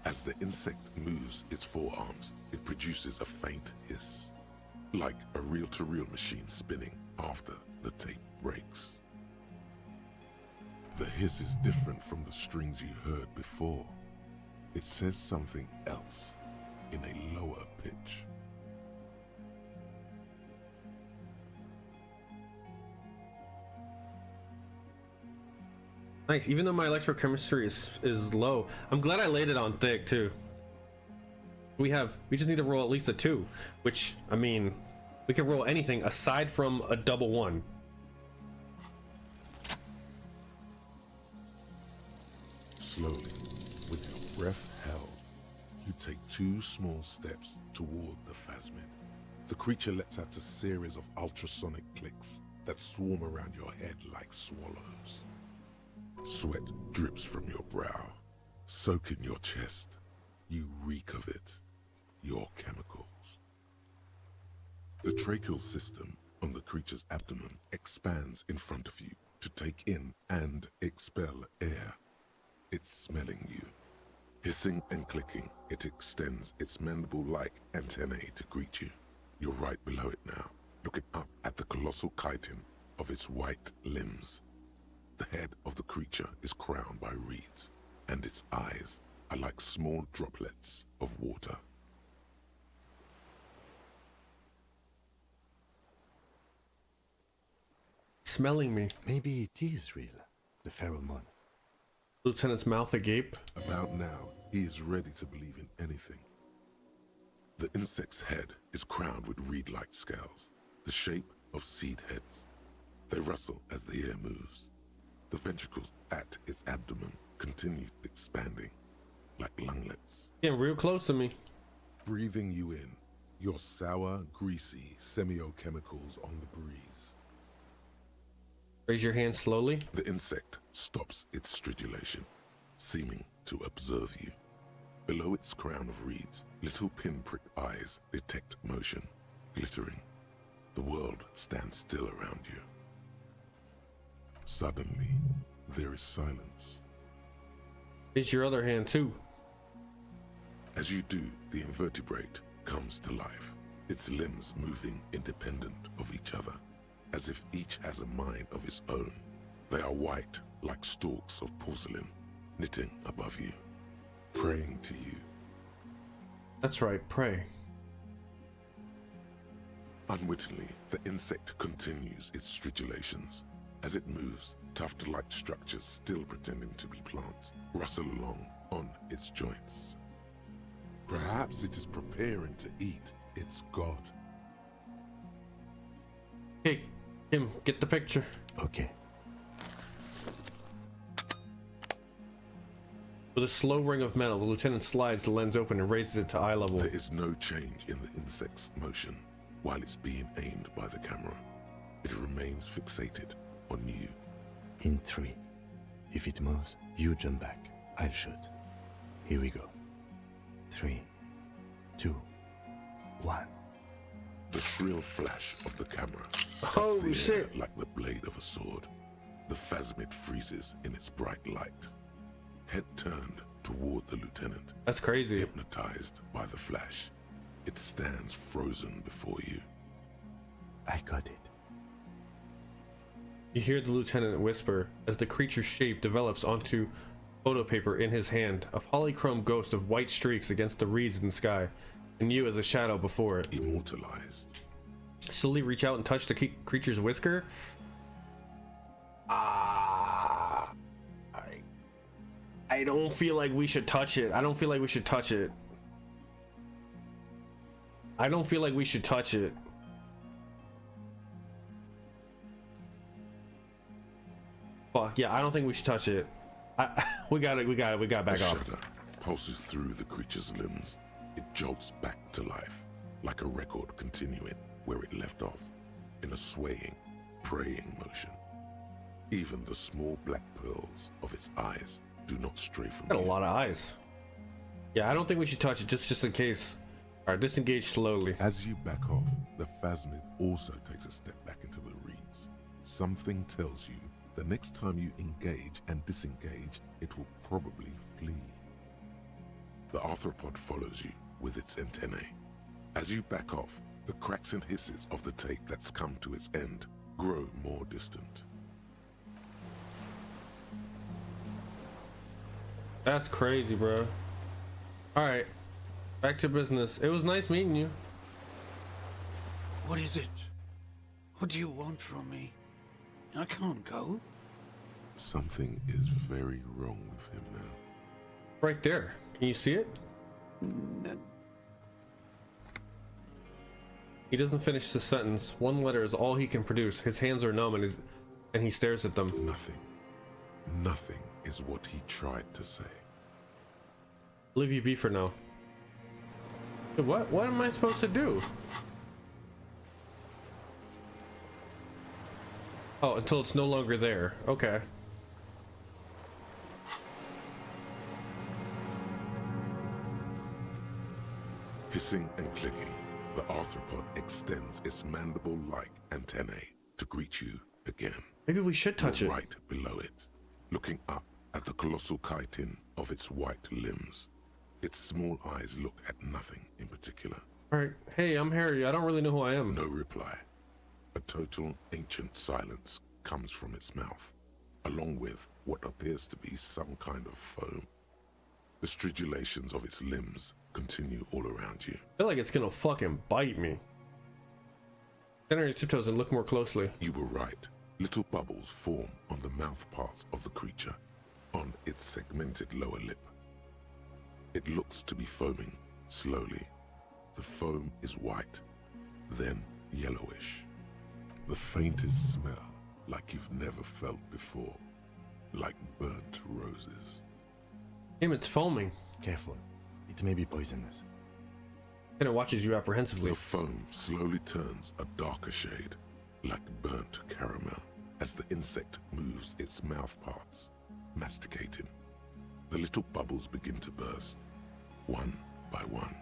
As the insect moves its forearms, it produces a faint hiss, like a reel-to-reel machine spinning after the tape breaks. The hiss is different from the strings you heard before. It says something else in a lower pitch.
Nice, even though my electrochemistry is low, I'm glad I laid it on thick too. We just need to roll at least a 2, which, I mean, we can roll anything aside from a double 1.
Slowly, with your breath held, you take 2 small steps toward the phasmid. The creature lets out a series of ultrasonic clicks that swarm around your head like swallows. Sweat drips from your brow, soak in your chest. You reek of it, your chemicals. The tracheal system on the creature's abdomen expands in front of you to take in and expel air. It's smelling you. Hissing and clicking, it extends its mandible-like antennae to greet you. You're right below it now, looking up at the colossal chitin of its white limbs. The head of the creature is crowned by reeds, and its eyes are like small droplets of water.
Smelling me.
Maybe it is real, the pheromone.
Lieutenant's mouth agape.
About now, he is ready to believe in anything. The insect's head is crowned with reed-like scales, the shape of seed heads. They rustle as the air moves. The ventricles at its abdomen continue expanding, like lunglets.
Getting real close to me.
Breathing you in, your sour, greasy semiochemicals on the breeze.
Raise your hand slowly.
The insect stops its stridulation, seeming to observe you. Below its crown of reeds, little pinprick eyes detect motion, glittering. The world stands still around you. Suddenly, there is silence.
Raise your other hand too.
As you do, the invertebrate comes to life, its limbs moving independent of each other, as if each has a mind of its own. They are white, like stalks of porcelain, knitting above you, praying to you.
That's right, pray.
Unwittingly, the insect continues its stridulations. As it moves, tuft-like structures still pretending to be plants rustle along on its joints.
Perhaps it is preparing to eat its god.
Hey, Kim, get the picture.
Okay.
With a slow ring of metal, the lieutenant slides the lens open and raises it to eye level.
There is no change in the insect's motion while it's being aimed by the camera. It remains fixated on you.
In 3. If it moves, you jump back. I'll shoot. Here we go. 3, 2, 1.
The shrill flash of the camera cuts
Oh,
the
shit.
air like the blade of a sword. The phasmid freezes in its bright light. Head turned toward the lieutenant.
That's crazy.
Hypnotized by the flash, it stands frozen before you.
I got it.
You hear the lieutenant whisper as the creature's shape develops onto photo paper in his hand, a polychrome ghost of white streaks against the reeds in the sky, and you as a shadow before it.
Immortalized.
Slowly reach out and touch the creature's whisker. I don't feel like we should touch it. I don't feel like we should touch it. I don't feel like we should touch it. Fuck yeah, I don't think we should touch it. We gotta back off.
Shudder pulses through the creature's limbs. It jolts back to life, like a record continuing where it left off, in a swaying, praying motion. Even the small black pearls of its eyes do not stray from
Got a
you.
lot of eyes. Yeah, I don't think we should touch it, just in case. Alright, disengage slowly.
As you back off, the phasmid also takes a step back into the reeds. Something tells you the next time you engage and disengage, it will probably flee. The arthropod follows you with its antennae. As you back off, the cracks and hisses of the tape that's come to its end grow more distant.
That's crazy, bro. Alright, back to business. It was nice meeting you.
What is it? What do you want from me? I can't go.
Something is very wrong with him now.
Right there. Can you see it? He doesn't finish the sentence. One letter is all he can produce. His hands are numb and he stares at them.
Nothing is what he tried to say.
Leave you be for now. What am I supposed to do? Oh, until it's no longer there. Okay.
Hissing and clicking, the arthropod extends its mandible-like antennae to greet you again.
Maybe we should touch it.
Right below it, looking up at the colossal chitin of its white limbs. Its small eyes look at nothing in particular.
Alright, hey, I'm Harry. I don't really know who I am.
No reply. A total ancient silence comes from its mouth, along with what appears to be some kind of foam. The stridulations of its limbs continue all around you.
I feel like it's gonna fucking bite me. Stand on your tiptoes and look more closely.
You were right. Little bubbles form on the mouth parts of the creature, on its segmented lower lip. It looks to be foaming slowly. The foam is white, then yellowish. The faintest smell like you've never felt before, like burnt roses.
Damn, it's foaming.
Careful. It may be poisonous.
And it watches you apprehensively.
The foam slowly turns a darker shade, like burnt caramel, as the insect moves its mouth parts, masticating. The little bubbles begin to burst, one by one,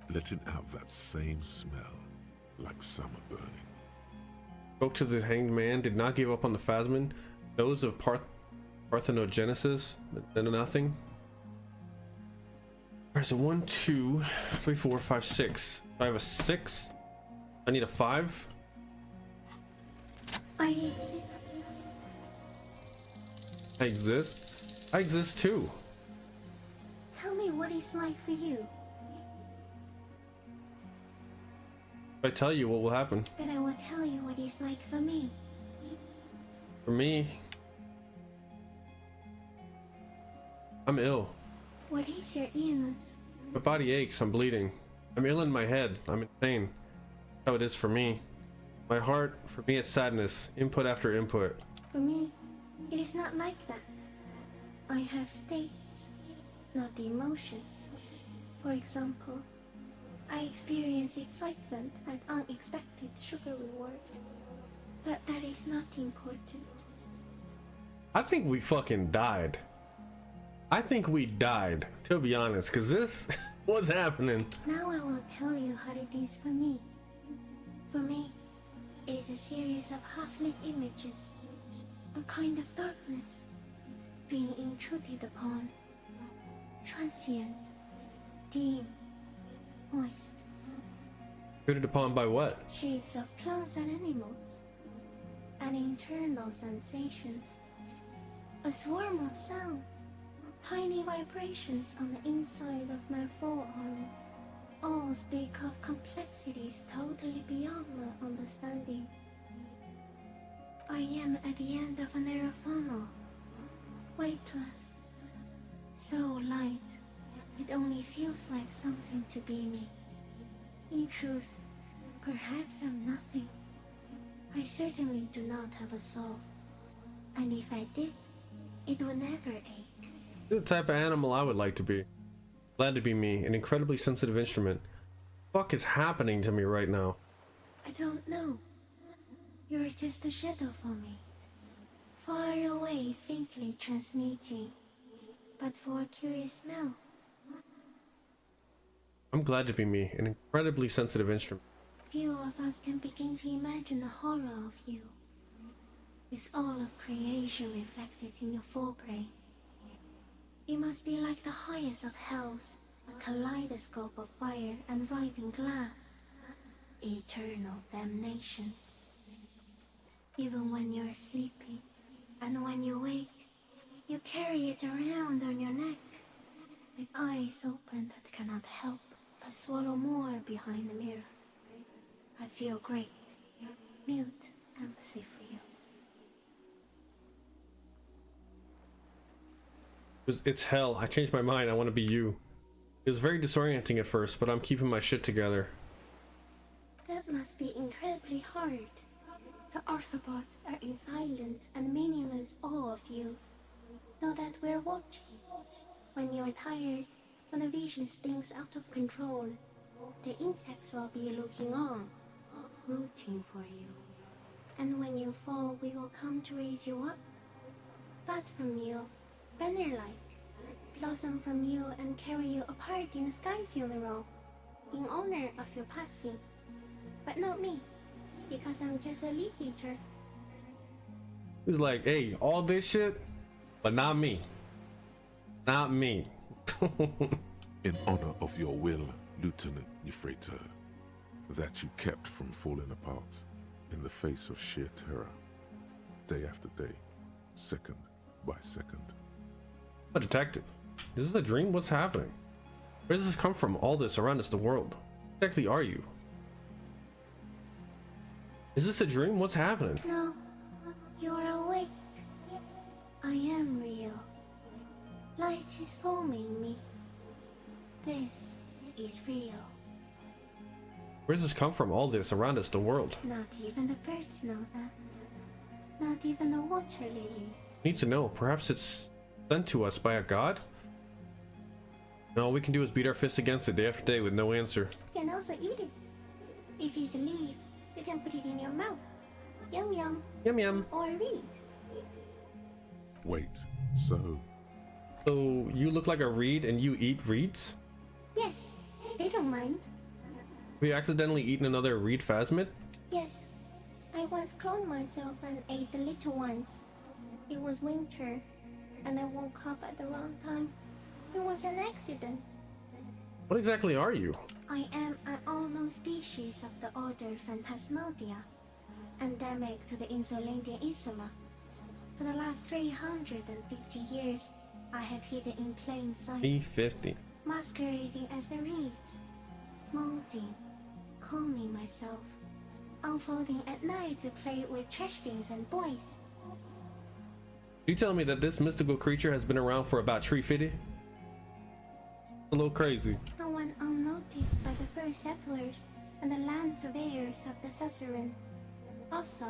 letting out that same smell, like summer burning.
Spoke to the hanged man, did not give up on the phasmid. Those of parthenogenesis, then nothing. Alright, so 1, 2, 3, 4, 5, 6. I have a 6. I need a 5.
I exist.
I exist? I exist too.
Tell me what it's like for you.
If I tell you, what will happen?
Then I will tell you what it's like for me.
For me, I'm ill.
What is your illness?
My body aches, I'm bleeding. I'm ill in my head, I'm insane. That's how it is for me. My heart, for me it's sadness, input after input.
For me, it is not like that. I have states, not the emotions. For example, I experience excitement at unexpected sugar rewards. But that is not important.
I think we fucking died. I think we died, to be honest, because this was happening.
Now I will tell you how it is for me. For me, it is a series of half-lit images, a kind of darkness, being intruded upon, transient, dim, moist.
Intruded upon by what?
Shapes of plants and animals, and internal sensations, a swarm of sounds, tiny vibrations on the inside of my forearms. All speak of complexities totally beyond my understanding. I am at the end of a narrow funnel, weightless, So light, it only feels like something to be me. In truth, perhaps I'm nothing. I certainly do not have a soul. And if I did, it would never ache.
You're the type of animal I would like to be. Glad to be me, an incredibly sensitive instrument. What the fuck is happening to me right now?
I don't know. You're just a shadow for me. Far away, faintly transmitting. But for a curious smell.
I'm glad to be me, an incredibly sensitive instrument.
Few of us can begin to imagine the horror of you. With all of creation reflected in your forebrain. It must be like the highest of hells, a kaleidoscope of fire and writhing glass. Eternal damnation. Even when you're sleeping, and when you wake, you carry it around on your neck, with eyes open that cannot help but swallow more behind the mirror. I feel great, mute empathy for you.
It's hell. I changed my mind. I want to be you. It was very disorienting at first, but I'm keeping my shit together.
That must be incredibly hard. The Arthropods are in silent and meaningless awe of you. Know that we're watching. When you're tired, when the vision spins out of control, the insects will be looking on, rooting for you. And when you fall, we will come to raise you up. Bud from you, banner-like, blossom from you and carry you apart in a sky funeral, in honor of your passing. But not me, because I'm just a leaf eater.
He's like, hey, all this shit, but not me. Not me.
In honor of your will, Lieutenant Nefriter, that you kept from falling apart in the face of sheer terror, day after day, second by second.
A detective. Is this a dream? What's happening? Where does this come from? All this around us, the world. What exactly are you? Is this a dream? What's happening?
No, you're awake. I am real. Light is forming me. This is real.
Where does this come from? All this around us, the world.
Not even the birds know that. Not even the water lily.
Need to know. Perhaps it's sent to us by a god? And all we can do is beat our fists against it day after day with no answer.
You can also eat it. If it's a leaf, you can put it in your mouth. Yum yum.
Yum yum.
Or read.
Wait, so
you look like a reed and you eat reeds?
Yes, they don't mind.
Have you accidentally eaten another reed phasmid?
Yes, I once cloned myself and ate the little ones. It was winter, and I woke up at the wrong time. It was an accident.
What exactly are you?
I am an unknown species of the order Phantasmadia, endemic to the Insulandian Insula. For the last 350 years, I have hidden in plain sight.
350.
Masquerading as the reeds, molding, cloning myself, unfolding at night to play with trash bins and boys.
You telling me that this mystical creature has been around for about 350? A little crazy.
No one unnoticed by the first settlers and the land surveyors of the suzerain. Also,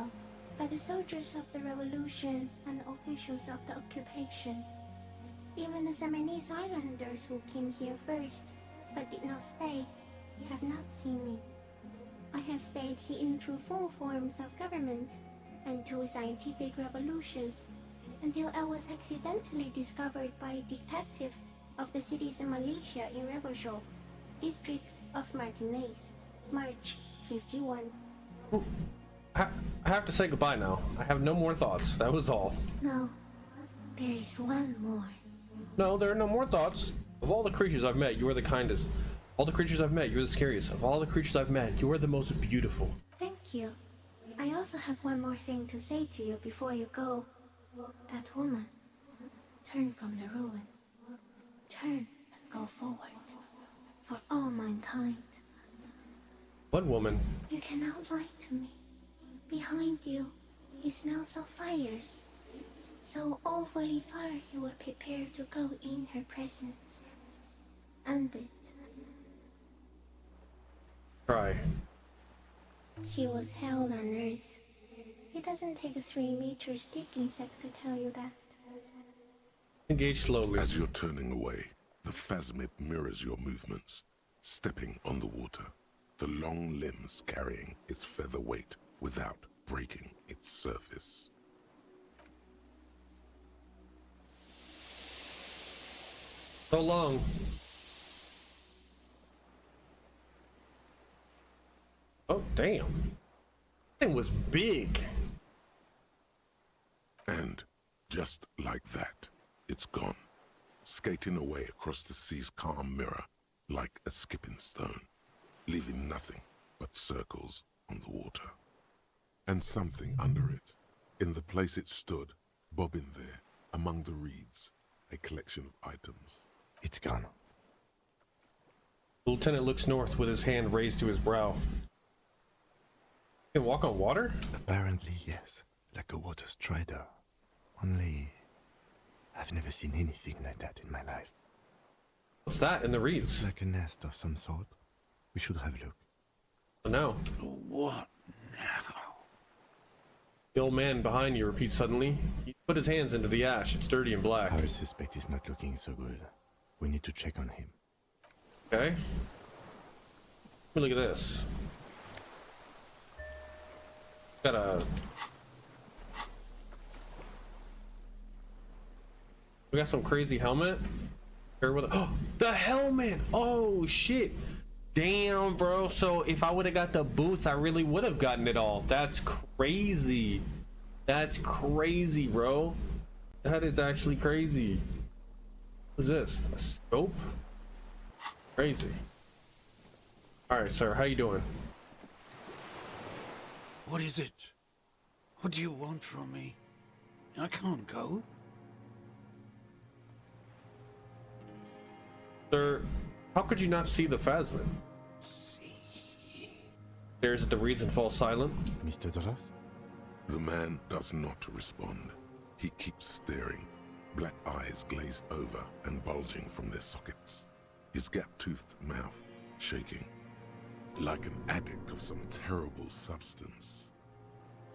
by the soldiers of the revolution and the officials of the occupation. Even the Seminese islanders who came here first, but did not stay, have not seen me. I have stayed hidden through 4 forms of government and 2 scientific revolutions, until I was accidentally discovered by a detective of the citizen militia in Revachol, district of Martinez, March 51.
I have to say goodbye now. I have no more thoughts. That was all.
No, there is one more.
No, there are no more thoughts. Of all the creatures I've met, you are the kindest. All the creatures I've met, you're the scariest. Of all the creatures I've met, you are the most beautiful.
Thank you. I also have one more thing to say to you before you go. That woman, turn from the ruin. Turn and go forward. For all mankind.
What woman?
You cannot lie to me. Behind you, it smells of fires. So awfully far you were prepared to go in her presence. And it.
Try.
She was hell on earth. It doesn't take a 3-meter stick insect to tell you that.
Engage slowly.
As you're turning away, the phasmid mirrors your movements, stepping on the water, the long limbs carrying its feather weight without breaking its surface.
So long. Oh, damn. That thing was big.
And just like that, it's gone, skating away across the sea's calm mirror like a skipping stone, leaving nothing but circles on the water. And something under it, in the place it stood, bobbing there, among the reeds, a collection of items.
It's gone.
The lieutenant looks north with his hand raised to his brow. You can walk on water?
Apparently, yes. Like a water strider. Only, I've never seen anything like that in my life.
What's that in the reeds?
Like a nest of some sort. We should have a look.
No.
What now?
The old man behind you repeats suddenly. He put his hands into the ash. It's dirty and black.
Our suspect is not looking so good. We need to check on him.
Okay. Look at this. Got a... We got some crazy helmet. Here with oh, the helmet! Oh shit! Damn, bro. So if I would have got the boots, I really would have gotten it all. That's crazy. That's crazy, bro. That is actually crazy. What's this? A scope? Crazy. All right, sir. How you doing?
What is it? What do you want from me? I can't go.
Sir, how could you not see the phasmid?
See.
Stares at the reeds and falls silent.
Mr. Doras?
The man does not respond. He keeps staring, black eyes glazed over and bulging from their sockets, his gap-toothed mouth shaking, like an addict of some terrible substance.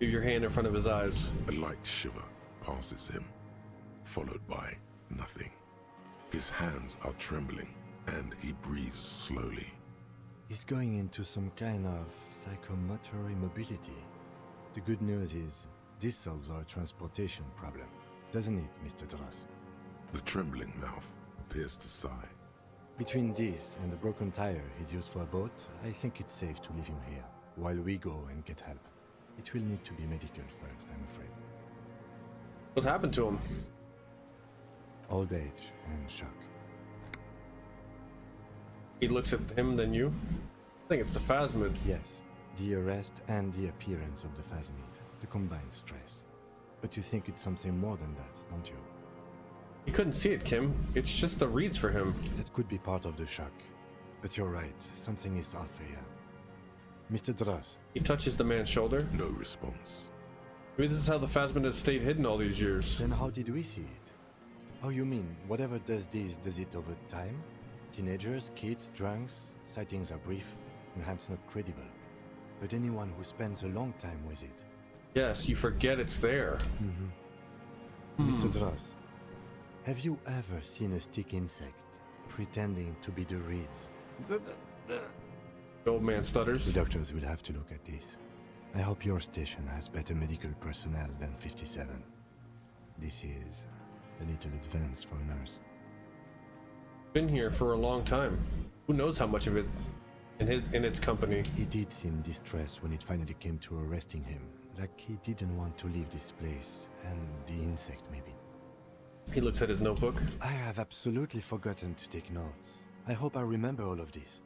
Leave your hand in front of his eyes.
A light shiver passes him, followed by nothing. His hands are trembling, and he breathes slowly.
He's going into some kind of psychomotor immobility. The good news is, this solves our transportation problem, doesn't it, Mr. Doras?
The trembling mouth appears to sigh.
Between this and the broken tire he's used for a boat, I think it's safe to leave him here, while we go and get help. It will need to be medical first, I'm afraid.
What happened to him?
Old age and shock.
He looks at him, then you. I think it's the phasmid.
Yes, the arrest and the appearance of the phasmid, the combined stress. But you think it's something more than that, don't you?
You couldn't see it, Kim. It's just the reeds for him.
That could be part of the shock. But you're right, something is off here. Mr. Dras.
He touches the man's shoulder.
No response.
Maybe this is how the phasmid has stayed hidden all these years.
Then how did we see it? Oh, you mean, whatever does this, does it over time? Teenagers, kids, drunks, sightings are brief, and hence not credible. But anyone who spends a long time with it.
Yes, you forget it's there.
Mr. Dras, have you ever seen a stick insect pretending to be the reeds?
The old man stutters.
The doctors will have to look at this. I hope your station has better medical personnel than 57. This is a little advanced for a nurse.
Been here for a long time. Who knows how much of it in its company.
He did seem distressed when it finally came to arresting him. Like he didn't want to leave this place, and the insect maybe.
He looks at his notebook.
I have absolutely forgotten to take notes. I hope I remember all of this.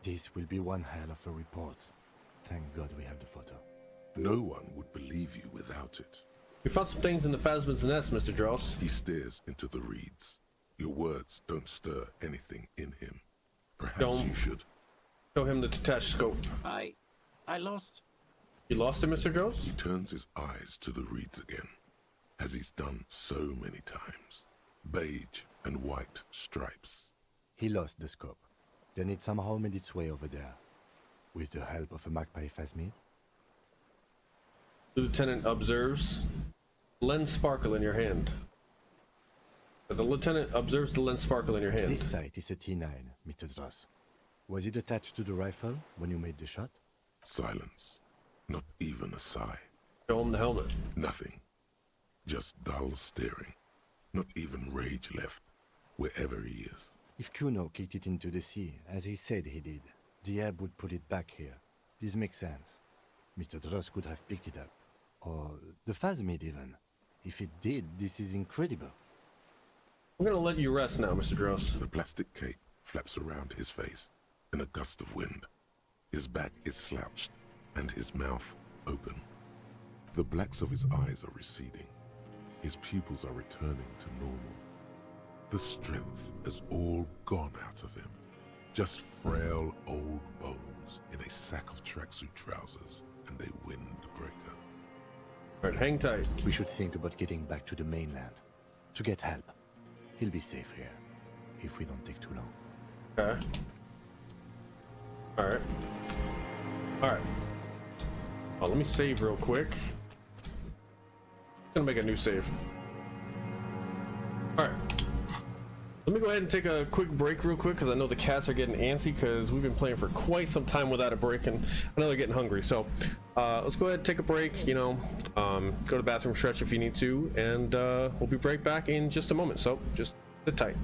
This will be one hell of a report. Thank God we have the photo.
No one would believe you without it.
We found some things in the phasmid's nest, Mr. Dross.
He stares into the reeds. Your words don't stir anything in him. Perhaps you should.
Show him the detached scope.
I lost.
You lost him, Mr. Dross?
He turns his eyes to the reeds again. as he's done so many times. Beige and white stripes.
He lost the scope. Then it somehow made its way over there. With the help of a magpie phasmid.
The lieutenant observes lens sparkle in your hand. The lieutenant observes the lens sparkle in your hand.
This sight is a T9, Mr. Dross. Was it attached to the rifle when you made the shot?
Silence. Not even a sigh.
Show him the helmet.
Nothing. Just dull staring. Not even rage left, wherever he is.
If Kuno kicked it into the sea, as he said he did, Diab would put it back here. This makes sense. Mr. Dross could have picked it up. Or the phasmid even. If it did, this is incredible.
I'm gonna let you rest now, Mr. Dross.
The plastic cape flaps around his face in a gust of wind. His back is slouched and his mouth open. The blacks of his eyes are receding. His pupils are returning to normal. The strength has all gone out of him. Just frail old bones in a sack of tracksuit trousers and a windbreaker.
Alright, hang tight.
We should think about getting back to the mainland. To get help. He'll be safe here. If we don't take too long.
Okay. Alright. Alright. Oh, let me save real quick. Gonna make a new save. Alright. Let me go ahead and take a quick break real quick because I know the cats are getting antsy because we've been playing for quite some time without a break and I know they're getting hungry. So let's go ahead and take a break, you know, go to the bathroom, stretch if you need to, and we'll be right back in just a moment. So just sit tight.